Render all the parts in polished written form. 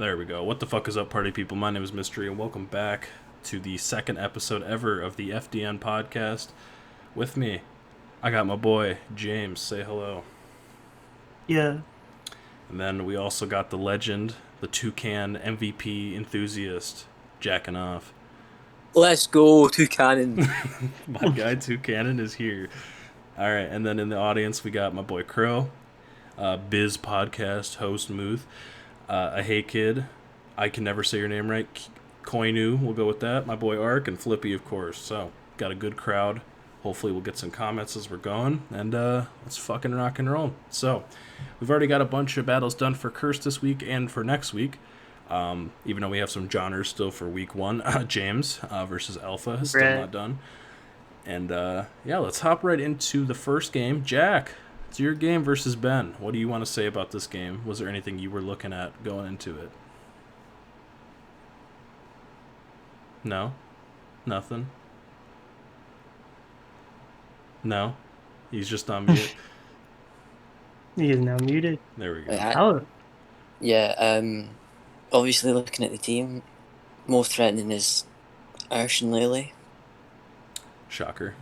There we go. What the fuck is up, party people? My name is Mystery, and welcome back to the second episode ever of the FDN podcast. With me, I got my boy, James. Say hello. Yeah. And then we also got the legend, the Toucan MVP enthusiast, jacking off. Let's go, Toucan. My guy, Toucan, is here. Alright, and then in the audience, we got my boy Crow, Biz podcast host, Muth. A Hey Kid, I can never say your name right, Koinu, we'll go with that, my boy Ark, and Flippy, of course. So, got a good crowd. Hopefully we'll get some comments as we're going, and let's fucking rock and roll. So, we've already got a bunch of battles done for Curse this week and for next week, even though we have some Johners still for week one. James versus Alpha is still not done. And yeah, let's hop right into the first game. Jack, it's your game versus Ben. What do you want to say about this game? Was there anything you were looking at going into it? No? Nothing? No? He's just on mute. He is now muted. There we go. Obviously looking at the team, most threatening is Arsh and Lele. Shocker.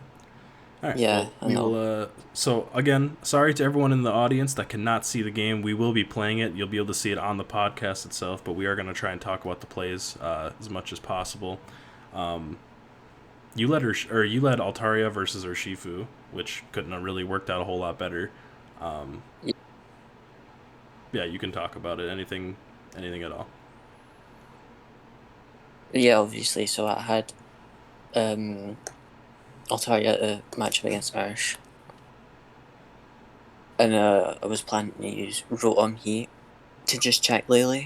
All right, yeah, well, we will. So again, sorry to everyone in the audience that cannot see the game. We will be playing it. You'll be able to see it on the podcast itself, but we are going to try and talk about the plays as much as possible. You led Altaria versus Urshifu, which couldn't have really worked out a whole lot better. Yeah, you can talk about it. Anything at all. Yeah, obviously. So I had Altaria a matchup against Arsh. And I was planning to use Rotom Heat to just check Lele.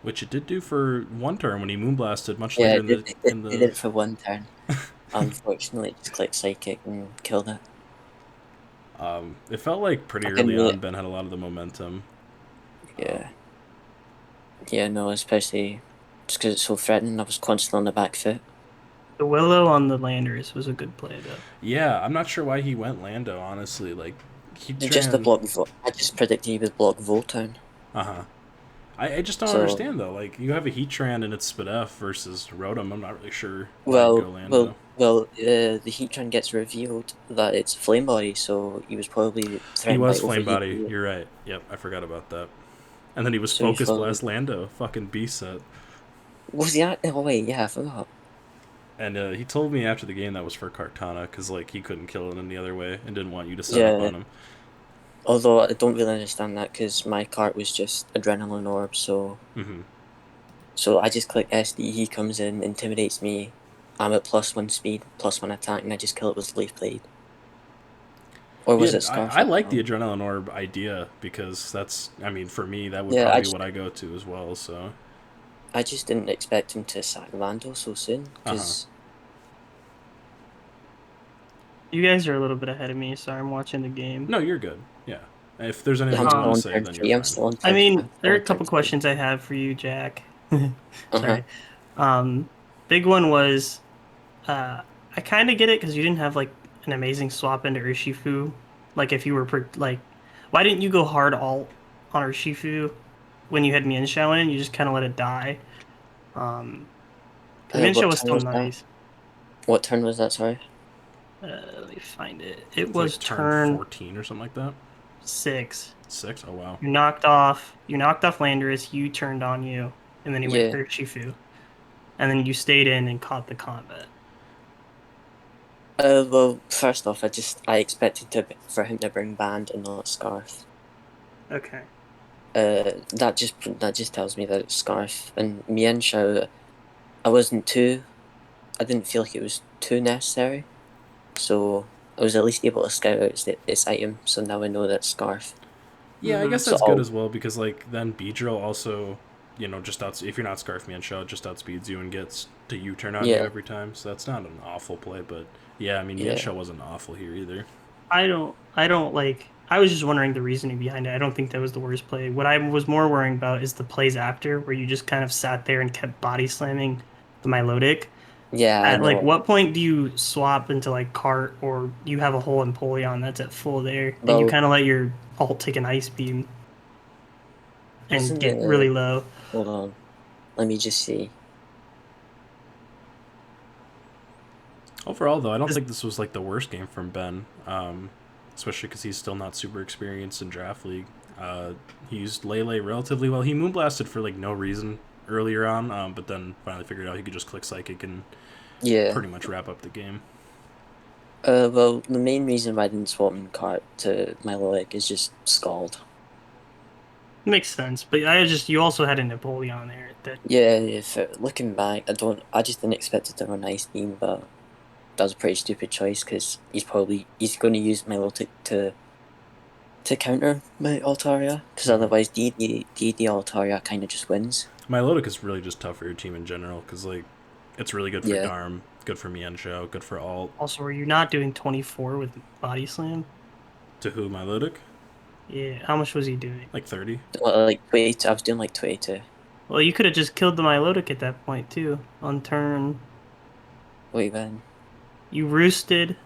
Which it did do for one turn when he Moonblasted much later in the... It did it for one turn. Unfortunately, it just clicked Psychic and killed it. It felt like pretty early on Ben had a lot of the momentum. Yeah. Yeah, no, especially just because it's so threatening. I was constantly on the back foot. The Willow on the Landers was a good play, though. Yeah, I'm not sure why he went Lando, honestly. Like, Just the block. I just predicted he would block Voltown. Uh-huh. I just don't understand, though. Like, you have a Heatran and it's Spadef versus Rotom. I'm not really sure why you go Lando. Well, the Heatran gets revealed that it's Flame Body, so he was probably threatened. He was Flame Body, you're right. Yep, I forgot about that. And then he was Focus Blast Lando, fucking beast set. Was he at? Oh, wait, yeah, I forgot. And he told me after the game that was for Kartana, because like he couldn't kill it any other way and didn't want you to set up on him. Although I don't really understand that, because my cart was just Adrenaline Orb, so... Mm-hmm. So I just click SD, he comes in, intimidates me, I'm at +1 speed, +1 attack, and I just kill it with Leaf Blade. Or was it Scarf? I like the Adrenaline Orb idea, because that's... I mean, for me, that would probably be what I go to as well, so... I just didn't expect him to sack Lando so soon, because... You guys are a little bit ahead of me, so I'm watching the game. No, you're good. Yeah. If there's anything you want to say, then you're fine. I mean, there are a couple questions I have for you, Jack. Sorry. Big one was, I kind of get it, because you didn't have, like, an amazing swap into Urshifu. Like, if you were, why didn't you go hard alt on Urshifu when you had Mienshao in? You just kind of let it die. Mienshao was still nice. What turn was that, sorry? Let me find it. It was like turn 14 or something like that. 6. 6? Oh wow. You knocked off Landorus. You turned on you, and then he went Urshifu, and then you stayed in and caught the combat. Well, first off, I expected for him to bring Band and not Scarf. Okay. That just tells me that it's Scarf and Mienshao. I didn't feel like it was too necessary. So I was at least able to scout out its item, so now I know that Scarf. Yeah, I guess that's good as well, because like then Beedrill also, if you're not Scarf Mienshao, just outspeeds you and gets to U-turn on you every time, so that's not an awful play, but yeah, I mean Mienshao wasn't awful here either. I was just wondering the reasoning behind it. I don't think that was the worst play. What I was more worrying about is the plays after, where you just kind of sat there and kept body slamming the Milotic. Yeah. At like what point do you swap into like cart, or you have a whole Empoleon that's at full there, and you kind of let your alt take an ice beam? and Wasn't get it? really low. Hold on. Let me just see. Overall, though, I don't think this was like the worst game from Ben, especially because he's still not super experienced in Draft League. He used Lele relatively well. He moonblasted for like no reason earlier on, but then finally figured out he could just click Psychic and pretty much wrap up the game. Well, the main reason why I didn't swap in cart to Melodic is just Scald. Makes sense, but you also had a Napoleon there. Looking back, I just didn't expect it to run Ice Beam, but that was a pretty stupid choice because he's going to use Melodic to counter my Altaria, because otherwise DD Altaria kind of just wins. Milotic is really just tough for your team in general because like it's really good for Darm, good for Mienshao, good for alt. Also, were you not doing 24 with Body Slam? To who, Milotic? Yeah, how much was he doing? Like 30? Well, like 22. I was doing like 22. Well, you could have just killed the Milotic at that point too, on turn. Wait, when? You roosted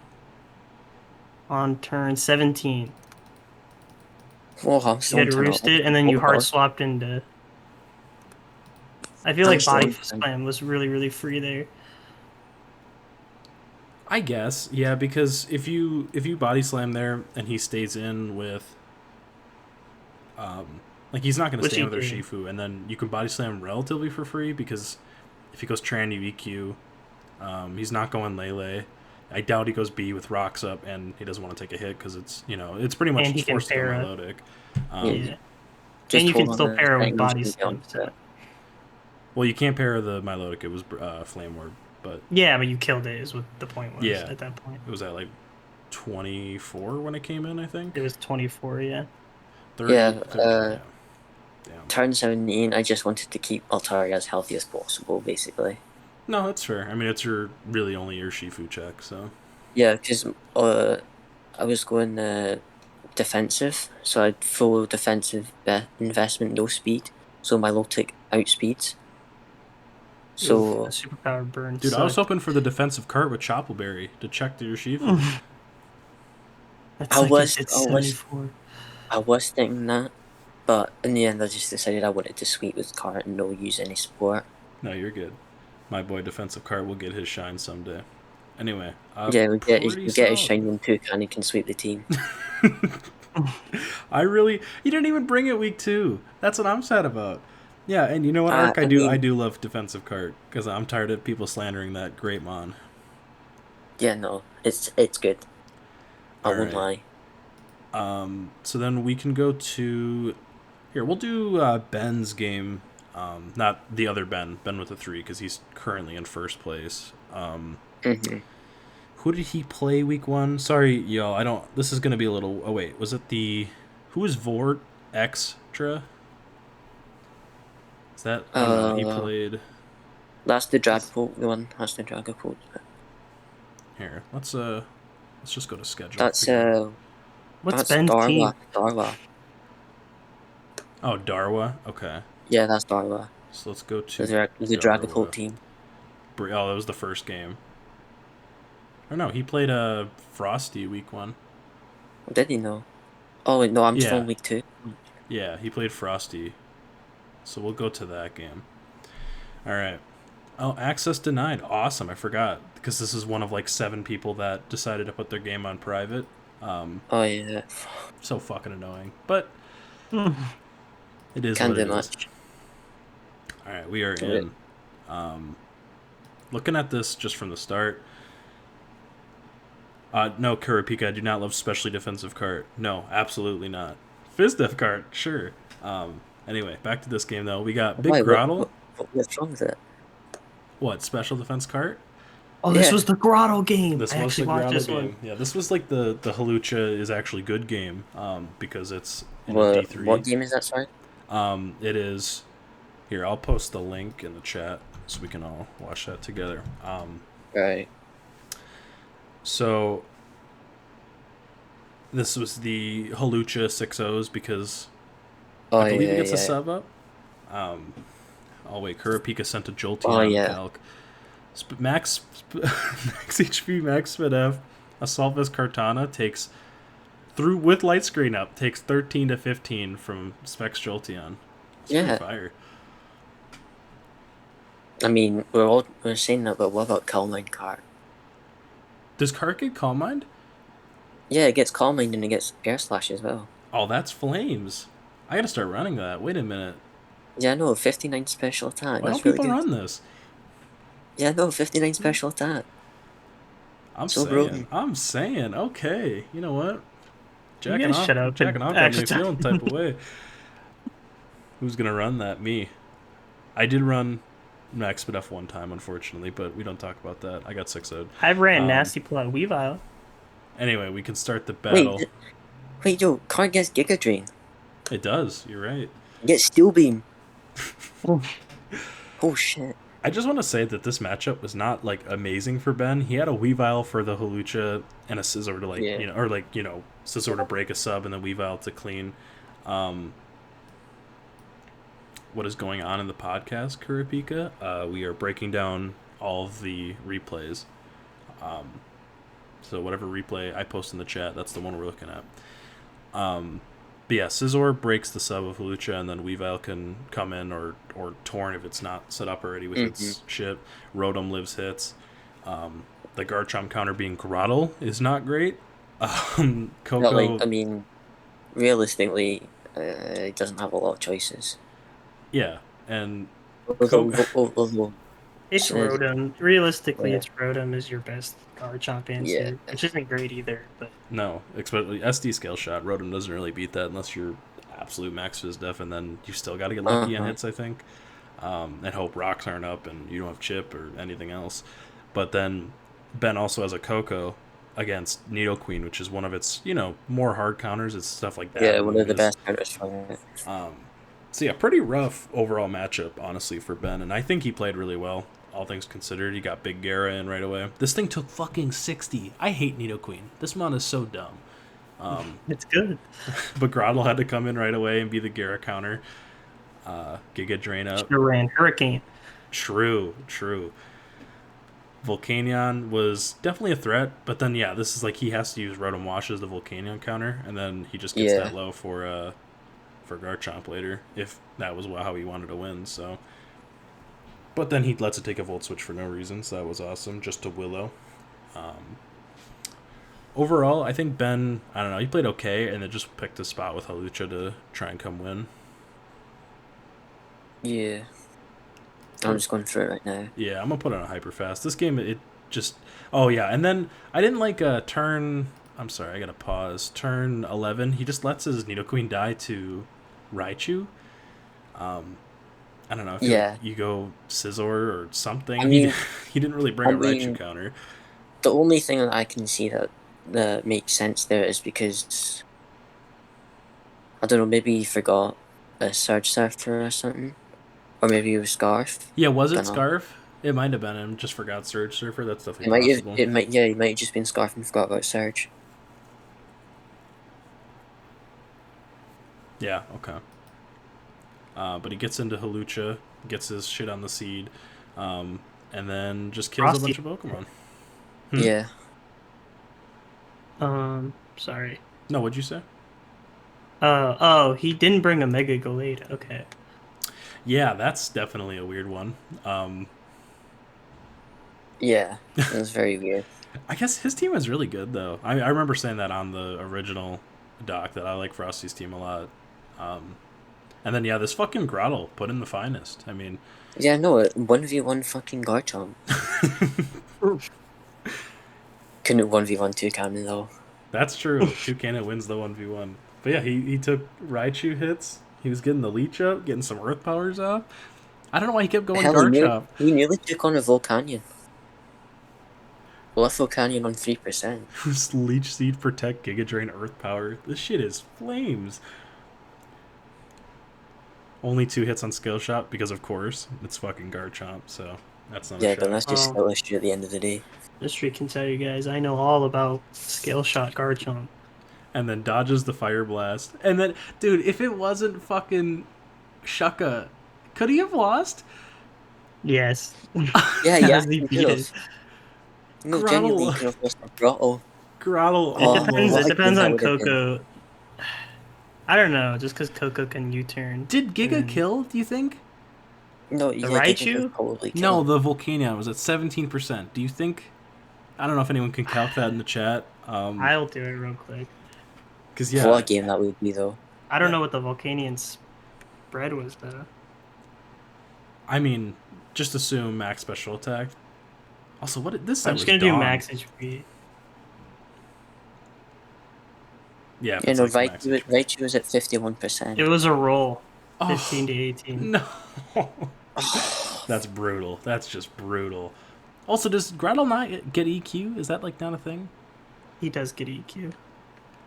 on turn 17. Oh, I'm You had roosted, and then you hard swapped into. I feel like Body Slam was really, really free there. I guess, yeah, because if you Body Slam there and he stays in with, like he's not going to stay in with Urshifu, and then you can Body Slam relatively for free because if he goes Tran, you EQ. He's not going Lele. I doubt he goes B with rocks up, and he doesn't want to take a hit because it's pretty much just forced to go Melodic. And you can still pair it with Body Slam. Well, you can't pair the Milotic. It was Flame Orb, but but you killed it. Is what the point was. Yeah. At that point, it was at like 24 when it came in. I think it was 24. Yeah. 30, yeah. Turn 17. I just wanted to keep Altaria as healthy as possible, basically. No, that's fair. I mean, it's really only your Shifu check, so. Yeah, because I was going defensive, so I'd full defensive investment, no speed, so my low tick outspeeds. So a superpower burn. Dude, I was hoping for the defensive cart with Choppleberry to check to your Shifu. I was thinking that, but in the end, I just decided I wanted to sweep with cart and no use any support. No, you're good. My boy defensive cart will get his shine someday. Anyway, we get his shine in Puka and he can sweep the team. You didn't even bring it week 2. That's what I'm sad about. Yeah, and you know what, Ark? I do love defensive cart because I'm tired of people slandering that great mon. Yeah, no, it's good. I won't lie. So then we can go to here. We'll do Ben's game. Not the other Ben with a 3, because he's currently in first place. Who did he play week 1? Sorry, y'all. This is gonna be a little. Oh wait, was it who was Vort Extra? Is that? I don't know. He played. That's the Dragapult one. That's the Dragapult. Here, let's just go to schedule. That's what's Ben's team? Darwa. Oh, Darwa. Okay. Yeah, that's Darwa. So let's go to the Dragapult team. Oh, that was the first game. Or no, he played Frosty week 1. Did he know? Oh wait, no, I'm still in week 2. Yeah, he played Frosty. So we'll go to that game. All right. Oh, access denied. Awesome. I forgot because this is one of like 7 people that decided to put their game on private. Oh yeah. So fucking annoying, but it is Can't what it do is. much. All right, we are in. Looking at this just from the start. No, Kurapika, I do not love specially defensive cart. No, absolutely not. Fizdef cart, sure. Anyway, back to this game though. We got Big Grottle. What's wrong with it? What, special defense cart? Oh, this was the Grottle game. This was the Grottle game. Yeah, this was like the Halucha is actually good game, because it's in D3. What game is that, sorry? It is. Here, I'll post the link in the chat so we can all watch that together. Right. So this was the Halucha 6-0s because I believe it gets a sub up. Oh wait, Kurapika sent a Jolteon Calc. Max HP, Max Speed F, Assault Vest Kartana takes with light screen up, takes 13 to 15 from Specs Jolteon. It's pretty fire. I mean, we're saying that, but what about Calm Mind Cart? Does Cart get Calm Mind? Yeah, it gets Calm Mind and it gets Air Slash as well. Oh, that's flames. I gotta start running that. Wait a minute. Yeah, no, 59 special attack. Why That's don't really people good. run this? Yeah, no, 59 special attack. I'm So saying. broken. I'm saying. Okay. You know what? You guys shut up. Jacking off got me Actually, feeling type of way. Who's gonna run that? Me. I did run Max Speed F one time, unfortunately, but we don't talk about that. I got 6 0'd. I've ran Nasty Plot Weavile. Anyway, we can start the battle. Wait, yo, Cart gets Giga Drain. It does. You're right. Get Steel Beam. Oh shit. I just want to say that this matchup was not like amazing for Ben. He had a Weavile for the Hawlucha and a Scizor to Scizor to break a sub and then Weavile to clean. What is going on in the podcast, Kurapika? We are breaking down all of the replays. So whatever replay I post in the chat, that's the one we're looking at. But yeah, Scizor breaks the sub of Hawlucha, and then Weavile can come in, or Torn if it's not set up already with its shit. Rotom lives hits. The Garchomp counter being Grottle is not great. Coco... No, I mean, realistically, it doesn't have a lot of choices. Yeah, and... It's Rotom. Realistically, it's Rotom is your best Garchomp answer, which isn't great either. But no, especially SD Scale Shot. Rotom doesn't really beat that unless you're absolute max Def, and then you still got to get lucky on hits, I think, and hope rocks aren't up and you don't have chip or anything else. But then Ben also has a Coco against Nidoqueen, which is one of its more hard counters. It's stuff like that. Yeah, one of the best counters for it. So yeah, pretty rough overall matchup, honestly, for Ben, and I think he played really well. All things considered, he got Big Gara in right away. This thing took fucking 60. I hate Nidoqueen. This mon is so dumb. It's good. But Grottle had to come in right away and be the Gara counter. Giga Drain up. Sure ran Hurricane. True. Volcanion was definitely a threat, but then this is like he has to use Rotom Wash as the Volcanion counter, and then he just gets that low for Garchomp later, if that was how he wanted to win, so... But then he lets it take a Volt Switch for no reason, so that was awesome, just to Willow. Overall, I think Ben, I don't know, he played okay, and then just picked a spot with Hawlucha to try and come win. Yeah. I'm just going through it right now. Yeah, I'm going to put on a hyper fast. This game, it just... Oh, yeah, and then I didn't like turn... I'm sorry, I got to pause. Turn 11, he just lets his Nidoqueen die to Raichu. I don't know if you go Scizor or something. I mean, he didn't really bring a Raichu counter. The only thing that I can see that makes sense there is because, I don't know, maybe he forgot a Surge Surfer or something. Or maybe it was Scarf. Yeah, was it Scarf? It might have been him. Just forgot Surge Surfer. That's definitely possible. He might have just been Scarf and forgot about Surge. Yeah, okay. But he gets into Hawlucha, gets his shit on the seed, and then just kills a bunch of Pokemon. Yeah. Sorry. No, what'd you say? He didn't bring a Mega Gallade. Okay. Yeah, that's definitely a weird one. Yeah, it was very weird. I guess his team is really good, though. I remember saying that on the original doc, that I like Frosty's team a lot. And then, this fucking Grottle put in the finest. I mean... Yeah, no, 1v1 fucking Garchomp. Couldn't 1v1 Toucannon, though. That's true. Toucannon wins the 1v1. But yeah, he took Raichu hits. He was getting the leech up, getting some Earth powers off. I don't know why he kept going Garchomp. He nearly took on a Volcanion. Left Volcanion on 3%. Just Leech Seed, Protect, Giga Drain, Earth Power. This shit is flames. Only 2 hits on Skill Shot because, of course, it's fucking Garchomp, so that's not a shot. But that's just skill issue at the end of the day. History can tell you guys, I know all about Skill Shot Garchomp. And then dodges the Fire Blast. And then, dude, if it wasn't fucking Shucka, could he have lost? Yes. Yeah, he could have. No, genuinely, he could have lost a Grottle. Grottle. It depends on Coco. I don't know, just because Coco can U-turn. Did Giga then- kill, do you think? No, The yeah, Raichu? Giga could probably kill No, him. the Volcanion was at 17%. Do you think... I don't know if anyone can calc that in the chat. I'll do it real quick. Because, What yeah, a game that would be, though. I don't Yeah. know what the Volcanion spread was, though. I mean, just assume max special attack. Also, this set I'm was just gonna do dong. max HP. Yeah, if You it's know, like max HP. Raichu was at 51%. It was a roll. Oh, 15 to 18. No. That's brutal. That's just brutal. Also, does Gretel not get EQ? Is that like not a thing? He does get EQ.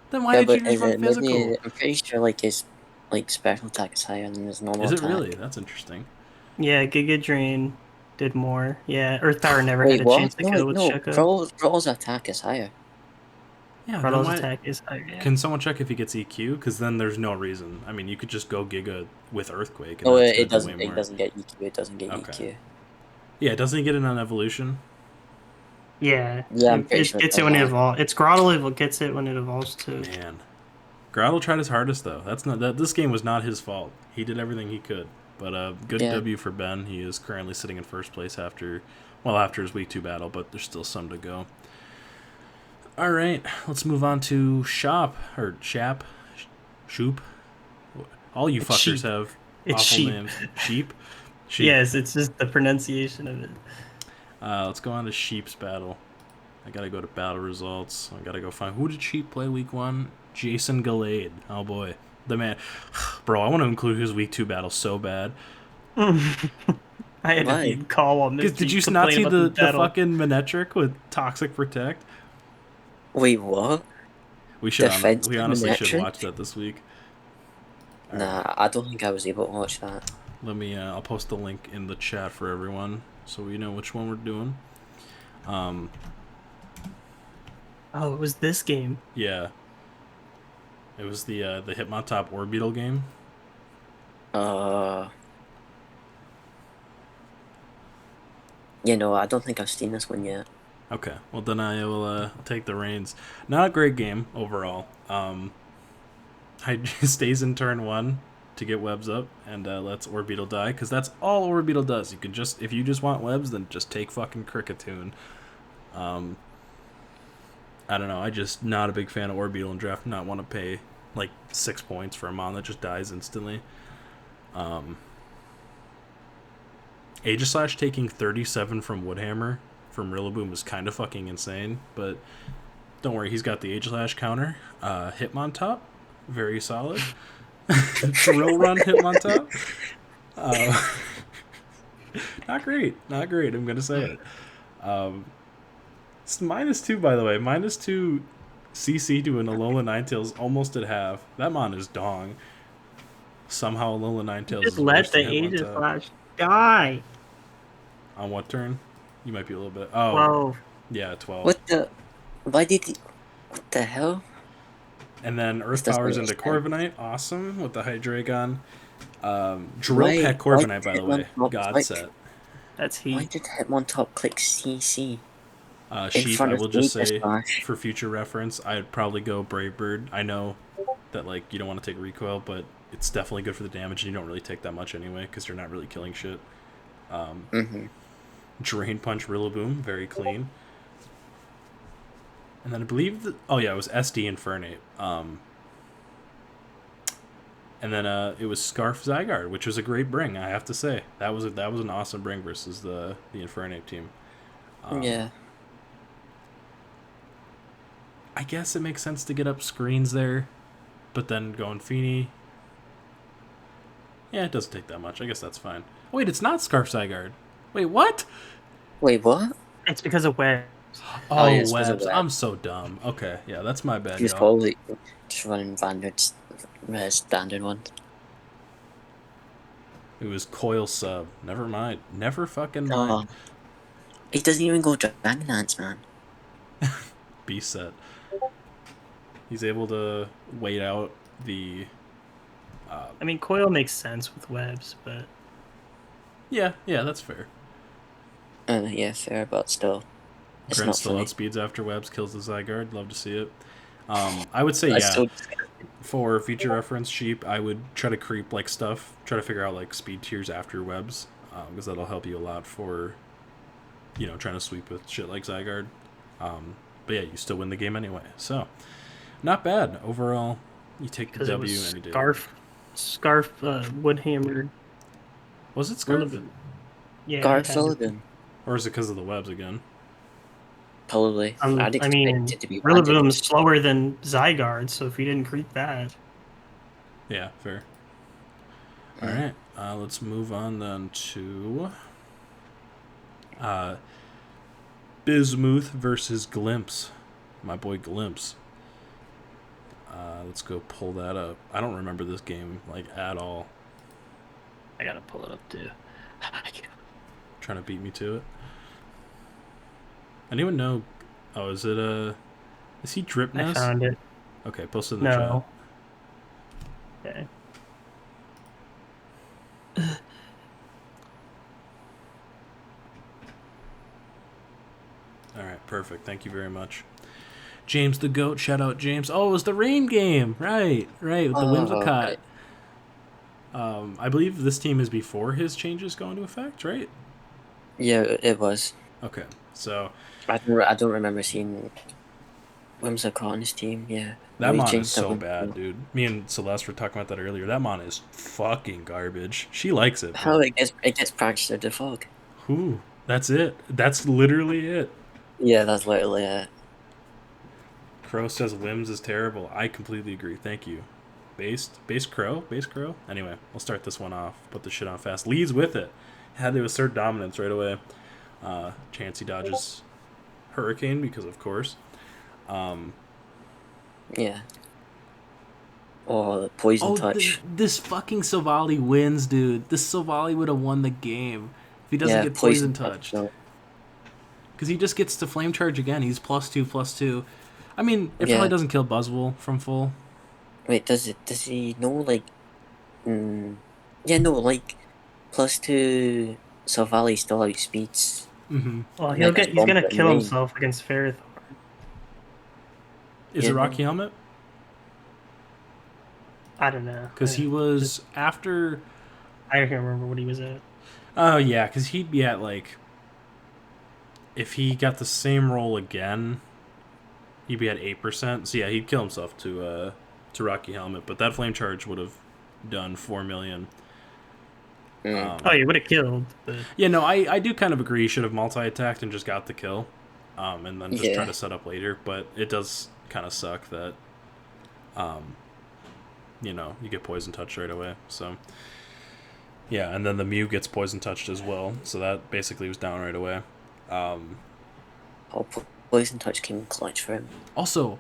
Then why Yeah, did but you just is run it physical? maybe, I'm pretty sure like his special attack is higher than his normal Is it attack. really? That's interesting. Yeah, Giga Drain did more. Yeah, Earth Power never Wait, had a what? chance to No, kill with no. Shuko. Growl's attack is higher. Yeah, then Gretel's why... attack is higher. Yeah. Can someone check if he gets EQ? Because then there's no reason. I mean, you could just go Giga with Earthquake. And No, that's it gonna do way doesn't. It more. doesn't get EQ. It doesn't get Okay. EQ. Yeah, doesn't he get it on evolution? Yeah, Yeah, I'm it pretty sure it gets does it when it that. evolves. It's Grottle gets it when it evolves too. Man, Grottle tried his hardest though. That's not that. This game was not his fault. He did everything he could. But good Yeah. W for Ben. He is currently sitting in first place after his week 2 battle, but there's still some to go. All right, let's move on to Shop. Shoop. All you It's fuckers sheep. have It's awful sheep. names. Sheep. Yes, it's just the pronunciation of it. Let's go on to Sheep's battle. I gotta go to battle results. I gotta go find who did Sheep play week 1. Jason Gallade. Oh boy, the man. Bro, I want to include his week 2 battle so bad. I had Why? to call while Misty Did you not see complained the about fucking Manetric with Toxic Protect? Wait, what? We Defense honestly should Manetric? watch that this week. All Nah, right, I don't think I was able to watch that. let me. I'll post the link in the chat for everyone so we know which one we're doing. Oh, it was this game. Yeah. It was the Hitmontop Orbeetle game. You know, I don't think I've seen this one yet. Okay, well then I will take the reins. Not a great game overall. I stays in turn 1 to get webs up and lets Orbeetle die because that's all Orbeetle does. You can just if you just want webs, then just take fucking Cricketune. I don't know. I just not a big fan of Orbeetle and draft. Not want to pay like 6 points for a mon that just dies instantly. Aegislash taking 37 from Woodhammer from Rillaboom is kind of fucking insane, but don't worry, he's got the Aegislash counter. Hitmontop, very solid. Drill Run Hitmontop. Not great, I'm gonna say it. It's -2, by the way. -2 CC to an Alola Ninetales almost at half. That mon is dong. Somehow Alola Ninetales Just is let worse the than Hitmontop. Aegislash die. On what turn? You might be a little bit... Oh, 12. yeah, 12. What the? Why did he? What the hell? And then Earth This doesn't Powers make into sense. Corviknight. Awesome. With the Hydreigon. Drill Why- Peck why Corviknight, by the did way. Hitmontop God click? set. That's Why heat. did Hitmontop click CC? Sheep, front I of will just say, Aegislash. for future reference, I'd probably go Brave Bird. I know that like you don't want to take recoil, but it's definitely good for the damage, and you don't really take that much anyway, because you're not really killing shit. Drain Punch Rillaboom, very clean. And then I believe that... Oh yeah, it was SD Infernape. And then it was Scarf Zygarde, which was a great bring, I have to say. That was an awesome bring versus the Infernape team. Yeah. I guess it makes sense to get up screens there, but then going Feeny... Yeah, it doesn't take that much. I guess that's fine. Wait, it's not Scarf Zygarde. Wait, what? Wait, what? It's because of where. Oh, yeah, it's 'cause of Webs. Webs. I'm so dumb. Okay, yeah, that's my bad, He was y'all. probably just running Vanguard's standard one. It was Coil Sub. Never mind. Never fucking Oh. mind. He doesn't even go Dragon Dance, man. B set. He's able to wait out the... I mean, Coil makes sense with webs, but Yeah, that's fair. Yeah, fair, but still. It's Grant not still funny. outspeeds after Webs, kills the Zygarde. Love to see it. I would say, I yeah. still for future reference, sheep, I would try to creep like stuff, try to figure out like speed tiers after webs, because that'll help you a lot for, trying to sweep with shit like Zygarde. But yeah, you still win the game anyway. So, not bad overall. You take the Because it W was any day. Scarf, Woodhammer. Was it Scarf? Yeah. Garfield, Or is it because of the webs again? probably. I'd I expect mean, it to be Rillaboom's slower than Zygarde, so if you didn't creep that. Yeah, fair. All right, let's move on then to Bismuth versus Glimpse. My boy Glimpse. Let's go pull that up. I don't remember this game like at all. I gotta pull it up too. Trying to beat me to it. Anyone know? Oh, is it is he Drip I Nest? found it. Okay, post it in the chat. Okay. All right, perfect. Thank you very much. James the Goat, shout out James. Oh, it was the rain game. Right, with the Whimsicott. Right. I believe this team is before his changes go into effect, right? Yeah, it was. Okay, so I don't remember seeing Whimsicott on his team. Yeah, that mon is so bad, dude. Me and Celeste were talking about that earlier. That mon is fucking garbage. She likes it. How it gets practiced at the fog. Whew, that's it. That's literally it. Yeah, that's literally it. Crow says Wims is terrible. I completely agree. Thank you. Base Crow? Anyway, we'll start this one off. Put the shit on fast. Leads with it. Had to assert dominance right away. Chansey dodges Hurricane because of course. Yeah. Oh, the Poison Touch. This fucking Savali wins, dude. This Savali would have won the game if he doesn't get Poison Touched. Because he just gets to Flame Charge again. He's +2/+2. I mean, it probably doesn't kill Buzzwole from full. Wait, does he know, like... yeah, no, like, +2 Savali still outspeeds. Mm-hmm. Well, he's gonna kill himself against Ferrothorn. Is it Rocky Helmet? I don't know. Because he was after... I can't remember what he was at. Oh, yeah, because he'd be at, like... If he got the same roll again, he'd be at 8%. So, yeah, he'd kill himself to Rocky Helmet. But that Flame Charge would have done 4 million. He would have killed. But... Yeah, no, I do kind of agree. He should have multi-attacked and just got the kill. And then just try to set up later. But it does kind of suck that... you get Poison Touched right away. So, yeah, and then the Mew gets Poison Touched as well. So that basically was down right away. Poison Touch came clutch for him. Also,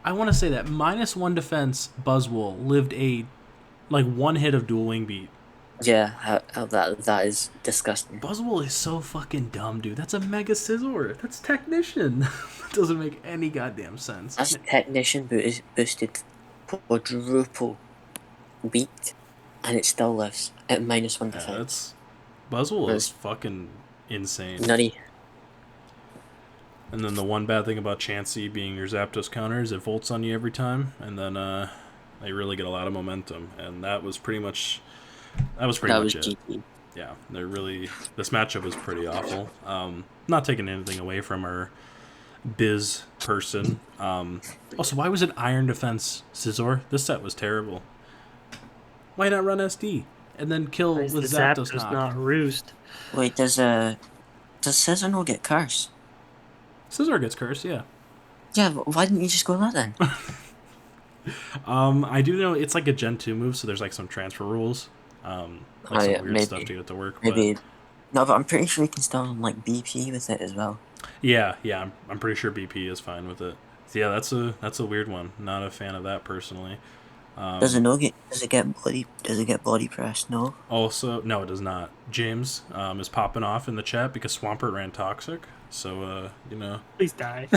I want to say that -1 defense Buzzwole lived one hit of Dual Wing beat. Yeah, how that is disgusting. Buzzwole is so fucking dumb, dude. That's a Mega Scizor. That's Technician. That doesn't make any goddamn sense. That's Technician boosted quadruple beat, and it still lives at -1 defense. Buzzwole is fucking insane. Nutty. And then the one bad thing about Chansey being your Zapdos counter is it volts on you every time, and then they really get a lot of momentum, and that was pretty much it. GT. Yeah, this matchup was pretty awful. Not taking anything away from our Biz person. Also, why was it Iron Defense Scizor? This set was terrible. Why not run SD and then kill with Zapdos knock? Not Roost. Wait, does Scizor not get cursed? Scizor gets cursed, yeah. Yeah, why didn't you just go that then? I do know it's like a Gen 2 move, so there's like some transfer rules. Some weird stuff to get it to work. Maybe. No, but I'm pretty sure you can still like BP with it as well. Yeah, I'm pretty sure BP is fine with it. So yeah, that's a weird one. Not a fan of that personally. Does it get body press? No. Also, no, it does not. James is popping off in the chat because Swampert ran Toxic. So please die.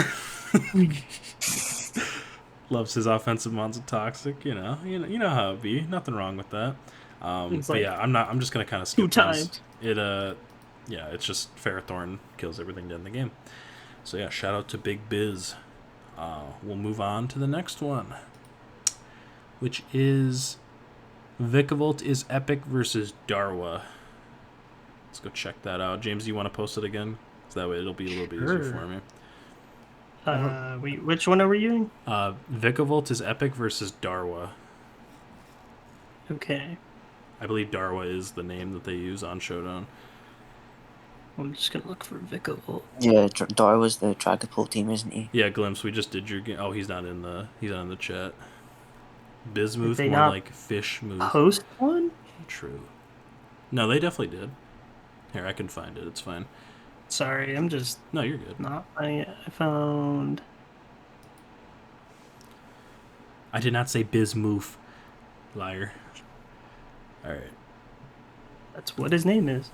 Loves his offensive mons of Toxic. You know how it be. Nothing wrong with that. But yeah, I'm just gonna kind of skip 2 times. It's just Ferrothorn kills everything in the game. So yeah, shout out to Big Biz. We'll move on to the next one. which is Vikavolt is Epic versus Darwa. Let's go check that out. James, do you want to post it again? So that way it'll be a little bit easier for me. Which one are we doing? Vikavolt is Epic versus Darwa. Okay. I believe Darwa is the name that they use on Showdown. I'm just gonna look for Vikavolt. Yeah, Darwa's the Dragapult team, isn't he? Yeah, Glimpse, we just did your game. Oh, he's not in the chat. Bismuth, they more not like Fishmuth. Post one? True. No, they definitely did. Here, I can find it. It's fine. Sorry, I'm just No, you're good. not finding it. I found. I did not say Bismuth. Liar. Alright. That's what his name is.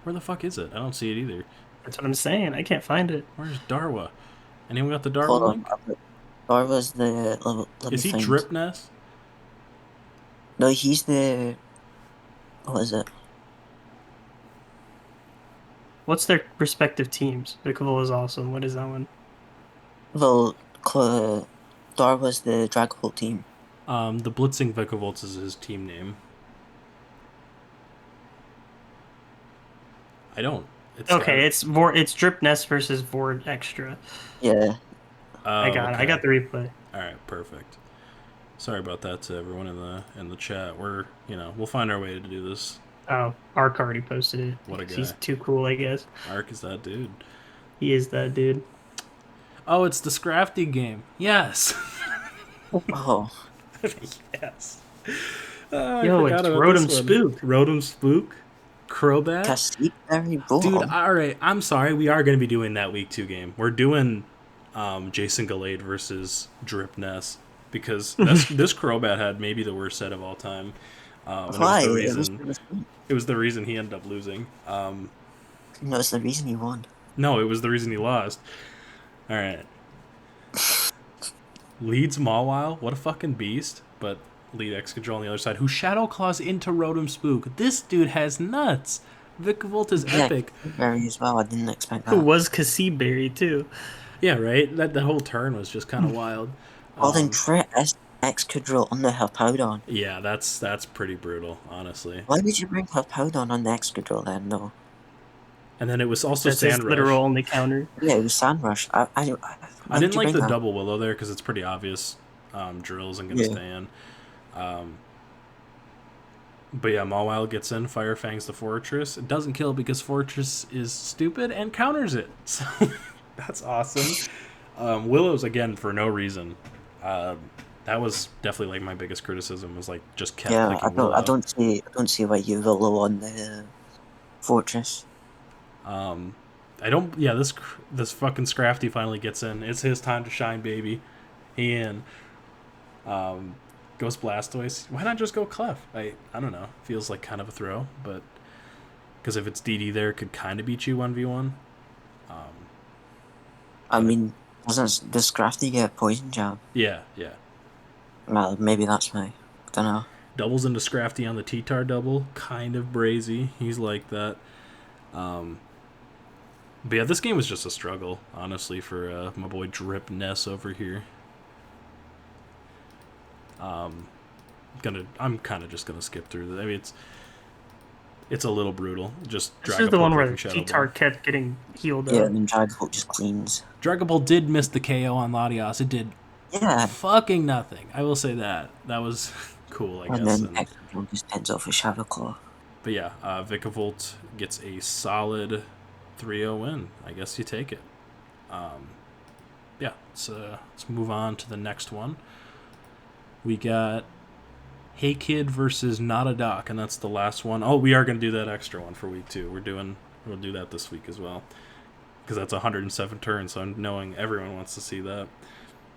Where the fuck is it? I don't see it either. That's what I'm saying. I can't find it. Where's Darwa? Anyone got the Darwa Hold on. link? Darwa's the... Is he Dripness? No, he's the... What is it? What's their respective teams? Vikavolt is awesome. What is that one? Well, Darwa's the Dragapult team. The Blitzing Vikavolt is his team name. I don't. It's Drip Nest versus Vord Extra. Yeah. I got it. I got the replay. All right, perfect. Sorry about that to everyone in the chat. We'll find our way to do this. Oh, Ark already posted it. What a guy. He's too cool, I guess. Ark is that dude. He is that dude. Oh, it's the Scrafty game. Yes. Oh. Yes. Yo, it's Rotom Spook. Rotom Spook. Crobat. Dude, alright. I'm sorry. We are going to be doing that week 2 game. We're doing Jason Gallade versus Drip Ness. Because this Crobat had maybe the worst set of all time. Why? It was the reason he ended up losing. No, it's the reason he won. No, it was the reason he lost. Alright. Leads Mawile. What a fucking beast. But lead Excadrill on the other side, who Shadow Claws into Rotom Spook. This dude has nuts. Vikavolt is epic. Very as well. I didn't expect that. Who was Cassiberry too. Yeah, right? That whole turn was just kind of wild. Oh, then Tret Excadrill on the Harpoudon. Yeah, that's pretty brutal, honestly. Why would you bring Harpoudon on the Excadrill then, though? And then it was also That's Sand his Rush. literal only counter. Yeah, it was Sand Rush. I didn't like the double Willow there because it's pretty obvious. Drill isn't going to stay in. But yeah, Mawile gets in, Fire Fangs the Fortress. It doesn't kill because Fortress is stupid and counters it. So that's awesome. Willow's, again, for no reason. That was definitely like my biggest criticism, was like just kept clicking Willow. I don't see why you Willow on the Fortress. This fucking Scrafty finally gets in. It's his time to shine, baby. He in. Goes Blastoise. Why not just go Clef? I don't know. Feels like kind of a throw, but because if it's DD there, it could kind of beat you 1v1. I mean, doesn't the Scrafty get Poison Jab? Yeah. Well, maybe that's why. I don't know. Doubles into Scrafty on the T-Tar double. Kind of brazy. He's like that. But yeah, this game was just a struggle, honestly, for my boy Drip Ness over here. I'm kind of just gonna skip through this. I mean, it's a little brutal. Just this is the one where T-Tar kept getting healed up. Yeah, and then Dragapult just cleans. Dragapult did miss the KO on Latias. It did fucking nothing. I will say that. That was cool, I guess. And then Excadrill just ends off a Shadow Claw. But yeah, Vikavolt gets a solid 3-0 win. I guess you take it. Let's move on to the next one. We got Hey Kid versus Not a Doc, and that's the last one. Oh, we are going to do that extra one for week 2. We'll do that this week as well, because that's 107 turns, so I'm knowing everyone wants to see that.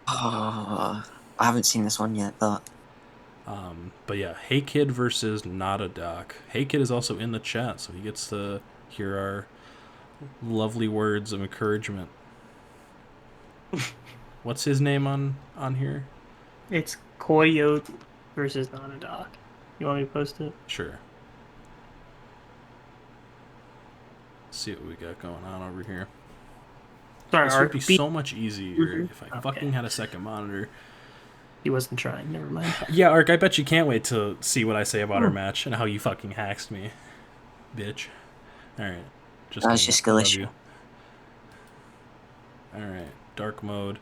I haven't seen this one yet, but yeah, Hey Kid versus Not a Doc. Hey Kid is also in the chat, so he gets to hear our lovely words of encouragement. What's his name on here? It's Coyote versus Not a Doc. You want me to post it? Sure. Let's see what we got going on over here. Sorry, This would be Arc. so much easier if I Okay. fucking had a second monitor. He wasn't trying. Never mind. Yeah, Ark, I bet you can't wait to see what I say about our match and how you fucking hacked me, bitch. Alright. That's just skill issue. Alright, dark mode.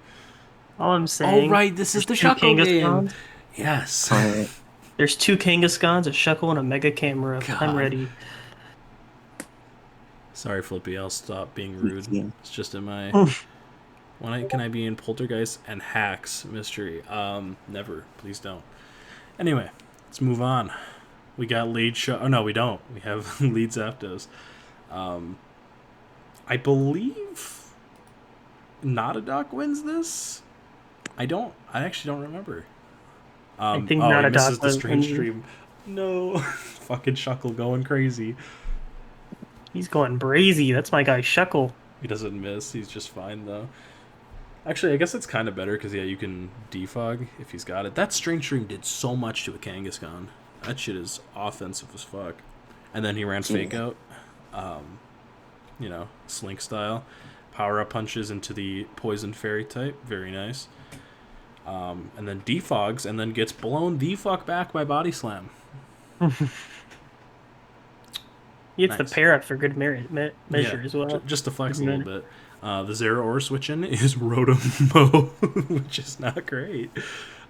All I'm saying. Oh, right, this is the two Shuckle game. Kangaskhans. Yes. Alright. There's 2 Kangaskhans, a Shuckle, and a Mega Camera. God. I'm ready. Sorry, Flippy, I'll stop being rude. Yeah. It's just in my... When can I be in Poltergeist and Hacks mystery? Never. Please don't. Anyway, let's move on. We got lead show. Oh, no, we don't. We have lead Zapdos. I believe Notadoc wins this. I actually don't remember. I think he Notadoc misses the was strange in- stream. No. Fucking Shuckle going crazy. He's going brazy. That's my guy, Shuckle. He doesn't miss. He's just fine, though. Actually, I guess it's kind of better because, yeah, you can defog if he's got it. That strange stream did so much to a Kangaskhan. That shit is offensive as fuck. And then he ran fake out. Slink style. Power-up punches into the Poison Fairy type. Very nice. And then defogs and then gets blown the fuck back by Body Slam. He hits Nice. the pair up for good measure as well. Just to flex a little bit. The Zero Ore switch in is Rotom-Mo, which is not great.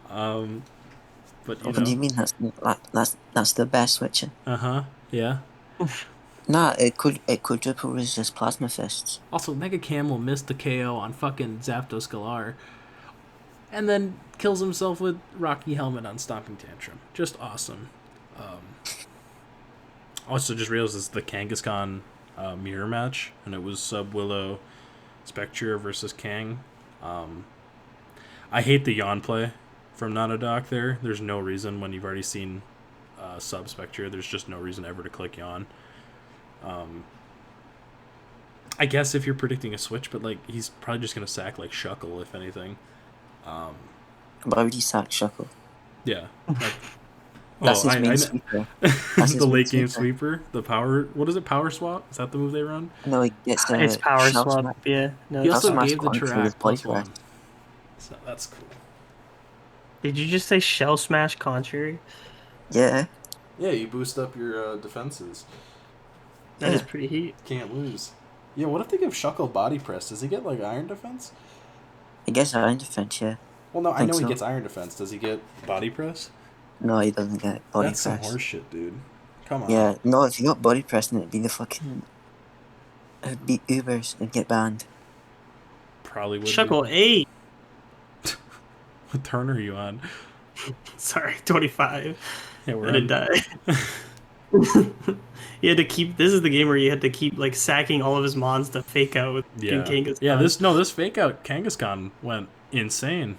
But What do you mean that's the best switching? Yeah. Nah, it quadruple resist plasma fists. Also, Mega Cam will miss the KO on fucking Zapdos Galar, and then kills himself with Rocky Helmet on Stomping Tantrum. Just awesome. Also, just realized it's the Kangaskhan mirror match, and it was Willow Spectre versus Kang. I hate the yawn play from Notadoc there. There's no reason when you've already seen Sub Spectre. There's just no reason ever to click yawn. I guess if you're predicting a switch, but like he's probably just gonna sack like Shuckle if anything. But I already sacked Shuckle. Yeah. That's his main sweeper. That's the his late main game sweeper. sweeper. The power. What is it? Power swap? Is that the move they run? No, he gets the It's power shell swap. smash. Yeah. No, He it's also Smash gave the Quantum track with plus Blade one. So that's cool. Did you just say Shell Smash Contrary? Yeah. Yeah, you boost up your defenses. That is pretty heat. Can't lose. Yeah, what if they give Shuckle body press? Does he get like iron defense? I guess iron defense, yeah. Well, no, I Think know so. he gets iron defense. Does he get body press? No, he doesn't get body That's some press. horse shit, dude. Come on. Yeah, no, if you got body press, then it'd be the fucking... It'd be Ubers and get banned. Probably would. Shuckle 8. What turn are you on? Sorry, 25. Yeah, we're I didn't die. You had to keep. This is the game where you had to keep like sacking all of his mons to fake out with Kangaskhan. Yeah, this fake out Kangaskhan went insane.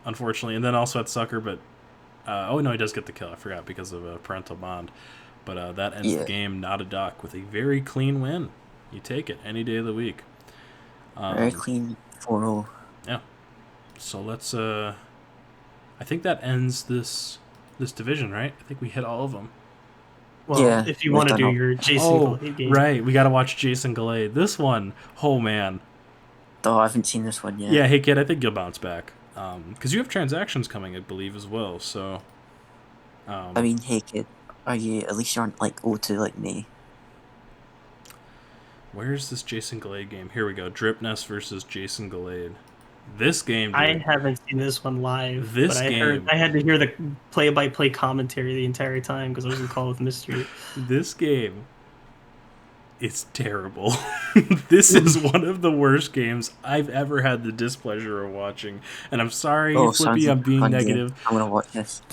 Unfortunately, and then also at Sucker, but oh no, he does get the kill. I forgot because of a parental bond. But that ends the game. Notadoc with a very clean win. You take it any day of the week. Very clean 4-0. Yeah. So let's. I think that ends this division, right? I think we hit all of them. Well, Yeah, if you we've want to done do all- your Jason Gallade game. Right. We got to watch Jason Gallade. This one, oh man. Oh, I haven't seen this one yet. Yeah, hey kid, I think you'll bounce back. Because you have transactions coming, I believe, as well. So. I mean, hey kid, at least you aren't like O2 like me. Where's this Jason Gallade game? Here we go. Dripnest versus Jason Gallade. This game, dude, I haven't seen this one live. This but game- I had to hear the play-by-play commentary the entire time because I was in Call with Mystery. this game is terrible. This is one of the worst games I've ever had the displeasure of watching. And I'm sorry, sounds Flippy, like I'm being fun game. negative. I'm gonna watch this.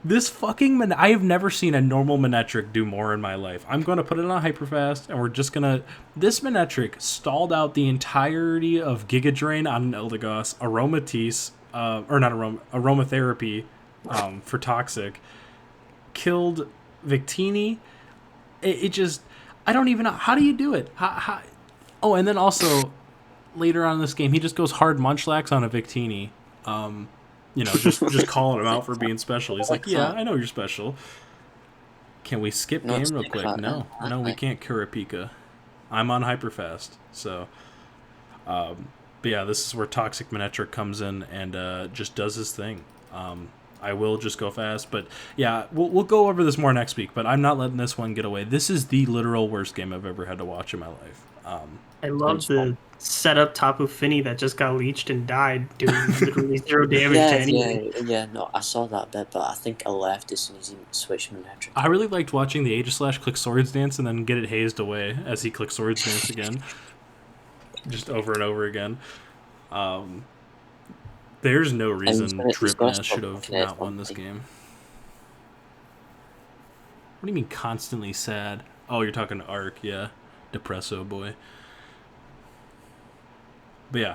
This fucking I have never seen a normal Manectric do more in my life. I'm going to put it on hyperfast, and we're just going to... This Manectric stalled out the entirety of Giga Drain on an Eldegoss, Aromatisse, or not Aromatherapy for Toxic, killed Victini. It just... I don't even know. How do you do it? How... Oh, and then also, later on in this game, he just goes hard Munchlax on a Victini. Just calling him out for being special. He's like, yeah, I know you're special. Can we skip No, game it's real not quick? that. No, we can't Kurapika. I'm on hyperfast. So, but yeah, this is where Toxic Manectric comes in and just does his thing. I will just go fast, but yeah, we'll go over this more next week. But I'm not letting this one get away. This is the literal worst game I've ever had to watch in my life. I love the setup Tapu Fini that just got leeched and died, doing literally 0 damage to anything. Yeah, no, I saw that bit, but I think I left as soon as he switched Manectric. I really liked watching the Aegislash click Swords Dance and then get it hazed away as he clicks Swords Dance again. Just over and over again. There's no reason Dripnest should have not won this game. What do you mean constantly sad? Oh, you're talking Arc, yeah. Depresso boy. But yeah,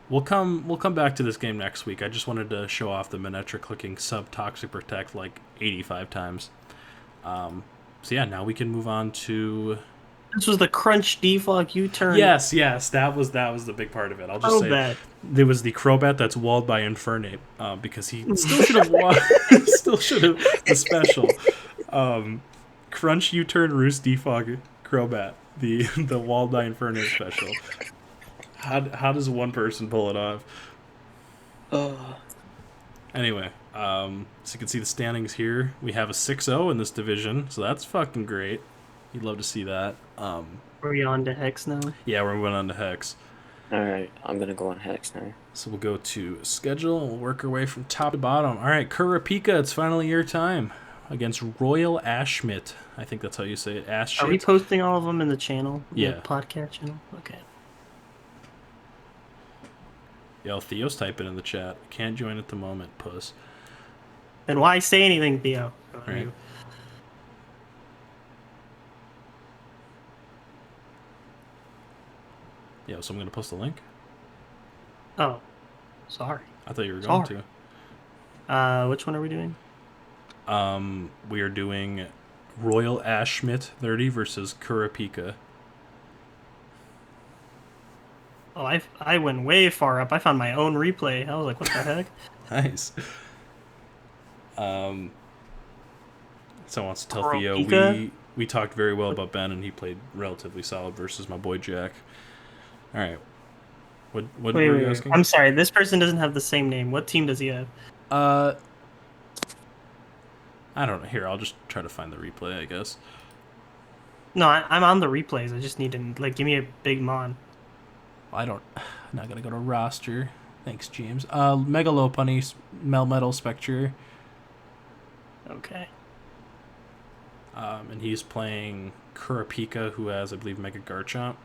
we'll come back to this game next week. I just wanted to show off the Manectric clicking sub Toxic Protect like 85 times. So yeah, now we can move on to. This was the Crunch Defog U-turn. Yes, that was the big part of it. I'll just say there was the Crobat that's walled by Infernape because he still should have won. Still should have the special. Crunch U-turn Roost Defog Crobat, the walled by Infernape special. How does one person pull it off? Anyway, so you can see the standings here. We have a 6-0 in this division, so that's fucking great. You'd love to see that. Are we on to Hex now? Yeah, we're going on to Hex. Alright, I'm going to go on Hex now. So we'll go to schedule, and we'll work our way from top to bottom. Alright, Kurapika, it's finally your time. Against Royal Ashmit. I think that's how you say it. Ashmit. Are we posting all of them in the channel? Yeah. The podcast channel? Okay. Yo, Theo's typing in the chat. Can't join at the moment, puss. Then why say anything, Theo? Right. Yo, so I'm going to post a link. Oh, sorry. I thought you were going to. Which one are we doing? We are doing Royal Ashmit 30 versus Kurapika. Oh, I went way far up. I found my own replay. I was like, what the heck? Nice. Someone wants to tell Kurapika? Theo we talked very well about Ben and he played relatively solid versus my boy Jack. All right. What were you asking? I'm sorry. This person doesn't have the same name. What team does he have? I don't know. Here, I'll just try to find the replay, I guess. No, I'm on the replays. I just need to give me a big mon. I'm not gonna go to roster. Thanks, James. Megalopunny, Melmetal Spectre. Okay. And he's playing Kurapika, who has, I believe, Mega Garchomp.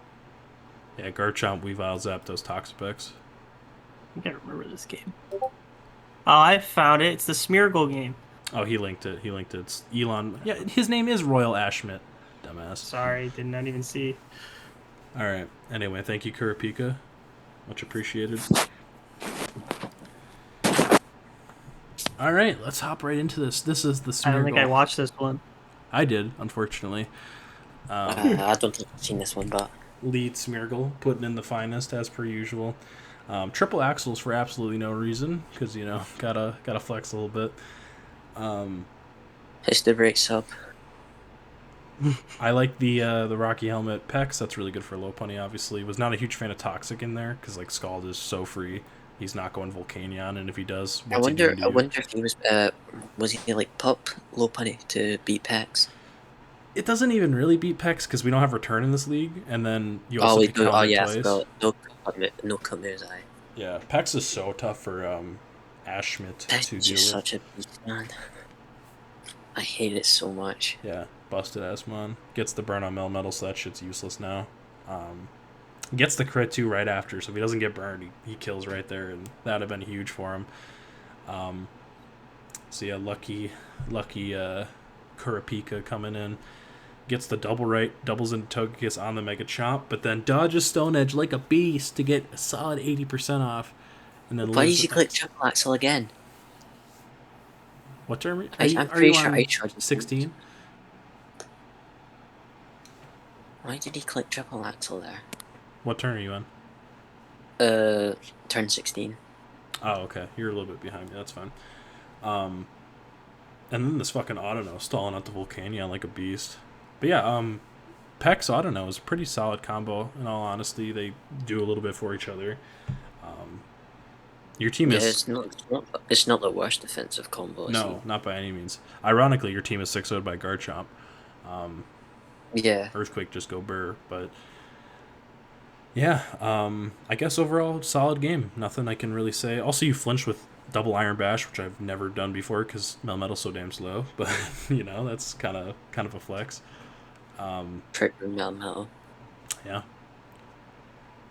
Yeah, Garchomp, Weavile, Zapdos, Toxapex. I can't remember this game. Oh, I found it. It's the Smeargle game. Oh, he linked it. It's Elon. Yeah, his name is Royal Ashmit. Dumbass. Sorry, did not even see. All right. Anyway, thank you, Kurapika. Much appreciated. All right, let's hop right into this. This is the Smeargle. I don't think I watched this one. I did, unfortunately. I don't think I've seen this one, but... Lead Smeargle, putting in the finest as per usual. Triple axles for absolutely no reason, because, gotta flex a little bit. It's the break sub. I like the Rocky Helmet Pex. That's really good for Lopunny, obviously. Was not a huge fan of Toxic in there, because, Scald is so free. He's not going Volcanion, and if he does, I wonder if he was he pup Lopunny to beat Pex? It doesn't even really beat Pex, because we don't have Return in this league, and then you also have to counter twice. No cut mirror's eye. Yeah, Pex is so tough for Ashmit to deal with. He's such a beast, man. I hate it so much. Yeah, busted ass mon. Gets the burn on Melmetal, so that shit's useless now. Gets the crit too right after, so if he doesn't get burned, he kills right there, and that would have been huge for him. So yeah, lucky Kurapika coming in. Gets the double right, doubles into Togekiss on the Mega Chomp, but then dodges Stone Edge like a beast to get a solid 80% off. And then why did you click Triple Axle again? What term? I'm pretty sure I charged 16. Why did he click Triple Axle there? What turn are you on? Turn 16. Oh, okay. You're a little bit behind me. That's fine. And then this fucking Autono stalling out the Volcanion like a beast. But yeah, Pex, I don't know, is a pretty solid combo. In all honesty, they do a little bit for each other. Your team is it's not the worst defensive combo. no, not by any means. Ironically, your team is 6-0'd by Garchomp. Yeah. Earthquake just go burr, but yeah, I guess overall solid game. Nothing I can really say. Also, you flinched with double Iron Bash, which I've never done before because Melmetal's so damn slow. But that's kind of a flex. Trigger Melmetal. Yeah.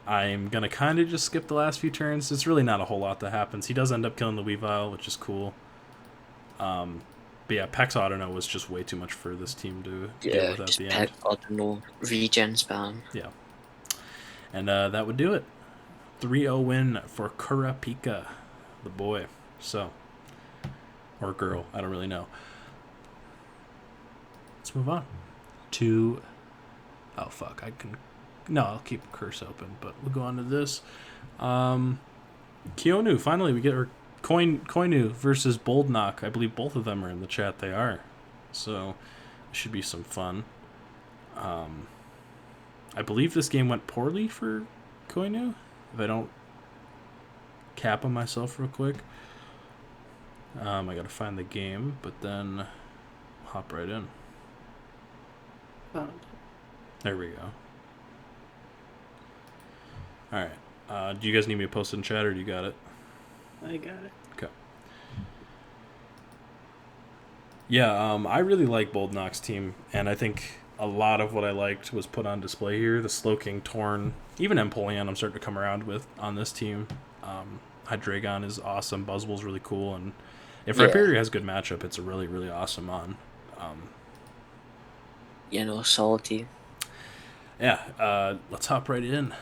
I'm going to kind of just skip the last few turns. It's really not a whole lot that happens. He does end up killing the Weavile, which is cool. But yeah, Pex Autono was just way too much for this team to deal with at the end. Pex Autono, regen spam. Yeah. And that would do it. 3-0 win for Kurapika, the boy. So, or girl, I don't really know. Let's move on to... Oh, fuck, No, I'll keep curse open, but we'll go on to this. Keonu, finally, we get our Koinu versus Boldnock. I believe both of them are in the chat. They are. So, it should be some fun. I believe this game went poorly for Koinu. If I don't cap on myself real quick. I gotta find the game, but then hop right in. There we go. Alright. Do you guys need me to post it in chat, or do you got it? I got it. Okay. Yeah, I really like Boldnock's team, and I think a lot of what I liked was put on display here. The Slowking, Torn, even Empoleon I'm starting to come around with on this team. Hydreigon is awesome. Buzzwole's really cool, and if Rhyperior has good matchup, it's a really, really awesome on. Solid team. Yeah, let's hop right in.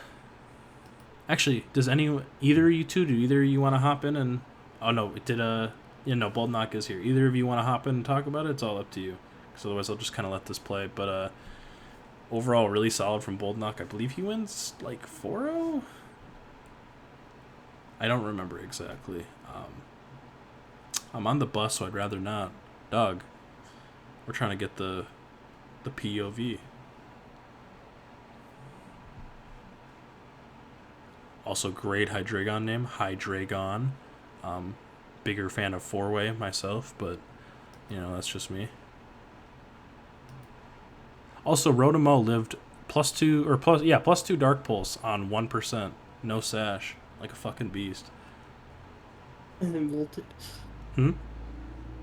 Actually, does either of you two, do either of you want to hop in and... Oh, no, Boldnock is here. Either of you want to hop in and talk about it? It's all up to you. Because otherwise I'll just kind of let this play. But overall, really solid from Boldnock. I believe he wins, 4-0? I don't remember exactly. I'm on the bus, so I'd rather not. Dog, we're trying to get the POV. Also, great Hydreigon name, Hydreigon. Bigger fan of 4-way myself, but that's just me. Also, Rotamo lived +2 Dark Pulse on 1%, no sash, like a fucking beast. And then volted. And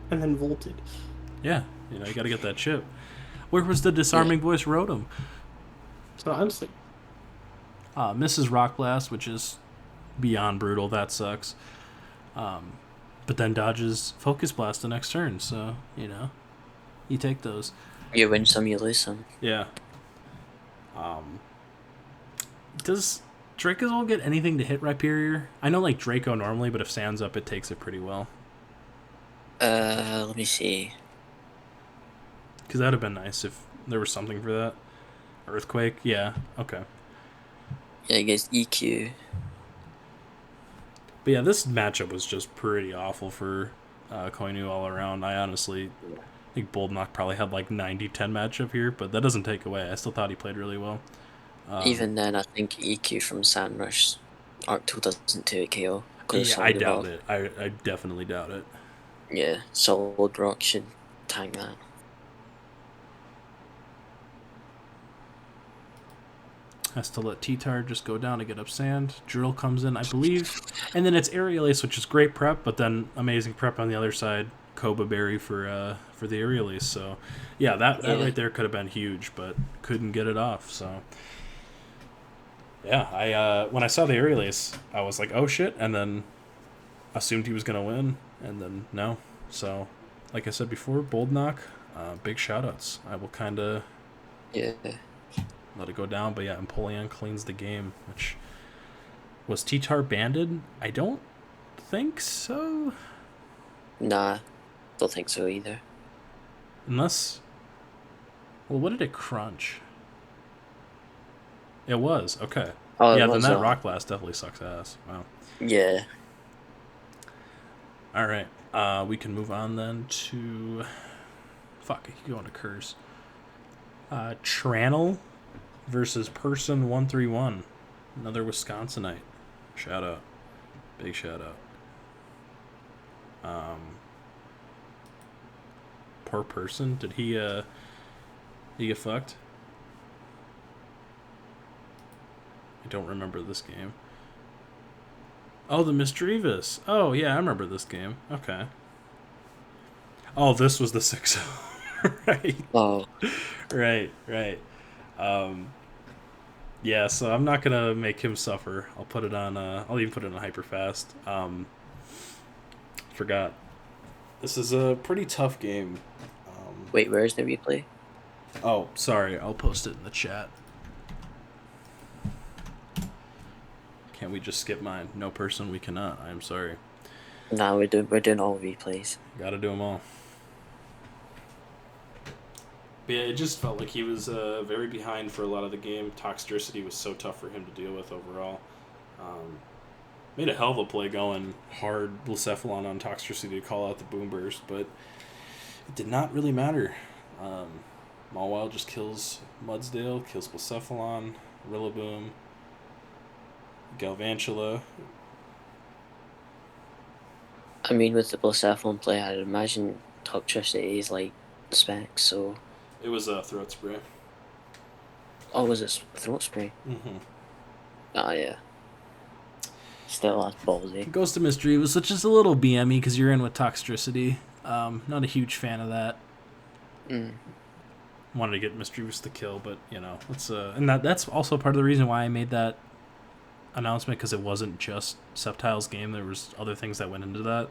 then volted. Yeah, you gotta get that chip. Where was the disarming voice Rotom? So I'm saying. Mrs. Rock Blast, which is beyond brutal. That sucks. But then dodges Focus Blast the next turn, so, you take those. You win some, you lose some. Yeah. Does Dracozolt get anything to hit Rhyperior? I know, Draco normally, but if Sand's up, it takes it pretty well. Let me see. Because that would have been nice if there was something for that. Earthquake? Yeah, okay. Yeah, I guess EQ. But yeah, this matchup was just pretty awful for Koinu all around. I honestly think Boldnock probably had 90-10 matchup here, but that doesn't take away. I still thought he played really well. Even then, I think EQ from Sandrush Arctool doesn't do it KO. Yeah, I doubt it. I definitely doubt it. Yeah, Solid Rock should tank that. Has to let T-Tar just go down to get up sand. Drill comes in, I believe. And then it's Aerial Ace, which is great prep, but then amazing prep on the other side. Koba Berry for the Aerial Ace. So, yeah, that right there could have been huge, but couldn't get it off. So, yeah, I when I saw the Aerial Ace, I was like, oh shit, and then assumed he was going to win, and then no. So, like I said before, Boldnock, big shout-outs. I will kind of... Yeah. Let it go down, but yeah, Empoleon cleans the game, which... Was T-Tar banded? I don't think so. Nah, don't think so either. Unless... Well, what did it crunch? It was, okay. Oh, yeah, then that Rock Blast definitely sucks ass. Wow. Yeah. Alright, we can move on then to... Fuck, I keep going to Curse. Tranel versus Person 131, another Wisconsinite. Shout out, big shout out. Poor person. Did he get fucked? I don't remember this game. Oh, the Misdreavus. Oh, yeah, I remember this game. Okay. Oh, this was the 6-0. Right. Oh, Right. Yeah, so I'm not gonna make him suffer. I'll put it on. I'll even put it on hyperfast. Forgot. This is a pretty tough game. wait, where's the replay? Oh, sorry. I'll post it in the chat. Can't we just skip mine? No, person, we cannot. I'm sorry. Nah, we're doing all replays. Gotta do them all. But yeah, it just felt like he was very behind for a lot of the game. Toxicity was so tough for him to deal with overall. Made a hell of a play going hard Blacephalon on Toxicity to call out the boom burst, but it did not really matter. Mawile just kills Mudsdale, kills Blacephalon, Rillaboom, Galvantula. I mean, with the Blacephalon play, I'd imagine Toxicity is like specs, so... It was a throat spray. Oh, was it throat spray? Mm-hmm. Ah, yeah. Still, that's ballsy. It goes to Misdreavus, which is a little BME because you're in with Toxicity. Not a huge fan of that. Wanted to get Misdreavus to kill, but you know, it's and that's also part of the reason why I made that announcement, because it wasn't just Sceptile's game. There was other things that went into that.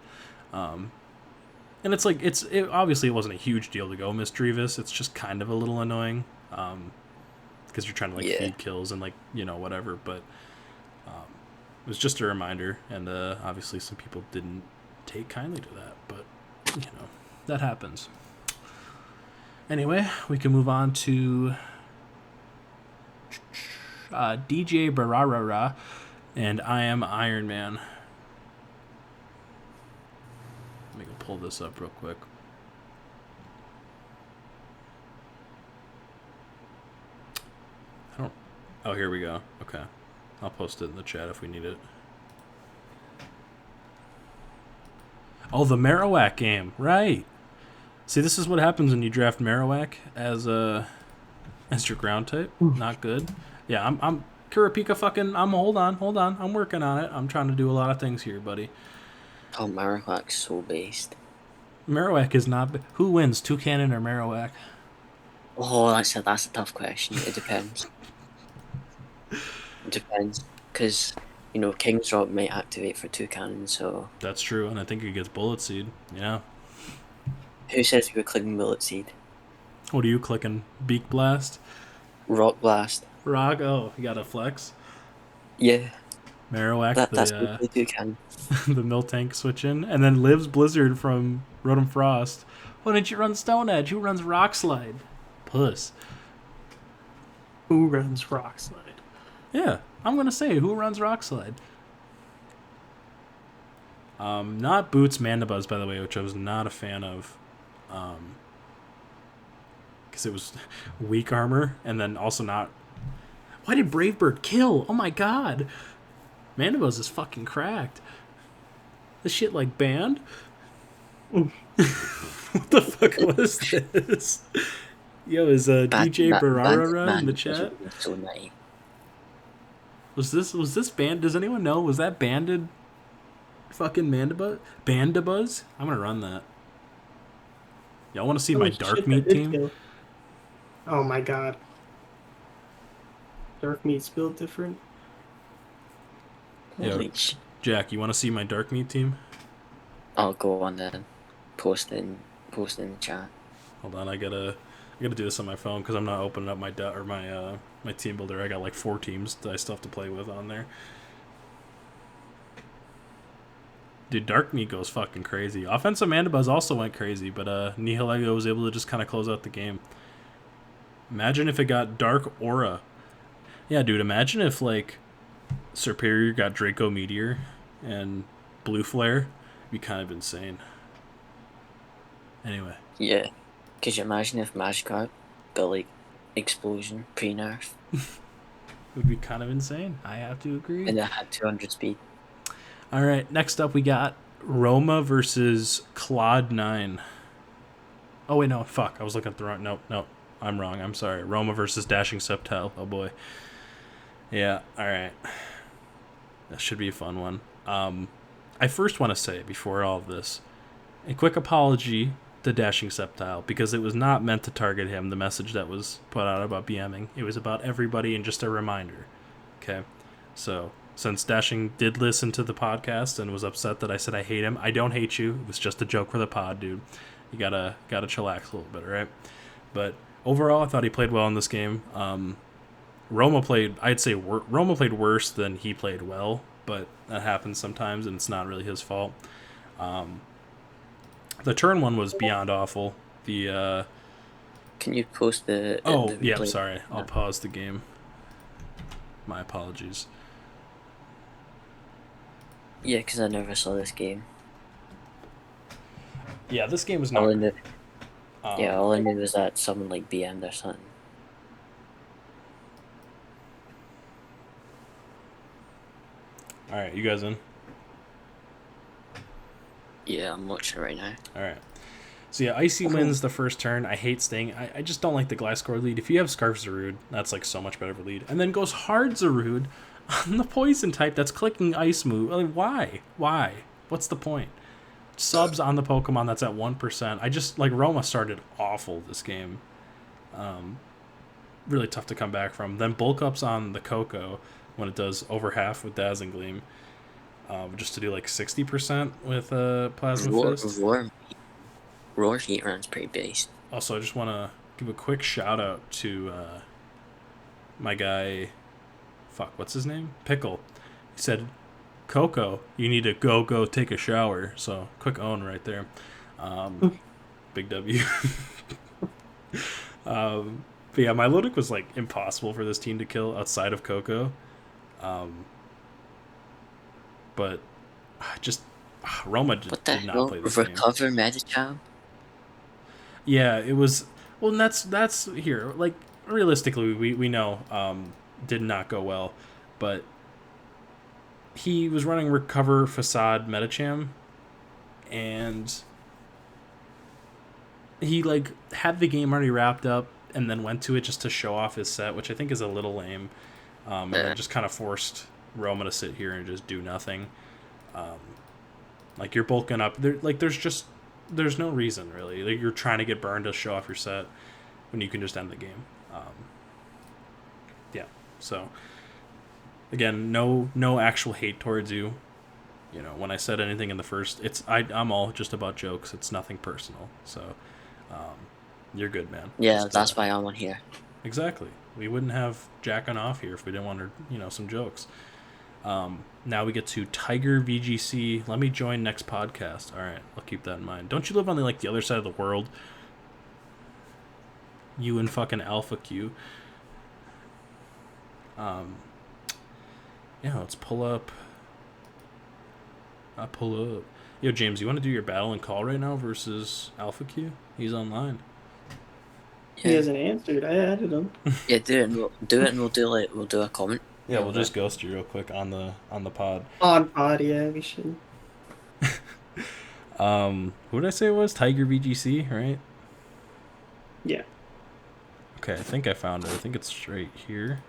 And it's like obviously it wasn't a huge deal to go Misdreavus. It's just kind of a little annoying because you're trying to feed kills and whatever. But it was just a reminder, and obviously some people didn't take kindly to that. But that happens. Anyway, we can move on to DJ Bararara and I Am Iron Man. Let me go pull this up real quick. Oh, here we go. Okay. I'll post it in the chat if we need it. Oh, the Marowak game. Right. See, this is what happens when you draft Marowak as your ground type. Not good. Yeah, I'm Kurapika fucking... hold on. I'm working on it. I'm trying to do a lot of things here, buddy. Oh, Marowak's so based. Marowak is not... Who wins, Toucannon or Marowak? Oh, that's a tough question. It depends. It depends. Because, King's Rock might activate for Toucannon, so... That's true, and I think it gets Bullet Seed. Yeah. Who says you were clicking Bullet Seed? What are you clicking? Beak Blast? Rock Blast. Rock? Oh, you got a flex? Yeah. Marowak, that's what they do, can. The Miltank switch in, and then Lives Blizzard from Rotom Frost. Why didn't you run Stone Edge? Who runs Rock Slide? Puss. Who runs Rock Slide? Yeah, I'm gonna say who runs Rock Slide. Not Boots Mandibuzz, by the way, which I was not a fan of. Because it was weak armor, and then also not... Why did Brave Bird kill? Oh my god! Mandibuzz is fucking cracked. This shit, banned? What the fuck was this? Yo, is DJ Barara in the chat? So nice. Was this banned? Does anyone know? Was that banded fucking Bandibuzz? I'm gonna run that. Y'all want to see my Dark Meat team? Kill. Oh my god. Dark Meat's built different. Yo, Jack, you want to see my Dark Meat team? I'll go on then. Post in the chat. Hold on, I gotta do this on my phone because I'm not opening up my my team builder. I got 4 teams that I still have to play with on there. Dude, Dark Meat goes fucking crazy. Offensive Mandibuzz also went crazy, but Nihilego was able to just kind of close out the game. Imagine if it got Dark Aura. Yeah, dude, imagine if, Superior got Draco Meteor and Blue Flare. It'd be kind of insane. Anyway. Yeah. Could you imagine if Magikarp got, explosion pre-nerf. Would be kind of insane. I have to agree. And it had 200 speed. All right, next up we got Roma versus Claude 9. Oh, wait, no, fuck. I was looking at the wrong... Nope. I'm wrong. I'm sorry. Roma versus Dashing Septile. Oh, boy. Yeah, all right. That should be a fun one. I first want to say, before all of this, a quick apology to Dashing Septile, because it was not meant to target him, the message that was put out about BMing. It was about everybody and just a reminder. Okay? So, since Dashing did listen to the podcast and was upset that I said I hate him, I don't hate you. It was just a joke for the pod, dude. You gotta chillax a little bit, right? But overall, I thought he played well in this game. Roma played worse than he played well, but that happens sometimes, and it's not really his fault. The turn one was beyond awful. The Can you post the? Oh, the yeah. replay? Sorry, I'll pause the game. My apologies. Yeah, because I never saw this game. Yeah, this game was not. All I knew, all I knew was that someone like BM'd or something. All right, you guys in? Yeah, I'm watching it right now. All right. So yeah, Icy wins the first turn. I hate staying. I just don't like the Gliscor lead. If you have Scarf Zarude, that's like so much better of a lead. And then goes Hard Zarude on the poison type that's clicking Ice move. Like, why? Why? What's the point? Subs on the Pokemon that's at 1%. I just, like, Roma started awful this game. Really tough to come back from. Then bulk ups on the Coco when it does over half with Dazzling Gleam. Just to do like 60% with Plasma Fist. Roar Heat Run's pretty base. Also, I just want to give a quick shout out to my guy. Fuck, what's his name? Pickle. He said, Coco, you need to go take a shower. So, quick own right there. Big W. But yeah, my Milotic was like impossible for this team to kill outside of Coco. But just Roma did not play this game. Recover Medicham? Yeah, it was. Well, that's here. Like, realistically, we know did not go well, but he was running Recover Facade Medicham, and he like had the game already wrapped up and then went to it just to show off his set, which I think is a little lame, and then just kind of forced Roma to sit here and just do nothing. Like, you're bulking up. There's no reason, really. Like, you're trying to get burned to show off your set when you can just end the game. Yeah. So, again, no actual hate towards you. You know, when I said anything in the first, I'm all just about jokes. It's nothing personal. So, you're good, man. Yeah, that's why I'm on here. Exactly. We wouldn't have Jack on off here if we didn't want some jokes. Now we get to Tiger VGC. Let me join next podcast. All right, I'll keep that in mind. Don't you live on the other side of the world? You and fucking Alpha Q. Yeah, let's pull up. Pull up. Yo, James, you want to do your battle and call right now versus Alpha Q? He's online. Yeah. He hasn't answered. I added him. Yeah, do it, and we'll do a comment. Yeah, we'll just ghost you real quick on the pod. On pod, yeah, we should. Who did I say it was? Tiger VGC, right? Yeah. Okay, I think I found it. I think it's right here.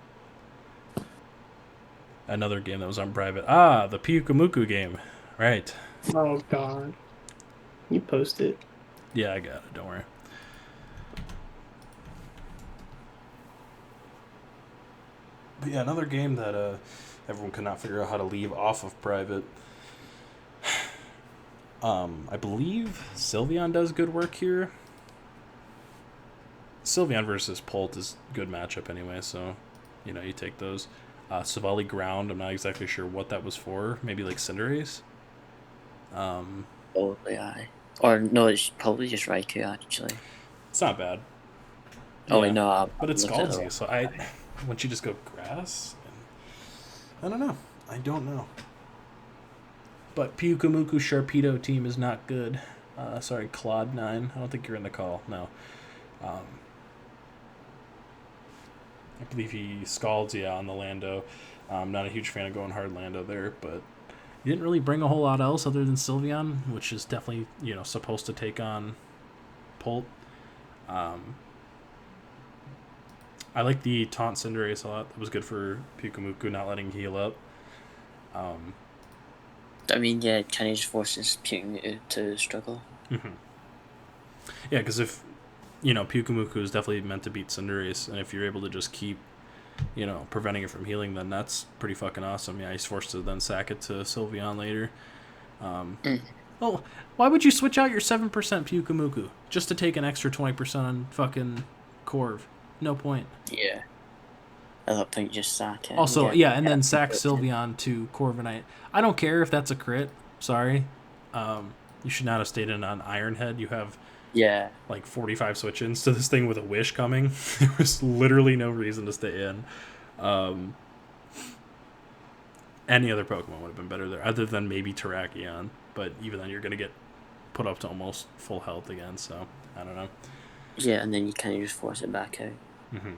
Another game that was on private. The Pyukumuku game. Right. Oh, God. You post it. Yeah, I got it. Don't worry. But yeah, another game that everyone could not figure out how to leave off of private. I believe Sylveon does good work here. Sylveon versus Polt is a good matchup anyway, so you take those. Savali Ground, I'm not exactly sure what that was for. Maybe like Cinderace? Probably I. Or no, it's probably just Raikou actually. It's not bad. Oh wait, no. But it scalds you, so wouldn't you just go grass? I don't know. But Pyukumuku Sharpedo team is not good. Sorry, Claude 9. I don't think you're in the call. No. I believe he scalds, on the Lando. I'm not a huge fan of going hard Lando there, but he didn't really bring a whole lot else other than Sylveon, which is definitely, supposed to take on Pult. I like the taunt Cinderace a lot. It was good for Pyukumuku not letting heal up. I mean, yeah, it kind of just forces Pyukumuku to struggle. Mm-hmm. Yeah, because if, Pyukumuku is definitely meant to beat Cinderace, and if you're able to just keep, preventing it from healing, then that's pretty fucking awesome. Yeah, he's forced to then sack it to Sylveon later. Oh, why would you switch out your 7% Pyukumuku just to take an extra 20% on fucking Corv? No point. Yeah. At that point, just sack it. Also, and then sack Sylveon to Corviknight. I don't care if that's a crit. Sorry. You should not have stayed in on Ironhead. You have like 45 switch-ins to this thing with a Wish coming. There was literally no reason to stay in. Any other Pokemon would have been better there, other than maybe Terrakion. But even then, you're going to get put up to almost full health again, so I don't know. Yeah, and then you kind of just force it back out. Mm-hmm.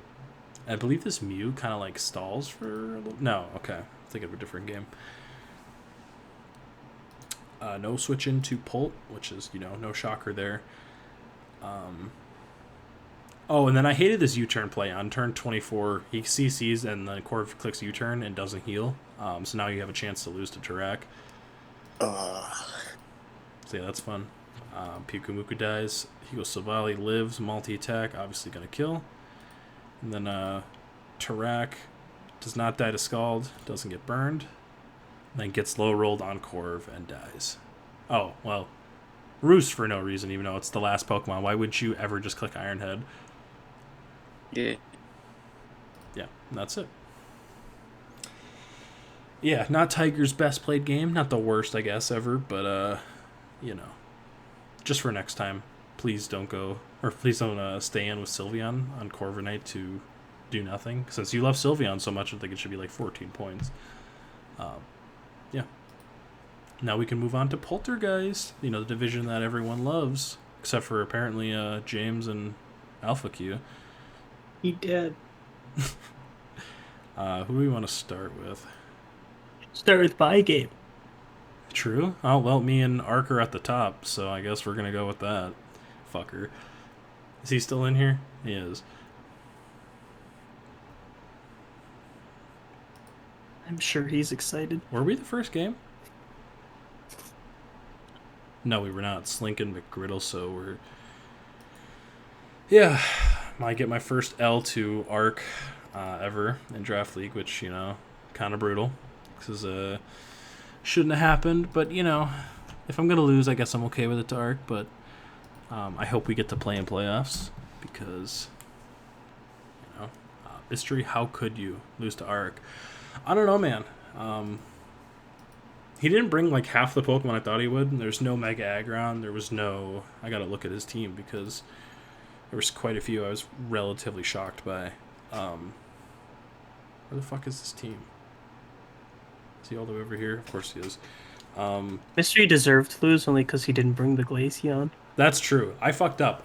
I believe this Mew kind of like stalls for a little... No, okay. Think of a different game. No switch into Pult, which is, no shocker there. Oh, and then I hated this U-turn play. On turn 24, he CCs and then Corv clicks U-turn and doesn't heal. So now you have a chance to lose to Tarak. So yeah, that's fun. Pyukumuku dies. He goes Savali, lives, multi-attack, obviously going to kill. And then Tarak does not die to Scald, doesn't get burned. Then gets low rolled on Corv and dies. Oh, well, Roost for no reason, even though it's the last Pokemon. Why would you ever just click Ironhead? Yeah. Yeah, and that's it. Yeah, not Tiger's best played game. Not the worst, I guess, ever. But, just for next time, please don't stay in with Sylveon on Corviknight to do nothing. Since you love Sylveon so much, I think it should be like 14 points. Yeah. Now we can move on to Poltergeist, the division that everyone loves, except for apparently James and Alpha Q. He dead. Who do we want to start with? Start with Bygame. True. Oh, well, me and Ark are at the top, so I guess we're going to go with that. Fucker. Is he still in here? He is. I'm sure he's excited. Were we the first game? No, we were not. Slink and McGriddle, so we're... Yeah. Might get my first L to Arc ever in Draft League, which, kind of brutal. Because shouldn't have happened, but, if I'm going to lose, I guess I'm okay with it to Arc, but I hope we get to play in playoffs, because, Mystery, how could you lose to Arc? I don't know, man. He didn't bring like half the Pokemon I thought he would. There's no Mega Aggron. There was no... I gotta look at his team because there was quite a few I was relatively shocked by. Where the fuck is this team? Is he all the way over here? Of course he is. Mystery deserved to lose only because he didn't bring the Glaceon. That's true. I fucked up.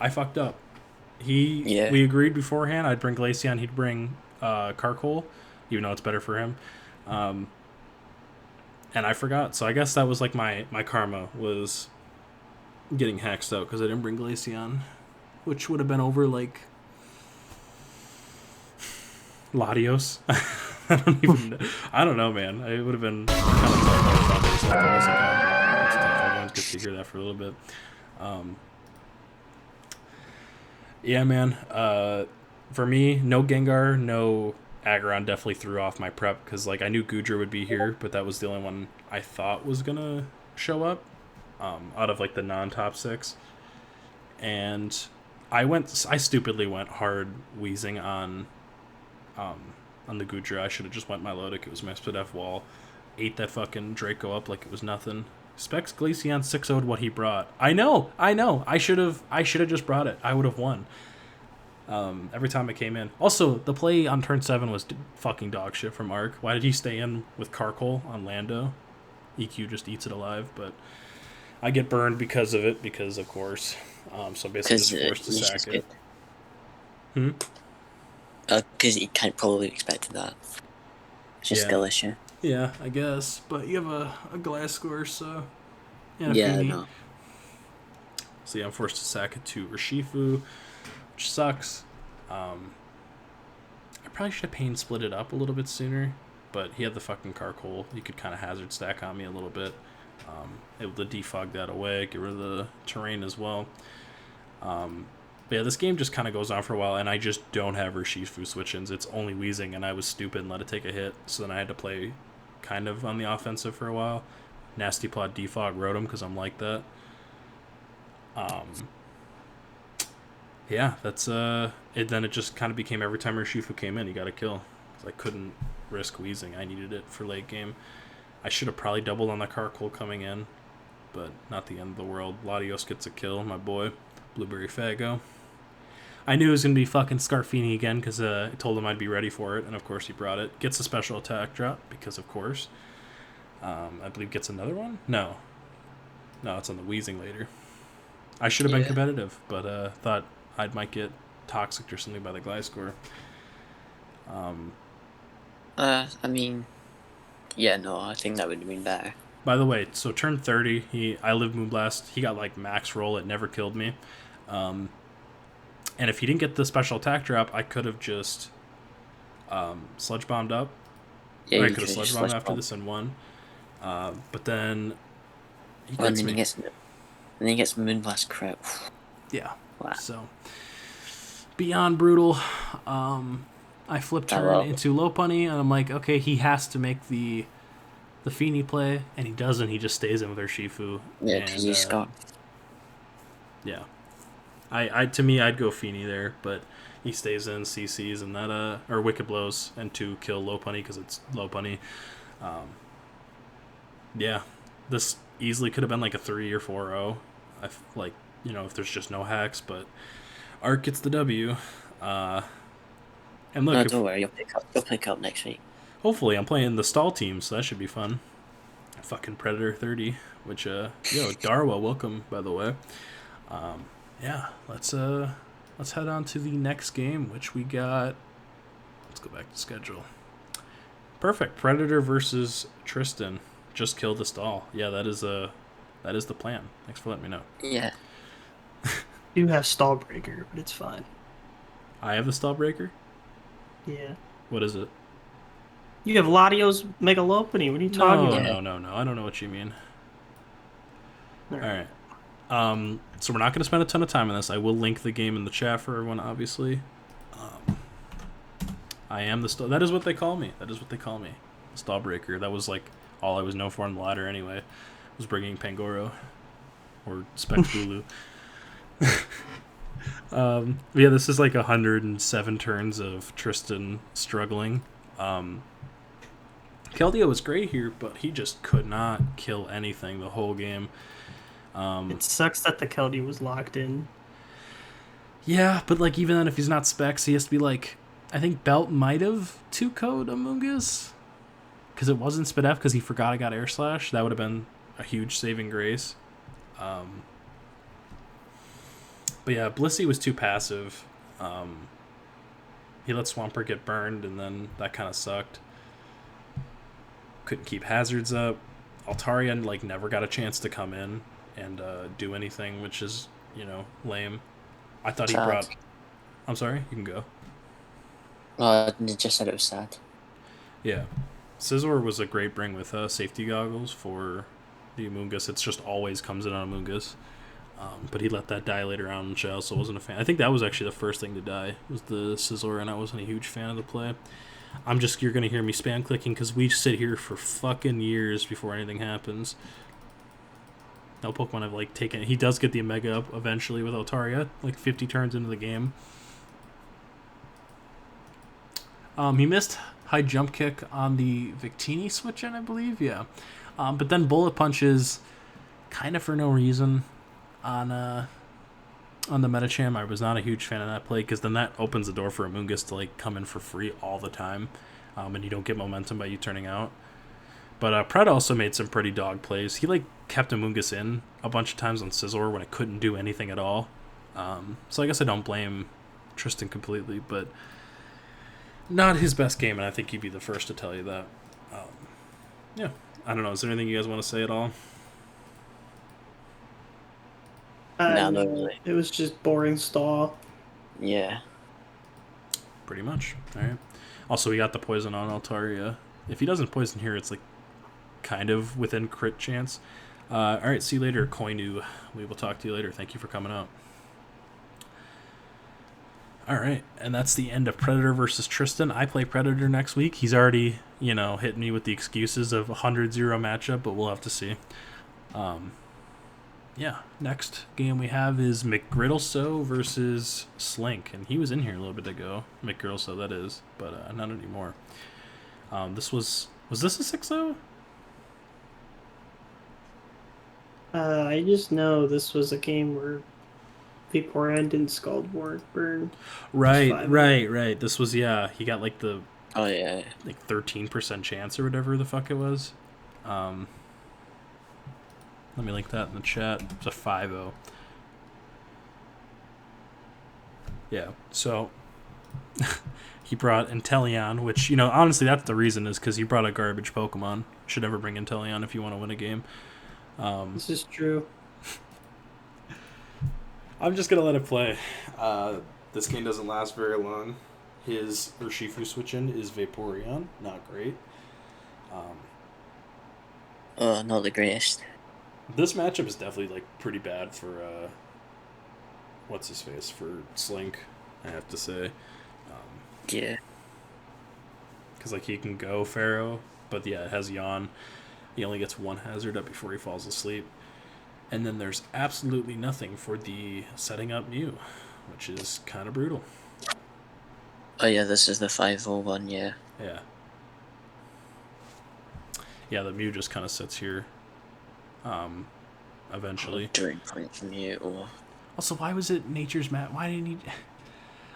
We agreed beforehand. I'd bring Glaceon. He'd bring Carkol, even though it's better for him. And I forgot. So I guess that was like my karma was getting hacked out because I didn't bring Glaceon, which would have been over like Latios. I don't know, man. It would have been kind of tough. Everyone gets to hear that for a little bit. Yeah, man. For me, no Gengar, no Aggron definitely threw off my prep because like I knew Goodra would be here, but that was the only one I thought was gonna show up out of like the non-top 6. And I stupidly went hard wheezing on the Goodra. I should have just went Milotic. It was my Spidef wall. Ate that fucking Draco up like it was nothing. Specs Glaceon 6-0'd what he brought. I know. I should have just brought it. I would have won. Every time it came in. Also, the play on turn 7 was fucking dog shit from Arc. Why did he stay in with Carkol on Lando? EQ just eats it alive, but I get burned because of it, because of course. So basically just forced to sack it. Because he can't probably expect that. It's just skill issue. Yeah, I guess. But you have a glass score, so... And a Yeah, Feeny. no. So yeah, I'm forced to sack it to Urshifu, which sucks. I probably should have pain split it up a little bit sooner, but he had the fucking Carkol. He could kind of hazard stack on me a little bit. Able to defog that away, get rid of the terrain as well. But yeah, this game just kind of goes on for a while, and I just don't have Urshifu switch-ins. It's only Weezing, and I was stupid and let it take a hit, so then I had to play kind of on the offensive for a while. Nasty Plot defog wrote him because I'm like that. Yeah, that's it. Then it just kind of became every time Urshifu came in, he got a kill. Cause I couldn't risk Weezing. I needed it for late game. I should have probably doubled on the Carkol coming in, but not the end of the world. Latios gets a kill, my boy. Blueberry Fago. I knew it was going to be fucking Scarfini again because I told him I'd be ready for it, and of course he brought it. Gets a special attack drop because of course. I believe gets another one? No, it's on the Weezing later. I should have been competitive, but thought I might get toxic or something by the Gliscor. I mean, yeah, no, I think that would have been better. By the way, so turn 30, I lived Moonblast. He got like max roll. It never killed me. And if he didn't get the special attack drop, I could have just sludge bombed up. Yeah, or I could have sludge bombed after this and won. But then he gets me. And then he gets Moonblast crit. Yeah. Wow. So beyond brutal. I flip turn into Lopunny, and I'm like, okay, he has to make the Feeny play, and he doesn't. He just stays in with Urshifu. Yeah, because he's got. Yeah. To me, I'd go Feeny there, but he stays in, CCs, and that, or Wicked Blows, and to kill Lopunny because it's Lopunny. Yeah. This easily could have been like a 3 or 4-0. If there's just no hacks, but Arc gets the W. And look, no, don't worry, you'll pick up next week. Hopefully, I'm playing the stall team, so that should be fun. Fucking Predator 30, which Darwa, welcome by the way. Yeah, let's head on to the next game, which we got. Let's go back to schedule. Perfect, Predator versus Tristan. Just kill the stall. Yeah, that is the plan. Thanks for letting me know. Yeah. You have stall breaker, but it's fine. I have the stall breaker. Yeah. What is it? You have Latios Megalopony. What are you talking about? No. I don't know what you mean. All right. So we're not going to spend a ton of time on this. I will link the game in the chat for everyone, obviously. I am the stall. That is what they call me. Stall breaker. That was like all I was known for on the ladder anyway. Was bringing Pangoro or Spectulu. Yeah, this is like 107 turns of Tristan struggling. Keldeo was great here, but he just could not kill anything the whole game. It sucks that the Keldeo was locked in. Yeah, but like even then, if he's not specs, he has to be like, I think Belt might have 2-code Amoonguss because it wasn't Spit F because he forgot I got Air Slash. That would have been a huge saving grace. But yeah, Blissey was too passive. He let Swampert get burned, and then that kind of sucked. Couldn't keep hazards up. Altaria like never got a chance to come in and do anything, which is lame. I thought he brought. I'm sorry, you can go. I just said it was sad. Yeah, Scizor was a great bring with safety goggles for the Amoonguss. It's just always comes in on Amoonguss. But he let that die later on, which I also wasn't a fan. I think that was actually the first thing to die, was the Scizor, and I wasn't a huge fan of the play. You're going to hear me spam clicking because we sit here for fucking years before anything happens. No Pokemon I've like taken. He does get the Omega up eventually with Altaria, like 50 turns into the game. He missed high jump kick on the Victini switch in, I believe, yeah. But then bullet punches kind of for no reason on the Metacham. I was not a huge fan of that play because then that opens the door for Amoonguss to like come in for free all the time, and you don't get momentum by you turning out. But Pred also made some pretty dog plays. He like kept Amoonguss in a bunch of times on Scizor when it couldn't do anything at all. So I guess I don't blame Tristan completely, but Not his best game, and I think he'd be the first to tell you that. Yeah, I don't know. Is there anything you guys want to say at all? No, not No, really. it was just boring stall. Yeah. Pretty much. All right. Also, we got the poison on Altaria. If he doesn't poison here, it's like kind of within crit chance. All right. See you later, Koinu. We will talk to you later. Thank you for coming out. All right, and that's the end of Predator versus Tristan. I play Predator next week. He's already, hitting me with the excuses of a 100-0 matchup, but we'll have to see. Yeah, next game we have is McGriddleso versus Slink, and he was in here a little bit ago. McGriddleso, that is, but not anymore. This was this a 6-0? I just know this was a game where Vaporeon didn't Scald Ward burn. Right. This was, he got like the Oh yeah. like 13% chance or whatever the fuck it was. Let me link that in the chat. It's a 5-0. Yeah, so he brought Inteleon, which, honestly, that's the reason, is because he brought a garbage Pokemon. Should never bring Inteleon if you want to win a game. This is true. I'm just going to let it play. This game doesn't last very long. His Urshifu switch-in is Vaporeon. Not great. Not the greatest. This matchup is definitely, like, pretty bad for, what's-his-face, for Slink, I have to say. Yeah. Because, like, he can go Pharaoh, but, yeah, it has Yawn. He only gets one hazard up before he falls asleep. And then there's absolutely nothing for the setting up Mew, which is kind of brutal. Oh yeah, this is the 5-0 one, yeah. Yeah. Yeah, the Mew just kind of sits here. Eventually. Drain point from you, or... Also, why was it Nature's Mat? Why didn't he...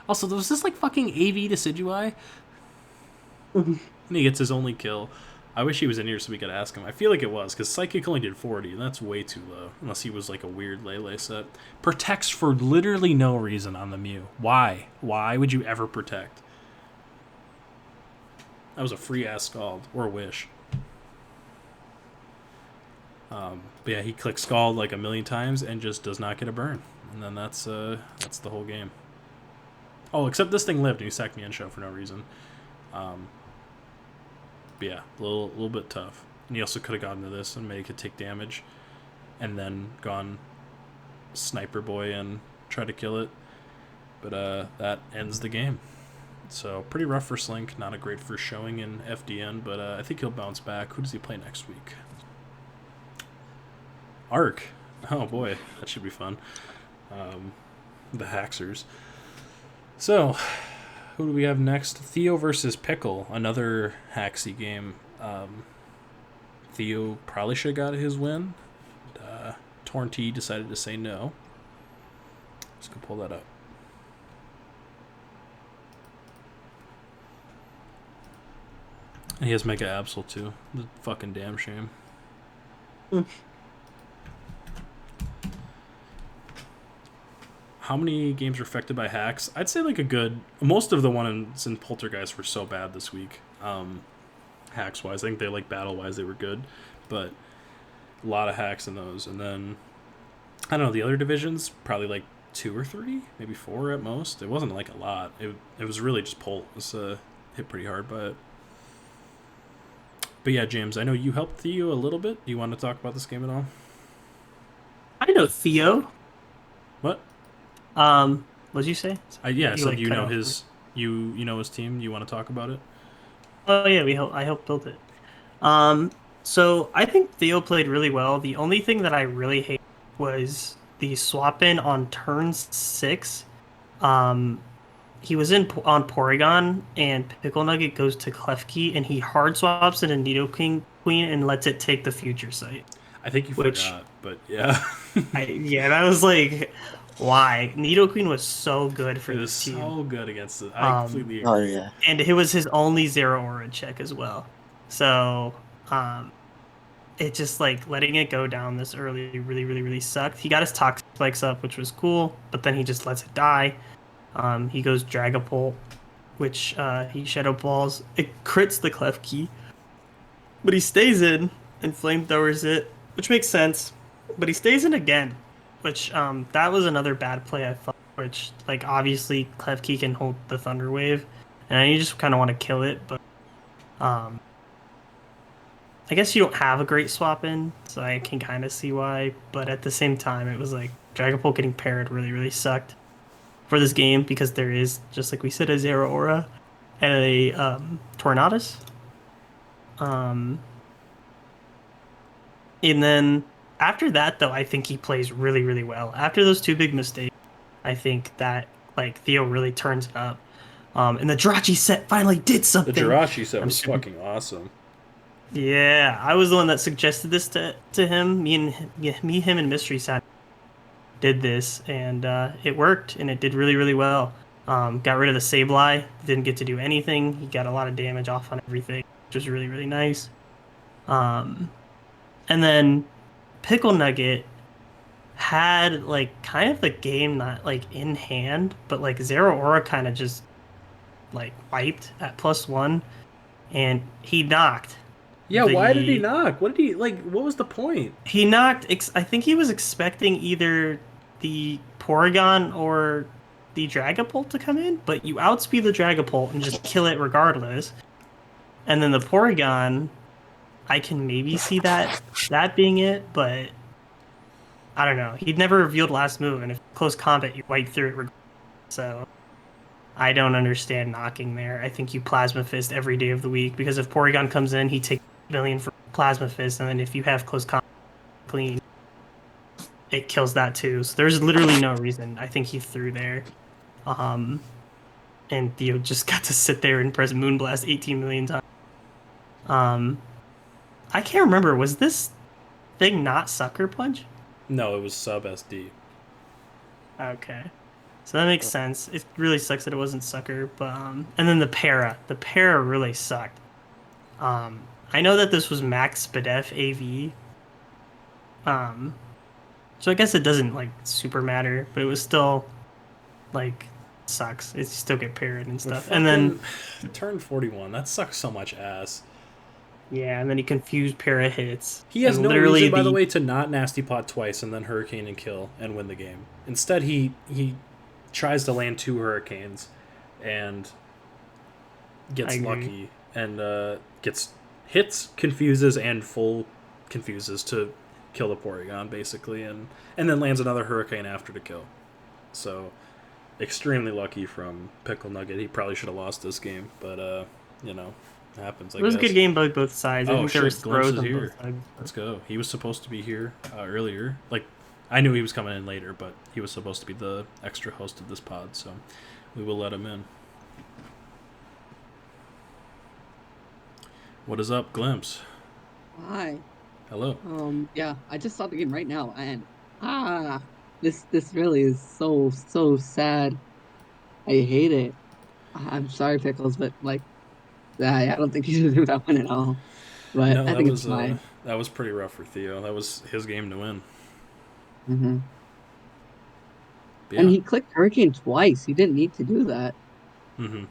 Also, was this like fucking AV Decidueye? And he gets his only kill. I wish he was in here so we could ask him. I feel like it was, because Psychic only did 40, and that's way too low. Unless he was like a weird Lele set. Protects for literally no reason on the Mew. Why? Why would you ever protect? That was a free-ass Scald. Or Wish. But yeah, he clicks Scald like a million times and just does not get a burn. And then that's the whole game. Oh, except this thing lived and he sacked me in show for no reason. But yeah, a little bit tough. And he also could have gotten to this and made it take damage. And then gone Sniper Boy and try to kill it. But that ends the game. So pretty rough for Slink. Not a great first showing in FDN, but I think he'll bounce back. Who does he play next week? Arc. Oh boy, that should be fun. The Haxers. So, who do we have next? Theo versus Pickle, another Haxy game. Theo probably should have got his win. Torn T decided to say no. Let's go pull that up. And he has Mega Absol too. The fucking damn shame. How many games were affected by hacks? I'd say like a good... Most of the ones in Poltergeist were so bad this week. Hacks-wise. I think they, like, battle-wise, they were good. But a lot of hacks in those. And then, I don't know, the other divisions, probably like 2 or 3, maybe 4 at most. It wasn't like a lot. It was really just Polt. It was hit pretty hard by it. But yeah, James, I know you helped Theo a little bit. Do you want to talk about this game at all? I know Theo. What? What did you say? Yeah, so like, you know his team. You want to talk about it? Oh yeah, I helped build it. So I think Theo played really well. The only thing that I really hate was the swap in on turn 6. He was on Porygon, and Pickle Nugget goes to Klefki, and he hard swaps it in Nidoking Queen and lets it take the future sight. I think you forgot, but yeah. That was like, why? Nidoqueen was so good for this team. So good against it. I completely agree. Oh yeah. And it was his only Zero Aura check as well. So, it just like letting it go down this early really sucked. He got his Toxic Spikes up, which was cool, but then he just lets it die. He goes Dragapult, which he shadow balls. It crits the clef key, but he stays in and flamethrowers it, which makes sense. But he stays in again, which that was another bad play I thought. Which like obviously clef key can hold the thunder wave, and you just kind of want to kill it, but um, I guess you don't have a great swap in, so I can kind of see why. But at the same time, it was like Dragapult getting paired really sucked for this game because there is, just like we said, a Zero Aura and a Tornadus. Um, and then after that, though, I think he plays really well. After those two big mistakes, I think that like Theo really turns it up. And the Jirachi set finally did The something. Jirachi set I'm was super fucking awesome. Yeah, I was the one that suggested this to him. Him, and Mystery Sat did this, and it worked, and it did really well. Got rid of the Sableye, didn't get to do anything. He got a lot of damage off on everything, which was really nice. Um, and then Pickle Nugget had like kind of the game not like in hand, but like Zero Aura kind of just like wiped at +1, and he knocked Yeah, why did he the knock? What did he like? What was the point? He knocked. I think he was expecting either the Porygon or the Dragapult to come in, but you outspeed the Dragapult and just kill it regardless. And then the Porygon, I can maybe see that being it, but I don't know. He'd never revealed last move, and if close combat, you wipe through it regardless. So I don't understand knocking there. I think you Plasma Fist every day of the week because if Porygon comes in, he takes a million for Plasma Fist, and then if you have close combat clean, it kills that too. So there's literally no reason. I think he threw there. Um, and Theo just got to sit there and press Moonblast 18 million times. I can't remember. Was this thing not Sucker Punch? No, it was sub SD. Okay. So that makes sense. It really sucks that it wasn't Sucker, but and then the para really sucked. I know that this was Max Spadef AV. So I guess it doesn't like super matter, but it was still like sucks. It still get parried and stuff. And then turn 41. That sucks so much ass. yeah, and then he confused para hits. He has and no literally reason, by the way, to not Nasty Plot twice and then Hurricane and kill and win the game. Instead, he tries to land 2 Hurricanes and gets lucky and gets hits, confuses, and full confuses to kill the Porygon, basically, and then lands another Hurricane after to kill. So, extremely lucky from Pickle Nugget. He probably should have lost this game, but, you know, it happens, I guess. It was a good game by both sides. Oh, shit, Glimpse is on here. both sides. Let's go. He was supposed to be here earlier. Like, I knew he was coming in later, but he was supposed to be the extra host of this pod, so we will let him in. What is up, Glimpse? Hi. Hello. Yeah, I just saw the game right now, and this really is so sad. I hate it. I'm sorry, Pickles, but like, I don't think you should do that one at all. But No, I think it's fine. that was pretty rough for Theo. That was his game to win. Mm-hmm. Yeah. And he clicked Hurricane twice. He didn't need to do that. Mm-hmm.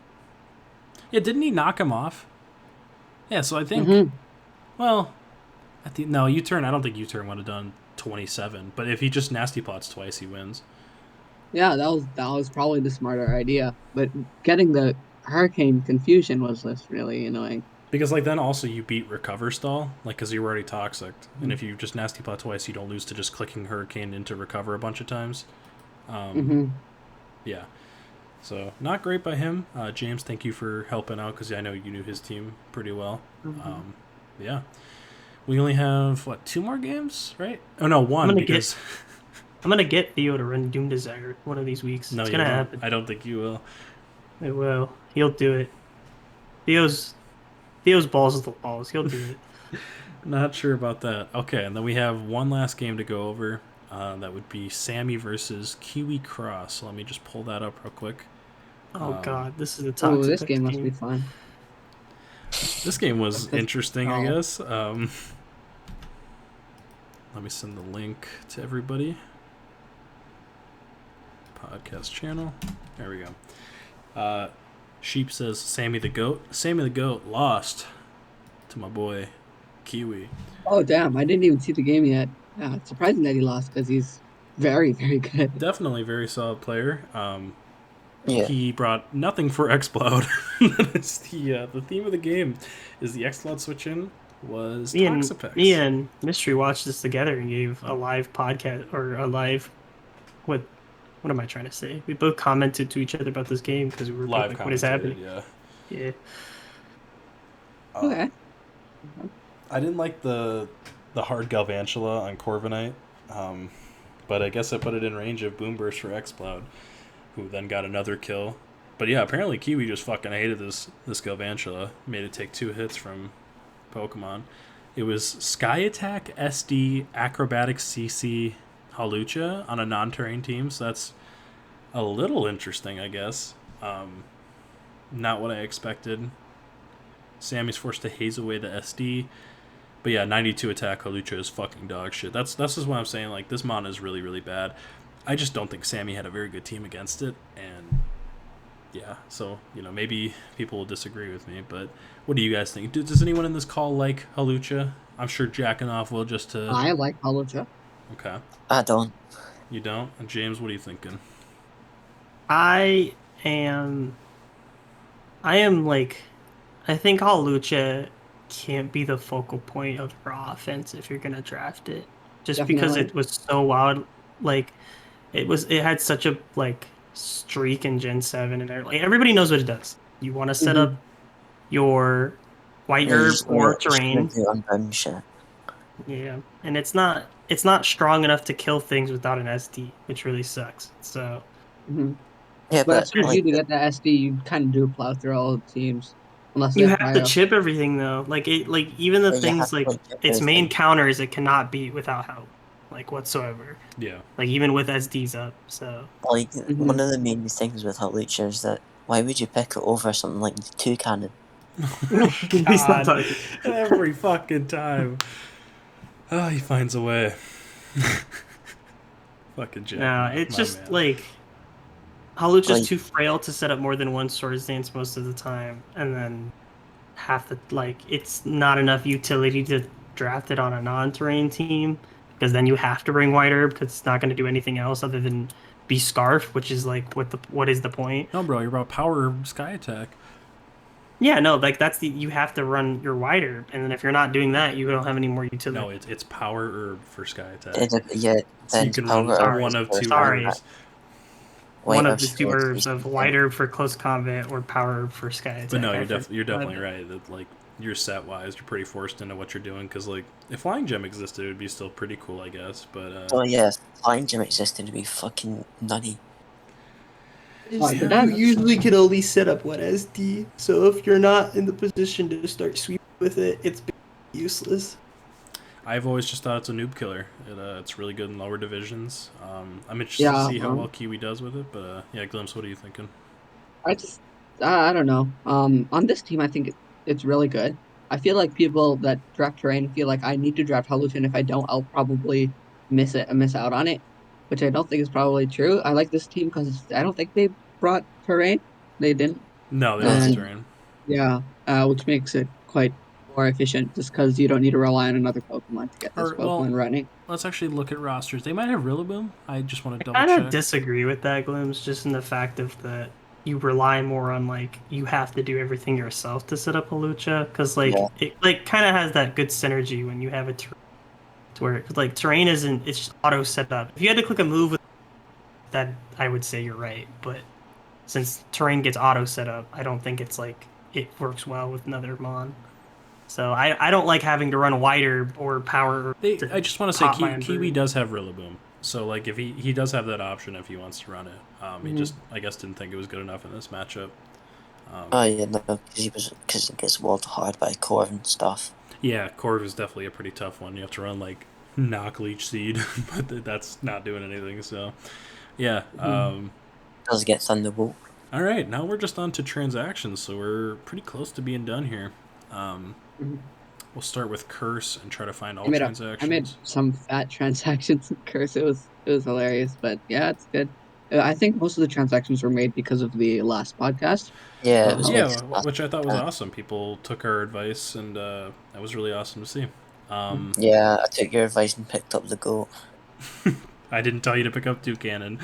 Yeah, didn't he knock him off? Yeah, so I think, Mm-hmm. well, no, U-turn, I don't think U-turn would have done 27, but if he just Nasty Plots twice, he wins. Yeah, that was probably the smarter idea. But getting the Hurricane confusion was just really annoying. Because, like, then also you beat Recover Stall, like, because you were already Toxic. Mm-hmm. And if you just Nasty Plot twice, you don't lose to just clicking Hurricane into Recover a bunch of times. Mm-hmm. Yeah. So, not great by him. James, thank you for helping out, because I know you knew his team pretty well. Mm-hmm. Yeah. We only have, 2 more games, right? Oh, no, 1, because... I'm going to get Theo to run Doom Desire one of these weeks. No, it's going to happen. I don't think you will. It will. He'll do it. Theo's balls is the balls. He'll do it. Not sure about that. Okay, and then we have one last game to go over. That would be Sammy versus Kiwi Cross. So let me just pull that up real quick. Oh god, this is the toxic. Oh, this game must be fun. This game was interesting, I guess. Let me send the link to everybody. Podcast channel. There we go. Sheep says Sammy the Goat. Sammy the Goat lost to my boy Kiwi. Oh damn! I didn't even see the game yet. Yeah, it's surprising that he lost because he's very, very good. Definitely a very solid player. Yeah. He brought nothing for Xplode. It's the theme of the game is the Xplode switch in was Me Toxapex. and Mystery watched this together and gave a live podcast or a live what am I trying to say? We both commented to each other about this game because we were Live both like, "What is commentated, happening?" yeah. Yeah. Okay. I didn't like the hard Galvantula on Corviknight, but I guess I put it in range of Boomburst for Xplode, who then got another kill. But yeah, apparently Kiwi just fucking hated this Galvantula. Made it take 2 hits from Pokemon. It was Sky Attack, SD, Acrobatics, CC, Halucha on a non-terrain team, so that's a little interesting, I guess. Not what I expected. Sammy's forced to haze away the SD. But yeah, 92 attack Halucha is fucking dog shit. That's just what I'm saying. Like, this mon is really, really bad. I just don't think Sammy had a very good team against it. And yeah, so, maybe people will disagree with me. But what do you guys think? Does anyone in this call like Halucha? I'm sure jacking off will just to... I like Halucha. Okay. I don't. You don't? And James, what are you thinking? I am like, I think Halucha can't be the focal point of your offense if you're gonna draft it, just because Definitely. it was so wild. Like, it had such a like streak in Gen 7 and everything. Like, everybody knows what it does. You want to set up your white Yeah, you herb just or gotta- just terrain. gotta do unbound shit. Yeah, and it's not strong enough to kill things without an SD, which really sucks. So hmm Yeah, But as but soon as like, you do get the SD, you kind of do plow through all the teams, unless they you have have to bio. chip everything though. Like even the you have things to like like chip its main everything. counters, it cannot beat without help, like whatsoever. Yeah. Like even with SDs up. So Like Mhm. one of the main things with Halucha is that why would you pick it over something like the 2 cannon? Please not God, talking. every fucking time. Oh, he finds a way. Fucking Jack. No, my it's just man. like Halucha's Like- too frail to set up more than one Swords Dance most of the time, and then half the it's not enough utility to draft it on a non-terrain team because then you have to bring White Herb because it's not going to do anything else other than be Scarf, which is like what is the point? No, bro, you're about power Sky Attack. Yeah, no, like that's you have to run your White Herb, and then if you're not doing that, you don't have any more utility. No, it's power herb for Sky Attack. Yeah, So you then can power run Sorry, one of 2 sorry. herbs. One White of the 2 herbs of White Herb for close combat or Power Herb for Sky Attack. But no, I you're forget. definitely right. That like you're set wise, you're pretty forced into what you're doing. Because like if Flying Gem existed, it would be still pretty cool, I guess. But Oh yeah, if Flying Gym existed to be fucking nutty. Like, that- usually can only set up one SD, so if you're not in the position to start sweeping with it, it's useless. I've always just thought it's a noob killer. It's really good in lower divisions. I'm interested Yeah, to see how well Kiwi does with it. But yeah, Glimpse, what are you thinking? I don't know. On this team, I think it's really good. I feel like people that draft terrain feel like I need to draft Halucha, and if I don't, I'll probably miss out on it, which I don't think is probably true. I like this team because I don't think they brought terrain. They didn't. No, they No, don't have it's- terrain. Yeah, which makes it quite more efficient just because you don't need to rely on another Pokemon to get this Or, well, Pokemon running. Let's actually look at rosters. They might have Rillaboom. I just want to I double kind of check. disagree with that, Glims, just in the fact of that you rely more on like you have to do everything yourself to set up a Lucha, because like Yeah. it like kind of has that good synergy when you have a terrain to where like terrain isn't it's just auto set up. If you had to click a move with that, I would say you're right, but since terrain gets auto set up, I don't think it's like it works well with another mon. So I don't like having to run wider or power. I just want to say pop my Kiwi Ember. does have Rillaboom. So like if he does have that option if he wants to run it. He Mhm. just I guess didn't think it was good enough in this matchup. Oh yeah, no, because it gets walled hard by Corv and stuff. Yeah, Corv is definitely a pretty tough one. You have to run like Knock Leech Seed, but that's not doing anything. So yeah. Does get Thunderbolt. All right, now we're just on to transactions, so we're pretty close to being done here. Mhm. We'll start with Curse and try to find all I made transactions. some fat transactions in Curse. It was hilarious, but yeah, it's good. I think most of the transactions were made because of the last podcast. Yeah, it was made Yeah, for the last which I thought was podcast. awesome. People took our advice, and that was really awesome to see. Yeah, I took your advice and picked up the goat. I didn't tell you to pick up Cannon.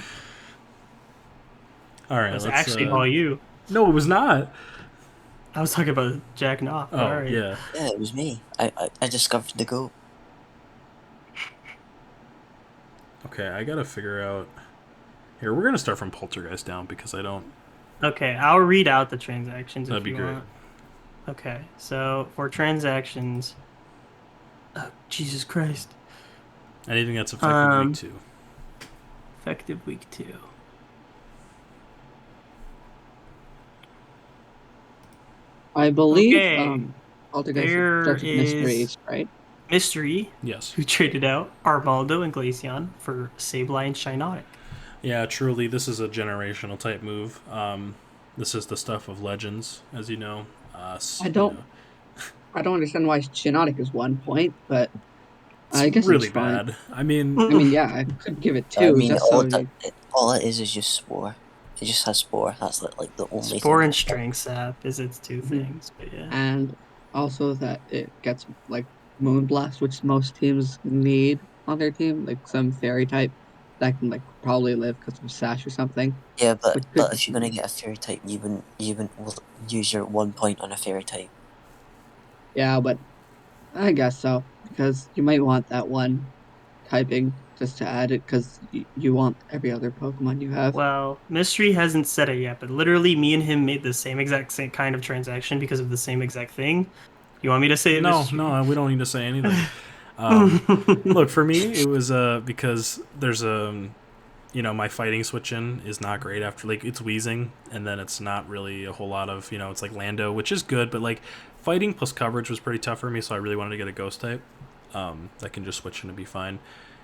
All It right, was let's. actually all you. No, it was not. I was talking about jacking off. But all Oh right. yeah. Yeah, it was me. I discovered the goat. Okay, I gotta figure out. Here, we're gonna start from Poltergeist down because I don't. Okay, I'll read out the transactions That'd if be you great. want. Okay, so for transactions, oh, Jesus Christ, Anything that's effective week 2. effective week 2. I believe Okay, Poltergeist there starts with Mystery is Ace, right? Mystery, Yes. who traded out Armaldo and Glaceon for Sableye and Shinotic. Yeah, truly, this is a generational type move. This is the stuff of legends, as you know. I don't I don't understand why Shiinotic is 1 point, but It's I guess it's really fine. bad. I mean, I mean, yeah, I could give it I 2 mean, just so you. all it is just spore. It just has spore. That's like the only Spore thing. and Strength Sap is its two Mhm. things, but yeah. And also that it gets like Moonblast, which most teams need on their team, like some fairy type that can like probably live because of Sash or something, Yeah, which could but be if you're fun. gonna get a fairy type, you wouldn't use your 1 point on a fairy type. Yeah, but I guess so because you might want that one typing just to add it because you want every other Pokemon you have. Well, Mystery hasn't said it yet, but literally me and him made the same exact same kind of transaction because of the same exact thing. You want me to say it, no, Mystery? no, we don't need to say anything. Look, for me, it was because there's my fighting switch in is not great after like it's wheezing, and then it's not really a whole lot of it's like Lando, which is good, but like fighting plus coverage was pretty tough for me, so I really wanted to get a ghost type that can just switch in and be fine.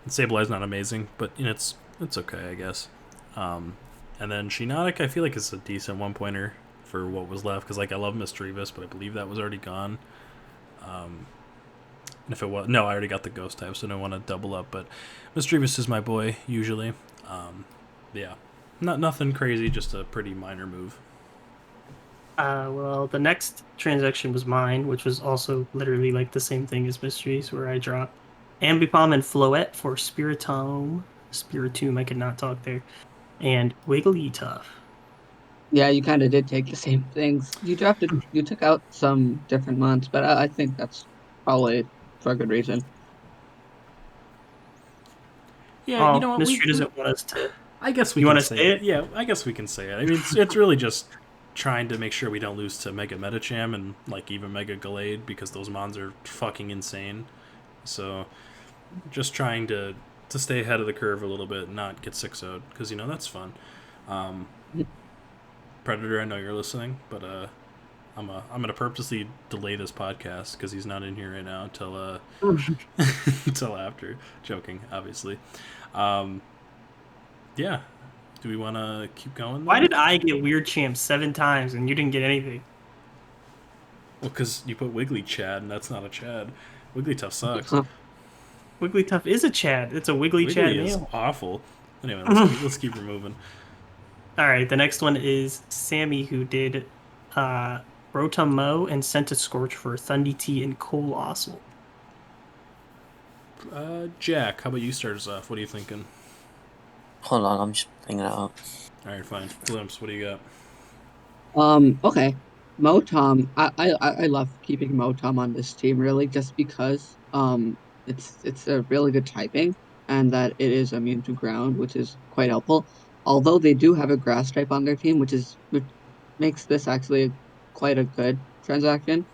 And Sableye's not amazing, but it's okay, I guess. And then Shiinotic, I feel like it's a decent 1 pointer for what was left because like I love Misdreavus, but I believe that was already gone. And if it was no, I already got the ghost type, so I don't want to double up. But Misdreavus is my boy usually. Yeah, nothing crazy, just a pretty minor move. Well, the next transaction was mine, which was also literally like the same thing as Mysteries, where I dropped Ambipom and Floette for Spiritomb, I could not talk there, and Wigglytuff. Yeah, you kind of did take the same things. You took out some different months, but I think that's probably for a good reason. Yeah, you Oh, know what Mystery doesn't want us to. I guess we You want can to say say it. it? Yeah, I guess we can say it. I mean, it's really just trying to make sure we don't lose to Mega Metacham and like even Mega Gallade because those mons are fucking insane. So just trying to stay ahead of the curve a little bit, and not get 6-0'd because that's fun. Predator, I know you're listening, but I'm gonna purposely delay this podcast because he's not in here right now until until after. Joking, obviously. Yeah. Do we want to keep going? Why Then? did I get Weird Champ 7 times and you didn't get anything? Well, because you put Wiggly Chad, and that's not a Chad. Wigglytuff sucks. Huh. Wigglytuff is a Chad. It's a Wiggly Chad Wiggly is male. awful. Anyway, let's keep removing. All right, the next one is Sammy, who did Rotom Mow and Scorch for Thundy T and Colossal. Jack, how about you start us off? What are you thinking? Hold on, I'm just bringing it up. All right, fine. Glimpse, what do you got? Okay. Motom, I love keeping Motom on this team really just because it's a really good typing and that it is immune to ground, which is quite helpful. Although they do have a grass type on their team, which makes this actually quite a good transaction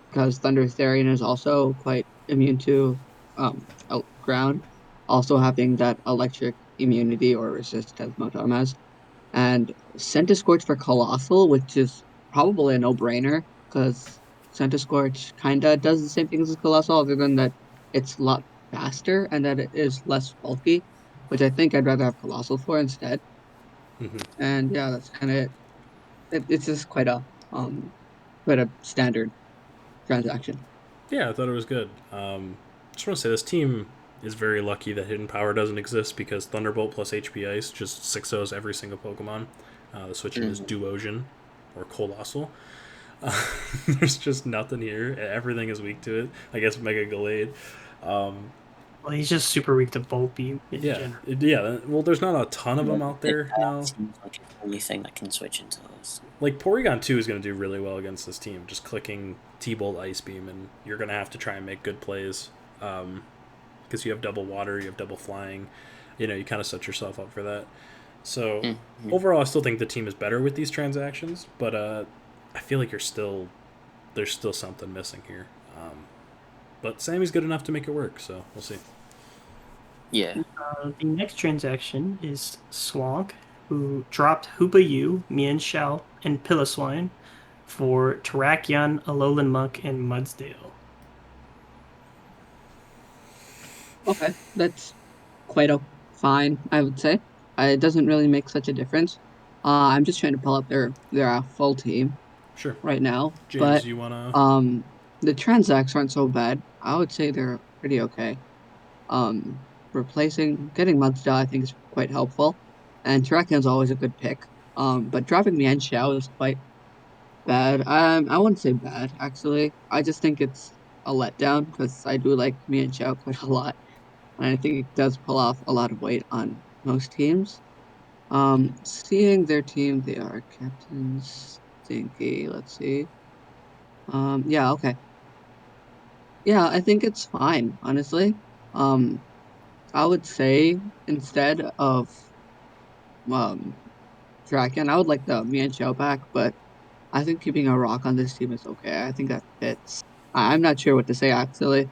because Thunder Therian is also quite immune to ground, also having that electric immunity or resist as Motom has. And Scorch for Colossal, which is probably a no-brainer because Scorch kind of does the same things as Colossal, other than that it's a lot faster and that it is less bulky, which I think I'd rather have Colossal for instead. Mm-hmm. And yeah, that's kind of it. It's just quite a standard transaction. Yeah, I thought it was good. Just want to say this team is very lucky that Hidden Power doesn't exist because Thunderbolt plus HP Ice just 6-0s every single Pokemon. The switch in is Duosion or Colossal. There's just nothing here. Everything is weak to it. I guess Mega Gallade. Well, he's just super weak to Bolt Beam in general. Yeah. Well, there's not a ton of them out there now. Seems like the only thing that can switch into those. Like Porygon 2 is going to do really well against this team. Just clicking T-Bolt Ice Beam, and you're going to have to try and make good plays. Because you have double water, you have double flying. You know, you kind of set yourself up for that. So, overall, I still think the team is better with these transactions, but I feel like there's still something missing here. But Sammy's good enough to make it work, so we'll see. Yeah. The next transaction is Swonk, who dropped Hoopa U, Mienshao, and Piloswine for Terrakion, Alolan Muck, and Mudsdale. Okay, that's quite fine, I would say. It doesn't really make such a difference. I'm just trying to pull up their full team Sure. right now. James, but you wanna? The transacts aren't so bad. I would say they're pretty okay. Getting Mudsdale I think is quite helpful, and Terrakion's always a good pick. But dropping Mienshao is quite bad. I wouldn't say bad actually. I just think it's a letdown because I do like Mienshao quite a lot, and I think it does pull off a lot of weight on most teams. Seeing their team, they are captains. Stinky. Let's see. Yeah, okay. Yeah, I think it's fine, honestly. I would say instead of Draken, I would like the Mienshao back, but I think keeping a rock on this team is okay. I think that fits. I'm not sure what to say actually.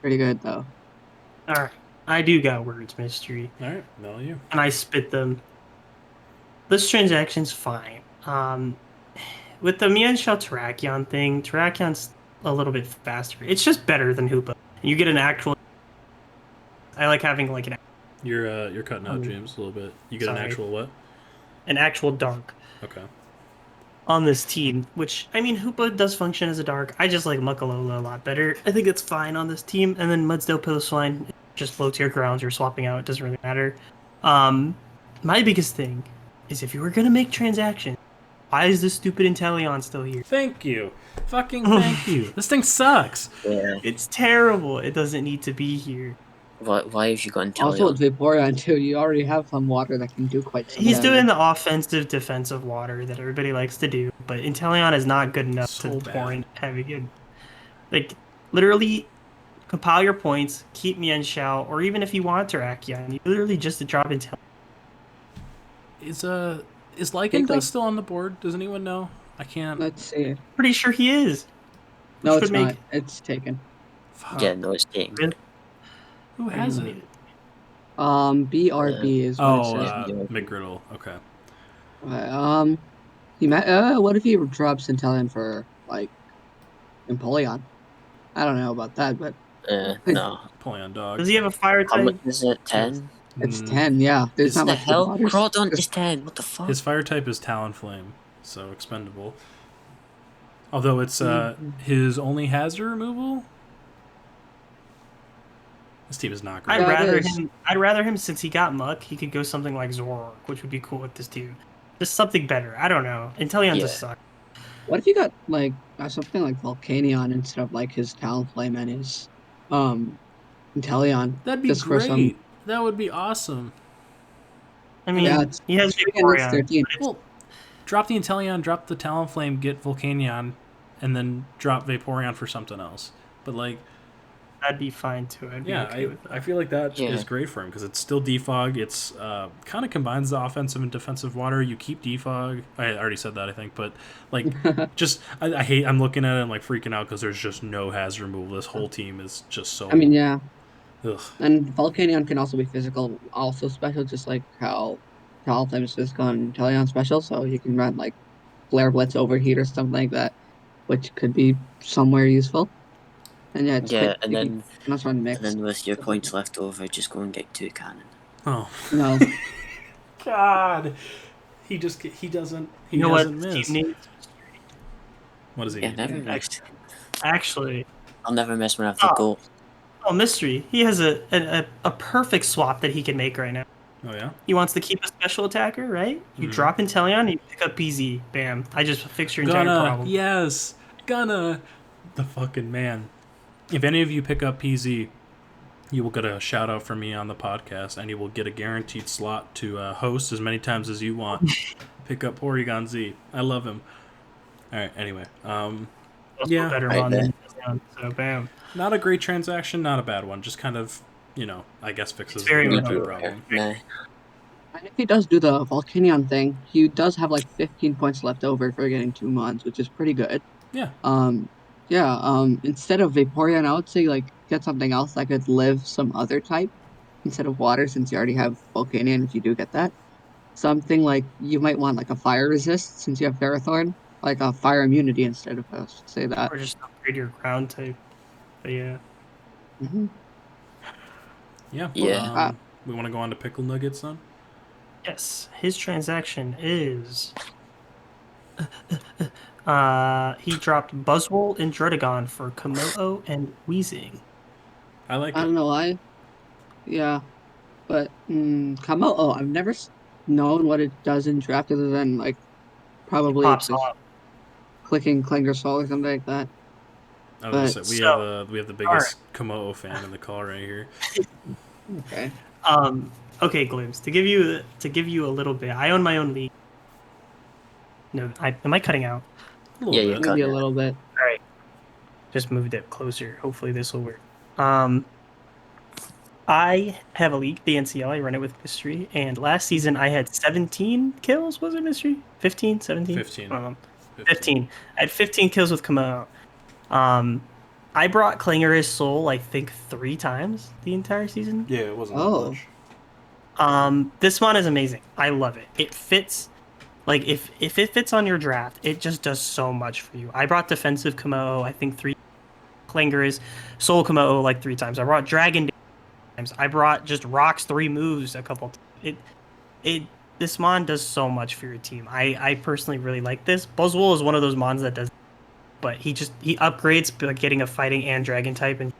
Pretty good though. Alright, I do got words, Mystery. Alright, no, you. And I spit them. This transaction's fine. With the Mienshao Terrakion thing, Terrakion's a little bit faster. It's just better than Hoopa. You get an actual. I like having like an. You're cutting out, James, a little bit. You get an actual what? An actual dark. Okay. On this team, which I mean, Hoopa does function as a dark. I just like Muckalola a lot better. I think it's fine on this team. And then Mudsdale, Piloswine, just low tier grounds you're swapping out. It doesn't really matter. My biggest thing is if you were gonna make transactions, why is this stupid Inteleon still here? Thank you. Fucking thank you. This thing sucks. Yeah. It's terrible. It doesn't need to be here. Why have you got Inteleon? Also with Vaporeon too, you already have some water that can do quite some He's damage. doing the offensive, defensive water that everybody likes to do, but Inteleon is not good enough So to bad. warrant having it. Like, literally, compile your points, keep Mienshao, or even if you want Terrakion, you literally just drop Inteleon. Is Lycanthus still on the board? Does anyone know? I can't. Let's see. Pretty sure he is. No, Which it's would not. make- It's taken. Fuck. Yeah, no, it's taken. Really? Who has it? BRB is what Oh, it says. McGriddle. Okay. What if he drops Inteleon for like Empoleon? I don't know about that, but No. Polion dog. Does he have a fire How type? much is it? 10? it's 10. Yeah, there's What not the much. hell? Waters. Crawdon is 10. What the fuck? His fire type is Talonflame, so expendable. Although it's his only hazard removal. This team is not great. I'd rather him since he got Muck, he could go something like Zoroark, which would be cool with this team. Just something better. I don't know. Inteleon just sucks. What if you got like something like Volcanion instead of like his Talonflame and his Inteleon? That'd be just for great. some- That would be awesome. I mean, Yeah, he has Vaporeon. 13. Well, drop the Inteleon, drop the Talonflame, get Volcanion, and then drop Vaporeon for something else. But like, That'd be fine too. I'd be okay with that. I feel like that is Yeah. great for him because it's still defog. It's kind of combines the offensive and defensive water. You keep defog. I already said that, I think, but like, just I hate. I'm looking at it and like freaking out because there's just no hazard removal. This whole team is just so. I mean, yeah. Ugh. And Volcanion can also be physical, also special, just like how Talonflame is physical and Inteleon special. So you can run like Flare Blitz Overheat or something like that, which could be somewhere useful. And yeah, it's Yeah, quite- and you then can also run mix. and then with your points left over, just go and get 2 cannon. Oh No, God, he doesn't You know what doesn't this miss. team needs? What does he Yeah, need? never miss. Actually, I'll never miss when I have the goal. Oh, mystery. He has a perfect swap that he can make right now. Oh yeah. He wants to keep a special attacker, right? You drop Inteleon, you pick up PZ. Bam. I just fixed your entire Gonna problem. yes, gonna the fucking man. If any of you pick up PZ, you will get a shout out from me on the podcast, and you will get a guaranteed slot to host as many times as you want. Pick up Porygon Z. I love him. All right. Anyway, Also a yeah, better Right mon there. than Inteleon, so bam. not a great transaction, not a bad one. Just kind of, I guess fixes It's very the minimal. type Mediocre. problem. Nah. And if he does do the Volcanion thing, he does have like 15 points left over for getting 2 mons, which is pretty good. Yeah. Yeah, instead of Vaporeon, I would say like get something else that could live some other type instead of water, since you already have Volcanion if you do get that. Something like you might want like a fire resist since you have Ferrothorn, like a fire immunity instead of say that. Or just upgrade your ground type. But yeah. Hmm. Yeah. Yeah. We want to go on to Pickle Nuggets then. Yes. His transaction is he dropped Buzzwole and Druddigon for Komodo and Weezing. I like I it. don't know why. Yeah, but Kamo. I've never known what it does in draft other than like It probably pops just off. clicking Klinger Soul or something like that. I was But gonna say So, we have the all right. biggest Komodo fan in the call right here. okay, Okay, Glimpse. To give you a little bit. I own my own league. No, am I cutting out? A Yeah, little you're bit. maybe a cutting it. little bit. All right. Just moved it closer. Hopefully this will work. Um, I have a league, the NCL. I run it with Mystery, and last season I had 17 kills. Was it Mystery? 15, 17? 15. I don't know. 15. 15. I had 15 kills with Komodo. Um, I brought Clinger's Soul, I think, 3 times the entire season. Yeah, it wasn't that Oh, much. This one is amazing. I love it. It fits. Like if it fits on your draft, it just does so much for you. I brought defensive Komodo, I think 3 Klingers, Soul Komodo like 3 times. I brought Dragon times. I brought just Rocks 3 moves a couple. It this mon does so much for your team. I personally really like this. Buzzwole is one of those mons that does, but he upgrades by getting a fighting and dragon type and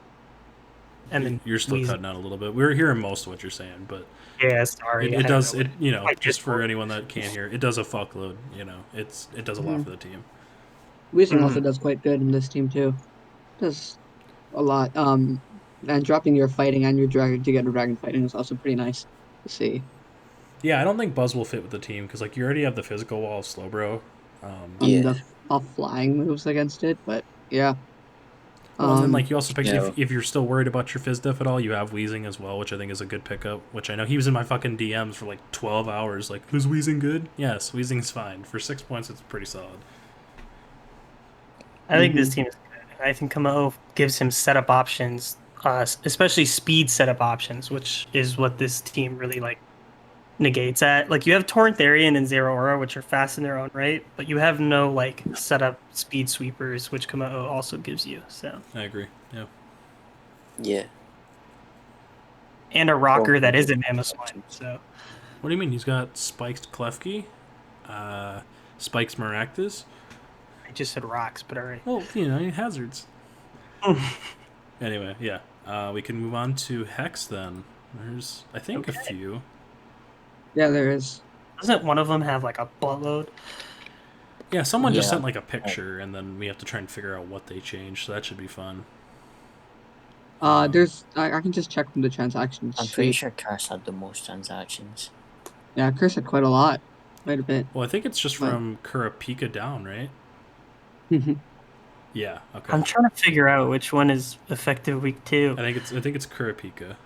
then You're still Weezing. cutting out a little bit. We're hearing most of what you're saying, but Yeah, sorry. it I does don't know what just for Discord. anyone that can't hear, it does a fuckload. It does a lot mhm. for the team. Weezing also Mhm. does quite good in this team too. Does a lot. And dropping your fighting and your dragon to get a dragon fighting is also pretty nice to see. Yeah, I don't think Buzz will fit with the team because like you already have the physical wall of Slowbro. And Yeah. the flying moves against it, but yeah. Well, and then like you also pick No. if you're still worried about your Fizz Def at all, you have Weezing as well, which I think is a good pickup. Which I know he was in my fucking DMs for like 12 hours. Like, is Weezing good? Yes, Weezing's fine. For 6 points, it's pretty solid. I think this team is good. I think Komodo gives him setup options, especially speed setup options, which is what this team really like negates at. Like you have Torrentarian and Zero Aura, which are fast in their own right, but you have no like setup speed sweepers, which Komodo also gives you. So I agree. Yeah. Yeah. and a rocker Well, that isn't Mamoswine. So What do you mean? He's got Spiked Klefki, Spikes Maractus. I just said rocks, but all right. Well, hazards. Anyway, yeah. We can move on to Hex then. There's, I think, a Okay. few. Yeah, there is. Doesn't one of them have like a buttload? Yeah, someone just Yeah. sent like a picture, and then we have to try and figure out what they changed. So that should be fun. There's. I can just check from the transactions I'm pretty sheet. sure Curse had the most transactions. Yeah, Chris had quite a lot, quite a bit. Well, I think it's just But- from Kurapika down, right? Yeah. Okay. I'm trying to figure out which one is effective week 2. I think it's Kurapika,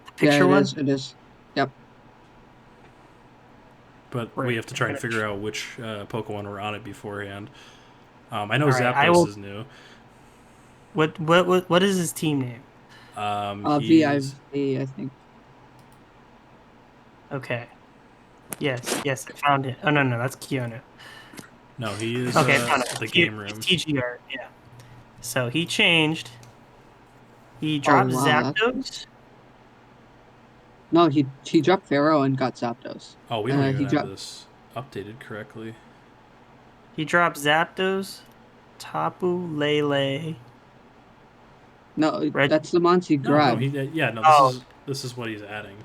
The picture yeah, one. It is. Yep. but Right, we have to try and okay. figure out which Pokemon were on it beforehand. I know All right, I Zapdos will- is new. What is his team name? He's VIV, I think. Okay. Yes, I found it. Oh no, that's Keanu. no, he is Okay, I found it. the It's game room. TGR, yeah. So he changed. He dropped wow, that's- Zapdos. No, he dropped Pharaoh and got Zapdos. Oh, we don't he even have dropped- this updated correctly. He dropped Zapdos, Tapu Lele, No, Red. that's the monster you No, no, grab. no. Oh, This is what he's adding.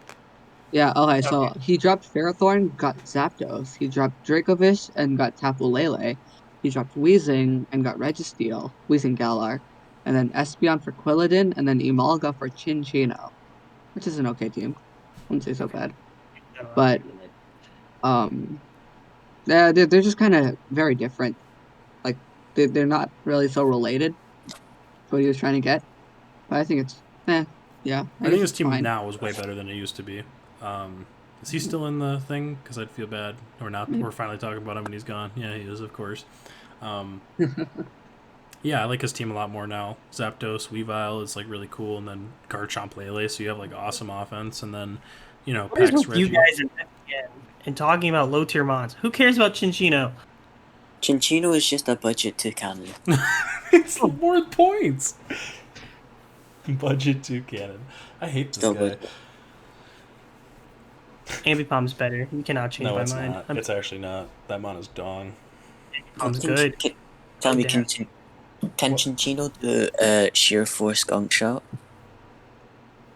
Yeah, okay, okay. so he dropped Ferrothorn, got Zapdos. He dropped Dracovish and got Tapu Lele. He dropped Weezing and got Registeel, Weezing Galar. And then Espeon for Quilladin, and then Emolga for Chinchino, which is an okay team. Wouldn't say so Okay. bad. I don't know. But um they're just kind of very different. Like they're not really so related to what he was trying to get. But I think it's yeah, I I think guess his it's team fine. now is way better than it used to be. Is he still in the thing? Because I'd feel bad. We're not. Maybe. We're finally talking about him and he's gone. Yeah, he is, of course. Um, yeah, I like his team a lot more now. Zapdos, Weavile is like really cool, and then Garchomp Lele, so you have like awesome offense, and then What is Pex with you Reggie. guys in FDN and talking about low tier mons? Who cares about Chinchino? Chinchino is just a budget 2 cannon. It's more points. Budget 2 cannon. I hate this Still guy. budget. Ambipom's better. You cannot change No, my it's mind. not. It's actually not. That mon is dong. Ambipom's good. Tell me, Damn. can What? Chinchino do sheer force gunk shot?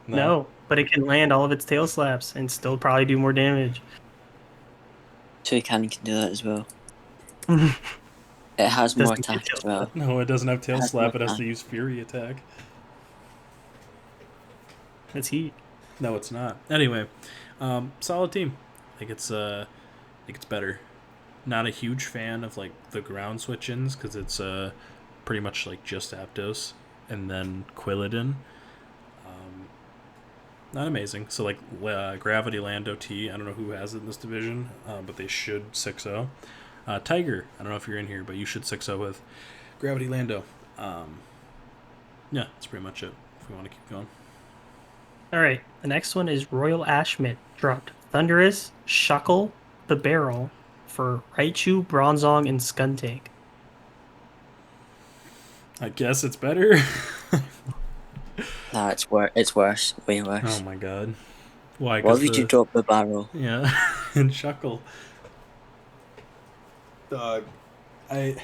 No. No, but it can land all of its tail slaps and still probably do more damage. Toy cannon can do that as well. It has more Doesn't get attack tail as well. No, it doesn't have tail It has slap. more It has to attack. use Fury attack. It's heat. No, it's not. Anyway, solid team. I think it's better. Not a huge fan of like the ground switch-ins because it's pretty much like just Aptos and then Quilladin. Not amazing. So like Gravity Lando T. I don't know who has it in this division, but they should 6-0. Tiger. I don't know if you're in here, but you should 6-0 with Gravity Lando. Yeah, that's pretty much it. If we want to keep going. All right, the next one is Royal Ashmit dropped Thunderous, Shuckle, the Barrel for Raichu, Bronzong, and Skuntank. I guess it's better. Nah, it's worse. It's worse. Way worse. Oh my god. Why? Why would you drop the barrel? Yeah, and Shuckle. Dog. I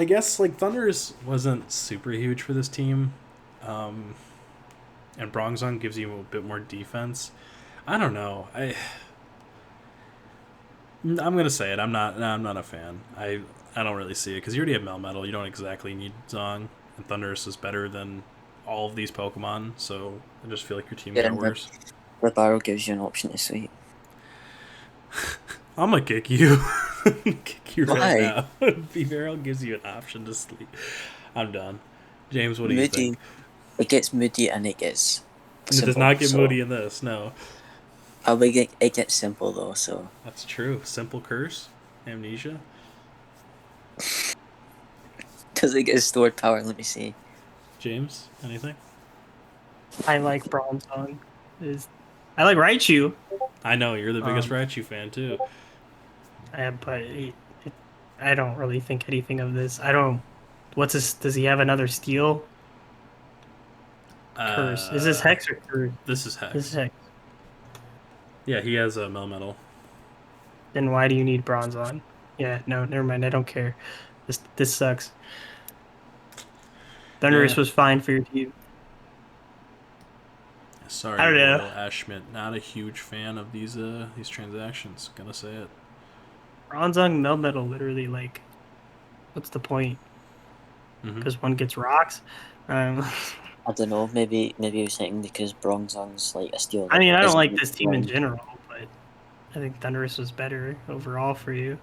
guess like Thunderous wasn't super huge for this team. And Bronzong gives you a bit more defense. I don't know. I'm gonna say it. I'm not a fan. I don't really see it because you already have Melmetal. You don't exactly need Zong, and Thunderous is better than all of these Pokemon. So I just feel like your team got worse. The barrel gives you an option to sweep. I'm gonna kick you. Kick you right Why? now. V-Barrel gives you an option to sleep. I'm done. James, what do you think? It gets moody and it gets. It does simple, not get so- moody in this. No, It gets simple though, so that's true. Simple curse, amnesia. does it get stored power? Let me see. James, anything? I like Bronzong. I like Raichu, I know you're the biggest Um, Raichu fan too. but I don't really think anything of this. I don't. What's this? Does he have another steel curse? Is this Hex or Curse? This is Hex. This is Hex. Yeah, he has a Melmetal. Then why do you need Bronzong? Yeah, no, never mind. I don't care. This sucks. Thunderous Yeah. was fine for your team. Sorry, I don't know. Royal Ashmit. Not a huge fan of these transactions. Gonna say it. Bronzong Melmetal literally like, what's the point? Mhm. Because one gets rocks. I don't know. Maybe he was thinking because Bronzong's like a steel. I mean, I don't isn't like this team in strong. general, but I think Thunderous was better overall for you.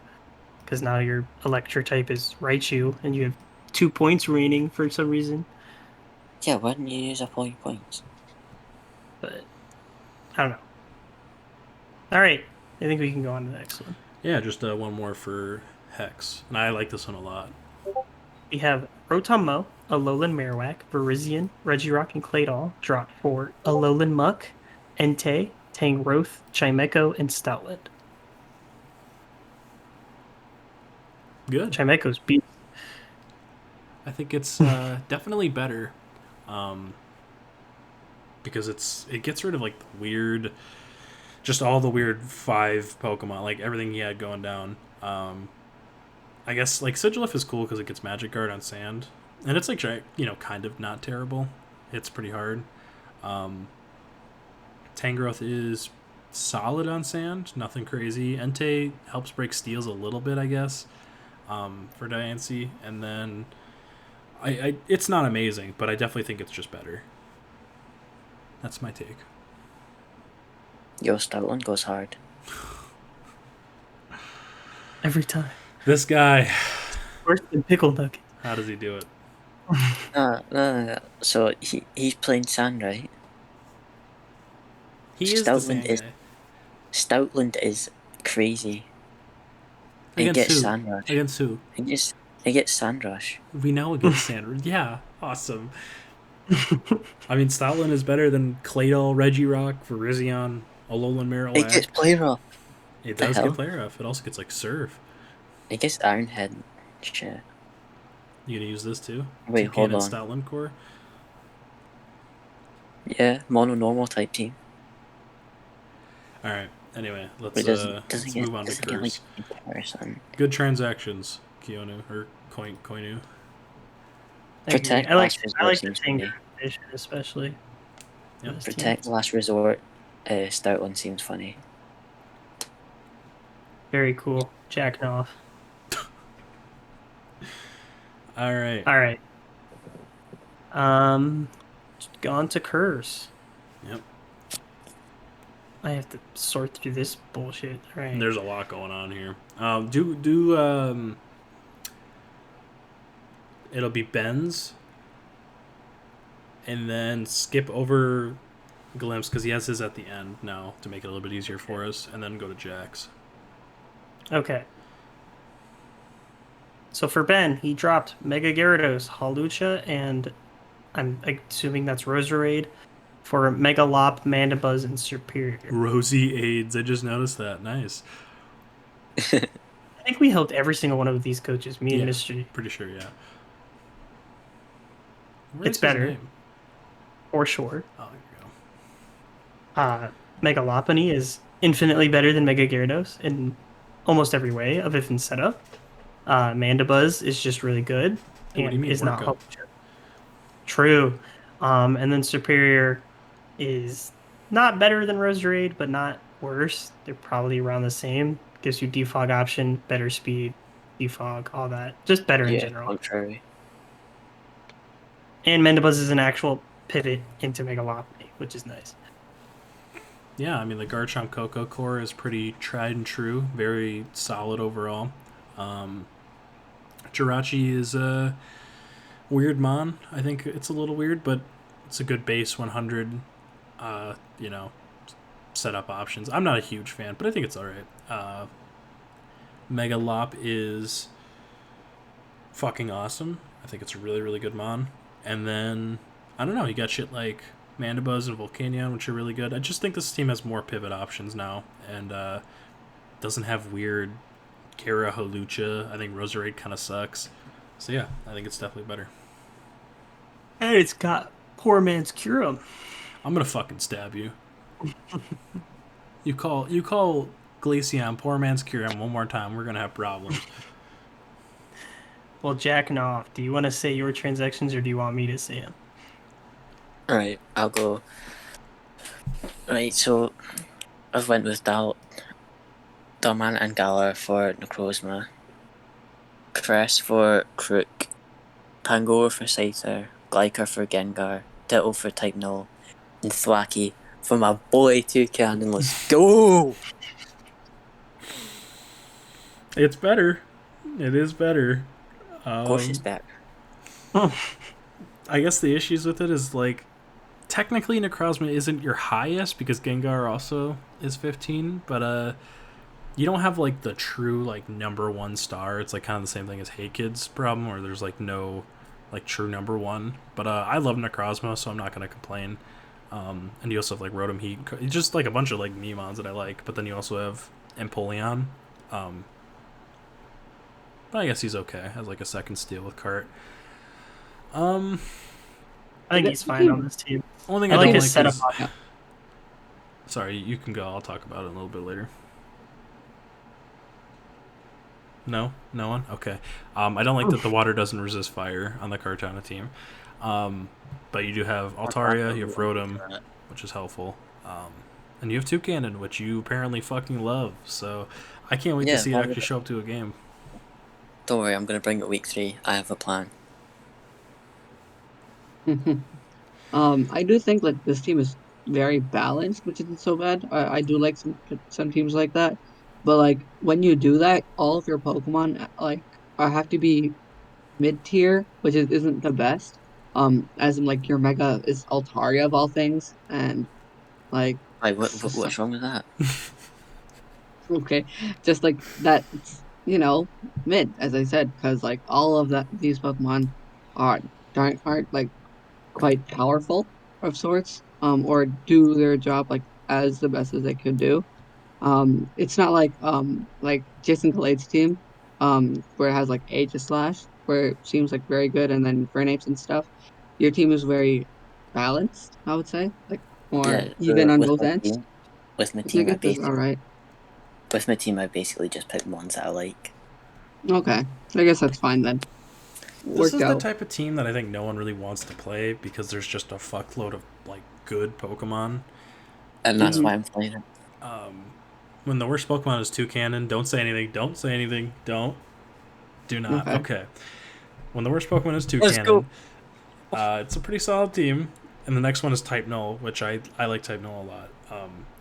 Because now your Electric type is Raichu, and you have 2 points remaining for some reason. Yeah, why didn't you use up all your points? But I don't know. All right, I think we can go on to the next one. Yeah, just one more for Hex, and I like this one a lot. We have Rotom-Mow, Alolan Marowak, Virizion, Regirock, and Claydol drop for Alolan Muck, Entei, Tangrowth, Chimecho, and Stoutland. Good. Chimecho's beat. I think it's definitely better, because it gets rid of like the weird, just all the weird 5 Pokemon, like everything he had going down. I guess like Sigilyph is cool because it gets Magic Guard on sand, And it's like, kind of not terrible. It's pretty hard. Tangrowth is solid on sand, nothing crazy. Entei helps break steals a little bit, I guess, for Diancie. And then it's not amazing, but I definitely think it's just better. That's my take. Yo, Stoutland goes hard. Every time. This guy. Worse than Pickle Nugget. How does he do it? No. So he's playing sand, right? He is the sand guy. Stoutland is crazy. Against gets who? Sand Rush. Against who? He gets Sand Rush. We know against Sand Rush. Yeah, awesome. I mean, Stoutland is better than Claydol, Regirock, Virizion, Alolan Marowak. It gets play rough. It does get play rough. It also gets like Surf. It gets Ironhead. Shit. You gonna use this too? Wait, hold on. Stoutland core? Yeah, mono normal type team. Alright, anyway, let's move on to Curse. Good transactions, Keonu, or Koinu. Protect I like resort the Tangrowth edition especially. Yep. Protect Last Resort. Stoutland seems funny. Very cool. Jacking off. Alright. Gone to Curse. Yep. I have to sort through this bullshit. Right. There's a lot going on here. It'll be Ben's, and then skip over Glimpse because he has his at the end now to make it a little bit easier for us, and then go to Jack's. Okay. So for Ben, he dropped Mega Gyarados, Hawlucha, and I'm assuming that's Roserade for Mega Lop, Mandibuzz, and Superior. Rosie AIDS. I just noticed that. Nice. I think we helped every single one of these coaches, me and Mystery. Pretty sure, yeah. It's better. For sure. Oh, there you go. Mega Lopunny is infinitely better than Mega Gyarados in almost every way, other than setup. Mandibuzz is just really good. Hey, what do you mean is not workup? True. And then Superior is not better than Roserade, but not worse. They're probably around the same. Gives you defog option, better speed, defog, all that. Just better in general. Contrary. And Mandibuzz is an actual pivot into Mega Lopunny, which is nice. Yeah, I mean, the Garchomp Coco core is pretty tried and true. Very solid overall. Jirachi is a weird mon. I think it's a little weird, but it's a good base 100, setup options. I'm not a huge fan, but I think it's alright. Mega Lop is fucking awesome. I think it's a really, really good mon. And then, I don't know, you got shit like Mandibuzz and Volcanion, which are really good. I just think this team has more pivot options now, and doesn't have weird Kara Hawlucha. I think Roserade kind of sucks. So yeah, I think it's definitely better. And it's got poor man's Kyurem. I'm gonna fucking stab you. You call Glaceon poor man's Kyurem one more time, we're gonna have problems. Well, jacking off. Do you want to say your transactions, or do you want me to say them? Alright, I'll go. Right, so I've went with Dalman and Galar for Necrozma, Cress for Crook, Pangoro for Scyther, Glycar for Gengar, Ditto for Type Null, and Thwacky for my boy Toucan. Let's go! It's better. It is better. Of course it's better. I guess the issues with it is, like, technically Necrozma isn't your highest because Gengar also is 15, but you don't have, like, the true, like, number one star. It's, like, kind of the same thing as Hey Kid's problem, where there's, like, no, like, true number one. But I love Necrozma, so I'm not going to complain. And you also have, like, Rotom Heat. Just, like, a bunch of, like, Memons that I like. But then you also have Empoleon. But I guess he's okay as, like, a second steal with Cart. I think he's fine on this team. Only thing I I like don't his like setup. is... Sorry, you can go. I'll talk about it a little bit later. No one. Okay. I don't like that the water doesn't resist fire on the Kartana team. But you do have Altaria, you have Rotom, which is helpful. And you have Toucannon, which you apparently fucking love. So I can't wait to see it actually show up to a game. Don't worry, I'm going to bring it week 3. I have a plan. I do think like this team is very balanced, which isn't so bad. I do like some teams like that, but like when you do that, all of your Pokemon like have to be mid tier, which isn't the best. As in like your Mega is Altaria of all things, and like Wait, what's wrong with that? okay, just like that, it's, mid as I said, because like all of that these Pokemon are aren't like quite powerful of sorts, or do their job like as the best as they could do. It's not like Jason Galade's team, where it has like Aegislash, where it seems like very good, and then Vernapes and stuff. Your team is very balanced, I would say, like more Yeah, even on with both my ends. team, with my Which I team, I guess is all basically, right. with my team, I basically just pick ones that I like. Okay, I guess that's fine then. This Worked is the out. type of team that I think no one really wants to play because there's just a fuckload of like good Pokemon. And that's Mhm. why I'm playing it. When the worst Pokemon is Toucannon, don't say anything. Don't say anything. Don't. Do not. Okay. Okay. When the worst Pokemon is Let's Toucannon, go. it's a pretty solid team. And the next one is Type Null, which I like Type Null a lot.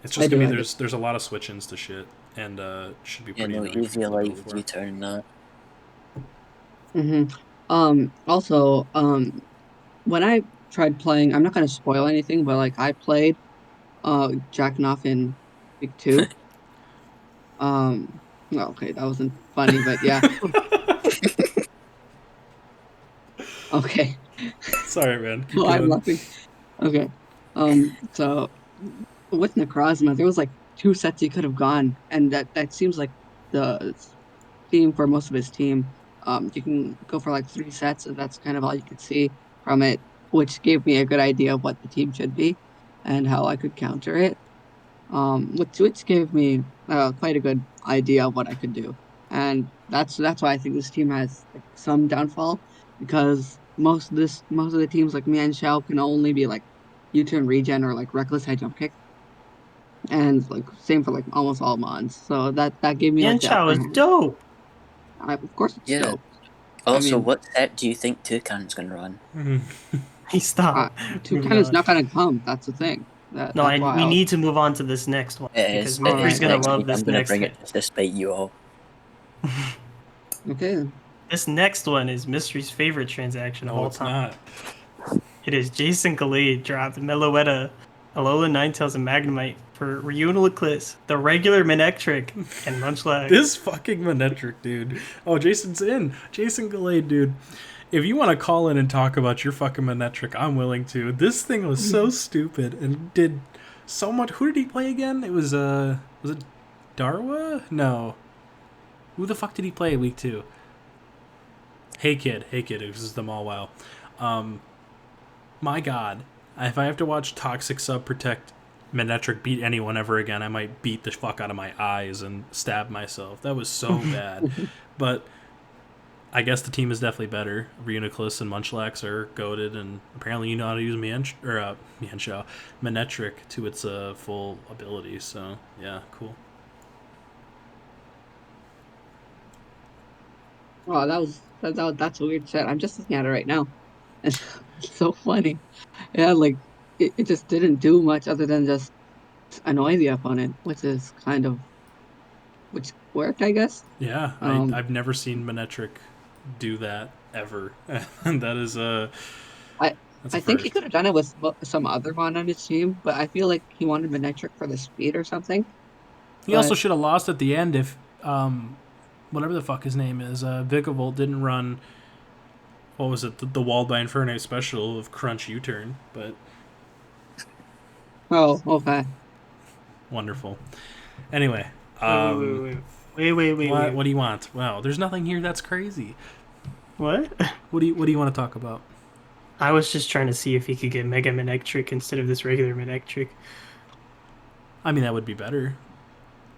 It's I just do. gonna I be do. there's a lot of switch-ins to shit, and should be Yeah, pretty no, annoying for easy people to go alive, for. U-turn that. Hmm. Also, when I tried playing, I'm not gonna spoil anything, but like I played jacking off in week 2. Well, okay, that wasn't funny, but yeah. Okay. Sorry, man. Keep Well, I'm going. laughing. Okay. So with Necrozma, there was like 2 sets he could have gone, and that seems like the theme for most of his team. You can go for like 3 sets, and that's kind of all you could see from it, which gave me a good idea of what the team should be and how I could counter it. Which gave me quite a good idea of what I could do, and that's why I think this team has like some downfall, because most of the teams like me and Shao can only be like U-turn regen or like reckless high jump kick, and like same for like almost all mons. So that gave me like the Yanchao upper is hand. dope. Of course it's Yeah. dope. I Also, mean, what set do you think Toucan's going to run? He stopped. Toucan Moving is on. not gonna come. That's the thing. No, That's why we I'll. need to move on to this next one It because is. It All Mystery's is right. gonna next love week. I'm this going to next bring hit. it just to spite you all. Okay then. This next one is Mystery's favorite transaction of No, all it's time. not. It is Jason Galade dropped Meloetta, Alola Ninetales, and Magnemite for Reuniclus, the regular Manectric, and Munchlax. This fucking Manectric, dude. Oh, Jason's in. Jason Gallade, dude. If you want to call in and talk about your fucking Manectric, I'm willing to. This thing was so stupid and did so much. Who did he play again? It was it Darwa? No. Who the fuck did he play week 2? Hey Kid. It was them all wow. My god. If I have to watch Toxic Sub Protect Manectric beat anyone ever again, I might beat the fuck out of my eyes and stab myself. That was so bad. But I guess the team is definitely better. Reuniclus and Munchlax are goaded, and apparently you know how to use Manectric to its full ability. So yeah, cool. Oh, that's a weird set. I'm just looking at it right now. It's so funny. Yeah, like it just didn't do much other than just annoy the opponent, which worked, I guess. Yeah, Um, I've never seen Manectric do that ever, and that is I that's a I think he first. could have done it with some other one on his team, but I feel like he wanted Manectric for the speed or something. He also But should have lost at the end if whatever the fuck his name is, Vikavolt didn't run. What was it? The Walled by Inferno special of Crunch U-turn, but oh, okay. wonderful. Anyway, Wait. what do you want? Wow, there's nothing here that's crazy. What? What do you want to talk about? I was just trying to see if he could get Mega Manectric instead of this regular Manectric. I mean, that would be better,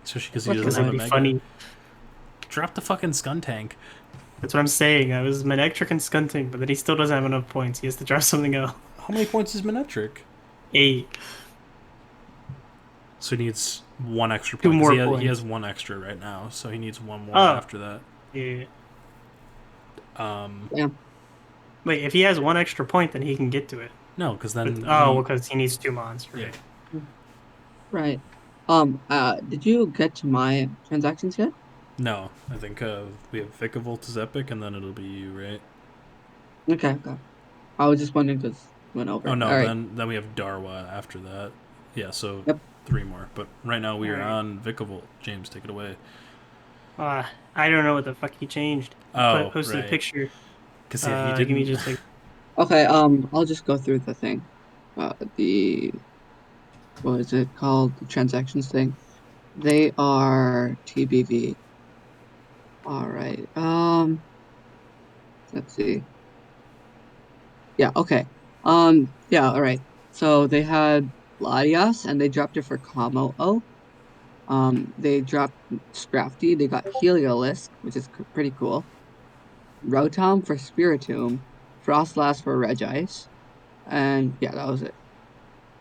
especially because he What's doesn't Because have it'd a be Mega. funny. drop the fucking Skuntank. That's what I'm saying. I was Manectric and Skunting, but then he still doesn't have enough points. He has to drop something else. How many points is Manectric? 8. So he needs 1 extra 2 point. more He points. has 1 extra right now, so he needs 1 more Oh. after that. Yeah. Yeah. Wait, if he has 1 extra point, then he can get to it. No, because then because he needs 2 mons. Right. Yeah. Right. Did you get to my transactions yet? No, I think we have Vikavolt as Epic, and then it'll be you, right? Okay. I was just wondering because went over. Oh no, All right. then we have Darwa after that. Yeah, so Yep. 3 more. But right now we are Alright. on Vikavolt. James, take it away. I don't know what the fuck he changed. Oh, Posted right. a picture. Because he didn't. Give me just like Okay. I'll just go through the thing. What is it called? The transactions thing. They are TBV. All right. Let's see. Yeah. Okay. Yeah. All right. So they had Latias and they dropped it for Kamo O. They dropped Scrafty. They got Heliolisk, which is pretty cool. Rotom for Spiritomb. Frostlass for Regice. And yeah, that was it.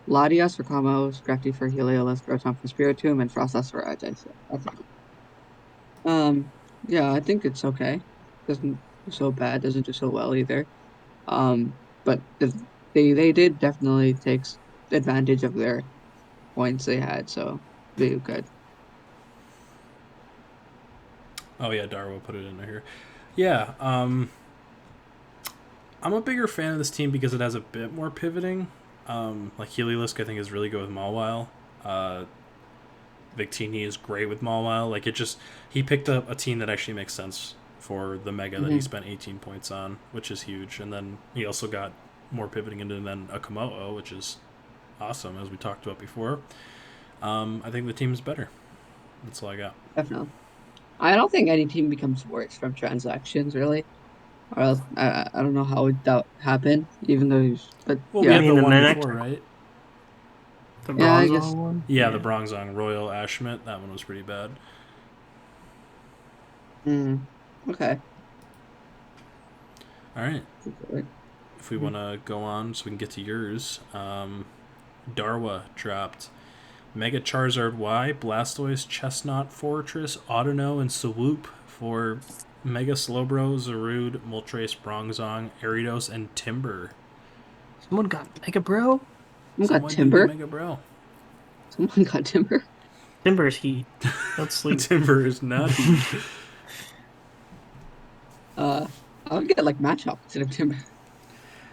Latias for Kamo, Scrafty for Heliolisk, Rotom for Spiritomb, and Frostlass for Regice. Yeah, that's it. Yeah, I think it's okay. Doesn't do so bad. Doesn't do so well either. But they did definitely take advantage of their points they had, so they good. Oh yeah, Darwa put it in here. Yeah, I'm a bigger fan of this team because it has a bit more pivoting. Like Heliolisk, I think is really good with Mawile. Victini is great with Mawile. Like he picked up a team that actually makes sense for the Mega that he spent 18 points on, which is huge. And then he also got more pivoting into then a Komodo, which is awesome, as we talked about before. I think the team is better. That's all I got. Definitely. I don't think any team becomes worse from transactions, really. Or else, I don't know how would that happen, even though, but Well, yeah. we had the the one Manectric. before, right? The Yeah, I Bronzong guess. one? Yeah, the Bronzong Royal Ashmit. That one was pretty bad. Okay. All right. If we want to go on so we can get to yours, Darwa dropped Mega Charizard Y, Blastoise, Chestnut, Fortress, Audino, and Swoop for Mega Slowbro, Zarude, Moltres, Bronzong, Aridos, and Timber. Someone got Mega Bro? Someone got Did Timber? Mega Bro. Someone got Timber? Timber's heat. Don't sleep. Timber is not heat. I would get like Matchup instead of Timber.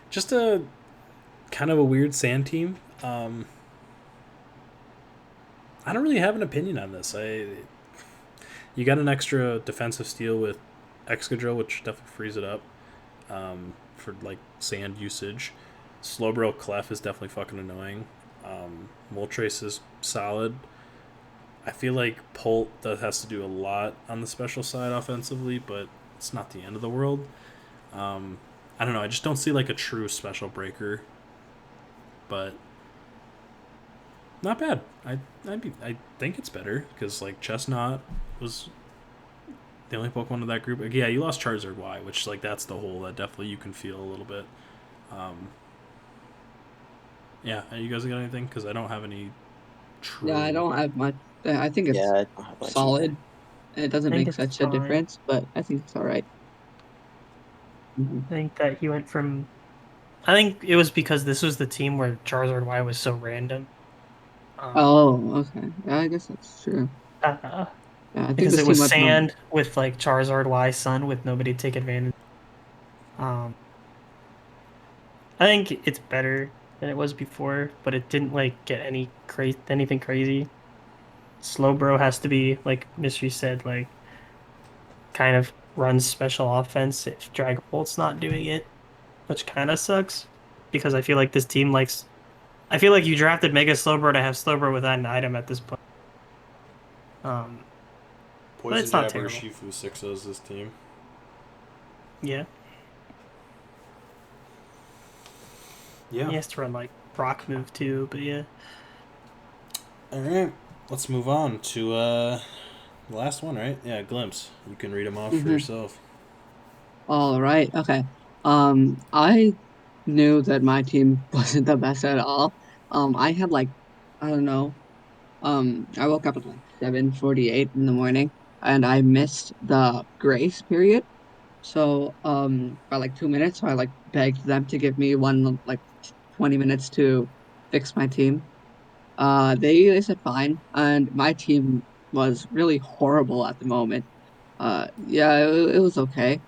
Just a kind of a weird sand team. I don't really have an opinion on this. You got an extra defensive steal with Excadrill, which definitely frees it up for like sand usage. Slowbro Clef is definitely fucking annoying. Moltres is solid. I feel like Polt has to do a lot on the special side offensively, but it's not the end of the world. I don't know. I just don't see like a true special breaker, but not bad. I think it's better because like Chestnut was the only Pokemon of that group. Like, yeah, you lost Charizard Y, which like that's the hole that definitely you can feel a little bit. Yeah, you guys got anything? Because I don't have any true. Yeah, I don't have much. I think it's I don't have much solid. either. And it doesn't I think make it's such a fine. difference, but I think it's all right. I think that he went from. I think it was because this was the team where Charizard Y was so random. Oh, okay. Yeah, I guess that's true. Yeah, Yeah, I think because this it team was went from sand with like Charizard Y Sun with nobody to take advantage. I think it's better than it was before, but it didn't like get anything crazy. Slowbro has to be like Mystery said, like kind of runs special offense if Dragon Bolt's not doing it, which kind of sucks because I feel like this team likes. I feel like you drafted Mega Slowbro to have Slowbro without an item at this point. But Poison it's not Jabber, terrible. Shifu 6-0's this team. Yeah. Yeah. He has to run like Brock move too, but yeah. All right, let's move on to The last one, right? Yeah, glimpse. You can read them off for Mm-hmm. yourself. All right. Okay. I knew that my team wasn't the best at all. I had like, I don't know. I woke up at like 7:48 in the morning, and I missed the grace period. So, by like 2 minutes, so I like begged them to give me one like 20 minutes to fix my team. They said fine, and my team was really horrible at the moment. Yeah, it was okay.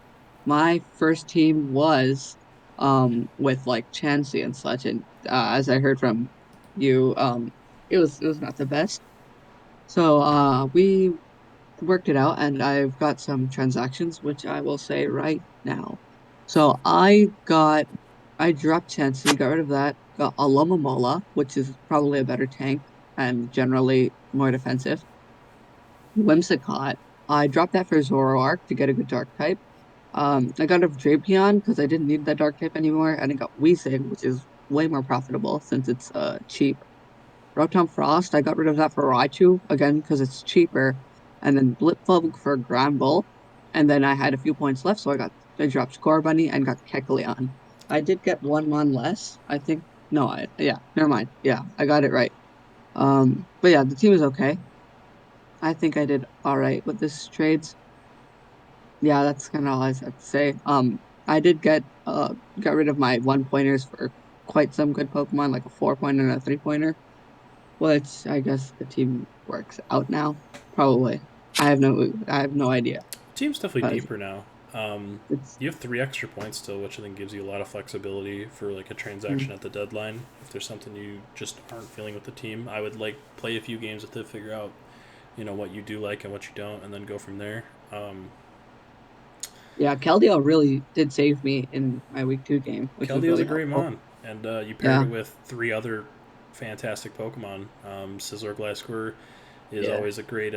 My first team was with like Chansey and such, and as I heard from you, it was not the best. So we worked it out, and I've got some transactions which I will say right now. So I dropped Chansey, got rid of that, got Alomomola, which is probably a better tank and generally more defensive. Whimsicott, I dropped that for Zoroark to get a good dark type. I got rid of Drapion because I didn't need that dark type anymore, and I got Weezing, which is way more profitable since it's cheap. Rotom Frost, I got rid of that for Raichu, again, because it's cheaper. And then Blipbug for Granbull. And then I had a few points left, so I dropped Scorbunny and got Kecleon. I did get one mon less, I think. No, yeah, never mind. Yeah, I got it right. But yeah, the team is okay. I think I did all right with this trades. Yeah, that's kind of all I have to say. I did get rid of my 1 pointers for quite some good Pokemon, like a 4 pointer and a 3 pointer. Which I guess the team works out now. Probably. I have no idea. Team's definitely But deeper now. it's You have 3 extra points still, which I think gives you a lot of flexibility for like a mm, transaction at the deadline. If there's something you just aren't feeling with the team, I would like play a few games with it, figure out what you do like and what you don't, and then go from there. yeah, Keldeo really did save me in my week 2 game, which was Keldeo's a really great helpful. mon, and you paired Yeah. it with 3 other fantastic Pokemon. Scizor Gliscor is Yeah. always a great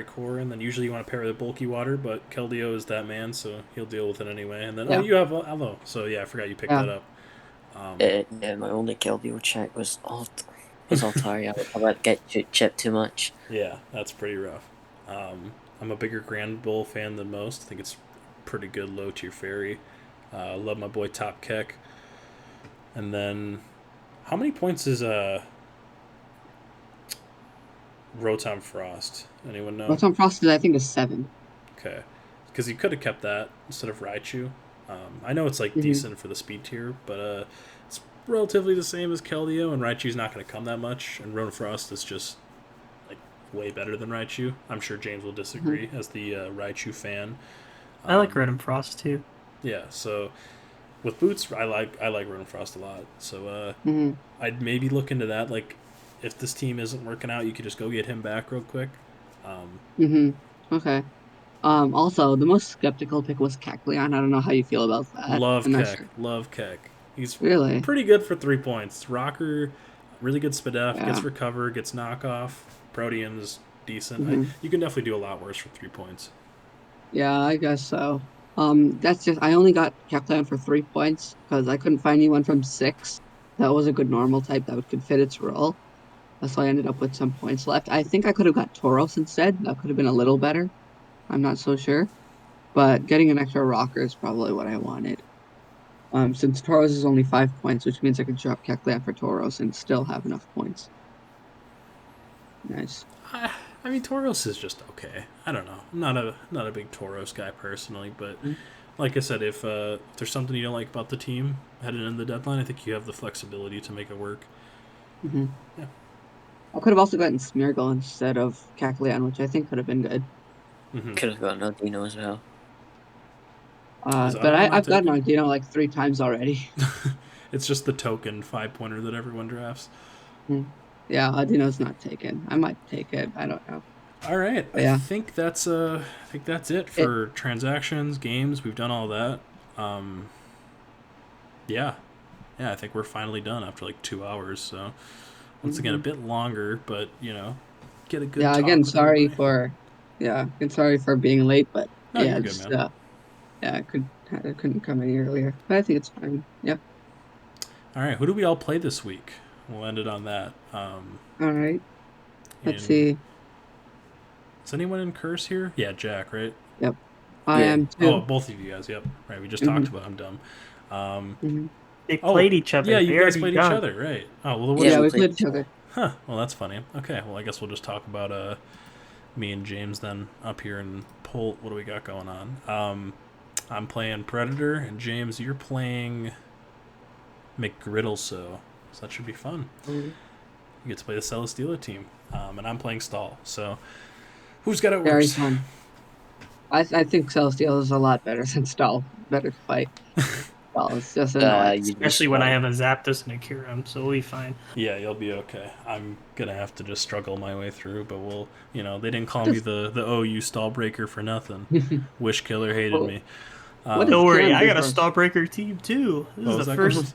core, and then usually you want to pair with a bulky water, but Keldeo is that man, so he'll deal with it anyway. And then Yeah. you have Avo, so yeah, I forgot you picked Yeah. that up. Um, Yeah, my only Keldeo check was Altaria. I let get chipped too much. yeah, that's pretty rough. I'm a bigger Grand Bull fan than most. I think it's pretty good low tier fairy. Love my boy Top Keck. And then, how many points is Rotom Frost? Anyone know? Rotom Frost I think is 7. Okay, because you could have kept that instead of Raichu. I know it's like Mm-hmm. decent for the speed tier, but it's relatively the same as Keldeo, and Raichu's not going to come that much. And Rotom Frost is just like way better than Raichu. I'm sure James will Mm-hmm. disagree as the Raichu fan. I like Um, Rotom Frost too. yeah, so with boots, I like Rotom Frost a lot. So Mm-hmm. I'd maybe look into that. Like, if this team isn't working out, you could just go get him back real quick. Um, Mm-hmm. Okay. Also the most skeptical pick was Kecleon. I don't know how you feel about that. love I'm not Keck, sure. love Keck. He's Really? pretty good for 3 points. Rocker, really good Spadef, Yeah. gets recover, gets knockoff. Protean's decent. Mm-hmm. You can definitely do a lot worse for 3 points. Yeah, I guess so. That's just I only got Kecleon for 3 points because I couldn't find anyone from 6 that was a good normal type that could fit its role. That's why I ended up with some points left. I think I could have got Tauros instead. That could have been a little better. I'm not so sure. But getting an extra rocker is probably what I wanted. Since Tauros is only 5 points, which means I could drop Kecleon for Tauros and still have enough points. Nice. I mean, Tauros is just okay. I don't know. I'm not a big Tauros guy personally, but like I said, if there's something you don't like about the team heading into the deadline, I think you have the flexibility to make it work. Mm-hmm. Yeah. I could have also gotten Smeargle instead of Kecleon, which I think could have been good. Mm-hmm. Could have gotten Aldino as well. Is But Audino not I've gotten taken? Ardino like 3 times already. It's just the token 5 pointer that everyone drafts. Hmm. Yeah, Ardino's not taken. I might take it. I don't know. All right, But yeah, I think that's it it. for transactions, games. We've done all that. Um, yeah, yeah. I think we're finally done after like 2 hours. So once again, a Mhm. bit longer, but get a good Yeah, again, talk with sorry everybody. for. Yeah, again, sorry for being late, but No, yeah, you're good, just man. yeah, I couldn't come any earlier, but I think it's fine. Yeah. All right, who do we all play this week? We'll end it on that. All right. Let's In see. Is anyone in curse here? Yeah, Jack, right? Yep. I Yeah. am Oh, too. both of you guys. Yep. Right. We just Mhm. talked about. I'm dumb. Mhm. They Oh, played each other. yeah, you They guys already played each done. other, right? Oh, well, what Yeah, is Yeah, we we played played each other. together. Huh. Well, that's funny. Okay. Well, I guess we'll just talk about me and James then up here in Polt. What do we got going on? I'm playing Predator, and James, you're playing McGriddle. So that should be fun. Mhm. You get to play the Celesteela team, and I'm playing Stall. So who's got it Very worse? fun. I think Celestial is a lot better than Stall. Better to fight. Stall is just annoying. You'd be Especially when I surprised. have a Zapdos and a Kyurem, so we'll be fine. Yeah, you'll be okay. I'm gonna have to just struggle my way through, but we'll. They didn't call me Just the OU stall breaker for nothing. Wish Killer hated Well, me. what does Don't worry, Kieran I do got a for? Starbreaker team too. This What is was the that, first.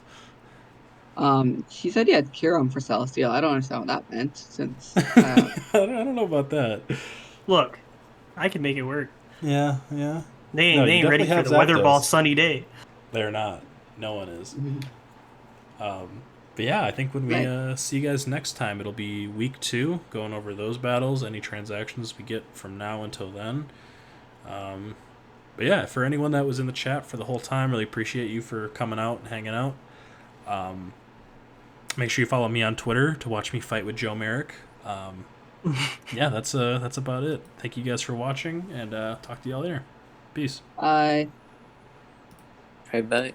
Chris? She said you had Kieran for Celestial. I don't understand what that meant since I don't know about that. Look, I can make it work. Yeah, yeah. They No, ain't, they you ain't ready definitely for have the weather ball Zapdos. sunny day. They're not. No one is. mhm. But yeah, I think when we Right. see you guys next time, it'll be week 2, going over those battles, any transactions we get from now until then. But yeah, for anyone that was in the chat for the whole time, really appreciate you for coming out and hanging out. Make sure you follow me on Twitter to watch me fight with Joe Merrick. Yeah, that's about it. Thank you guys for watching, and talk to y'all later. Peace. I Right back.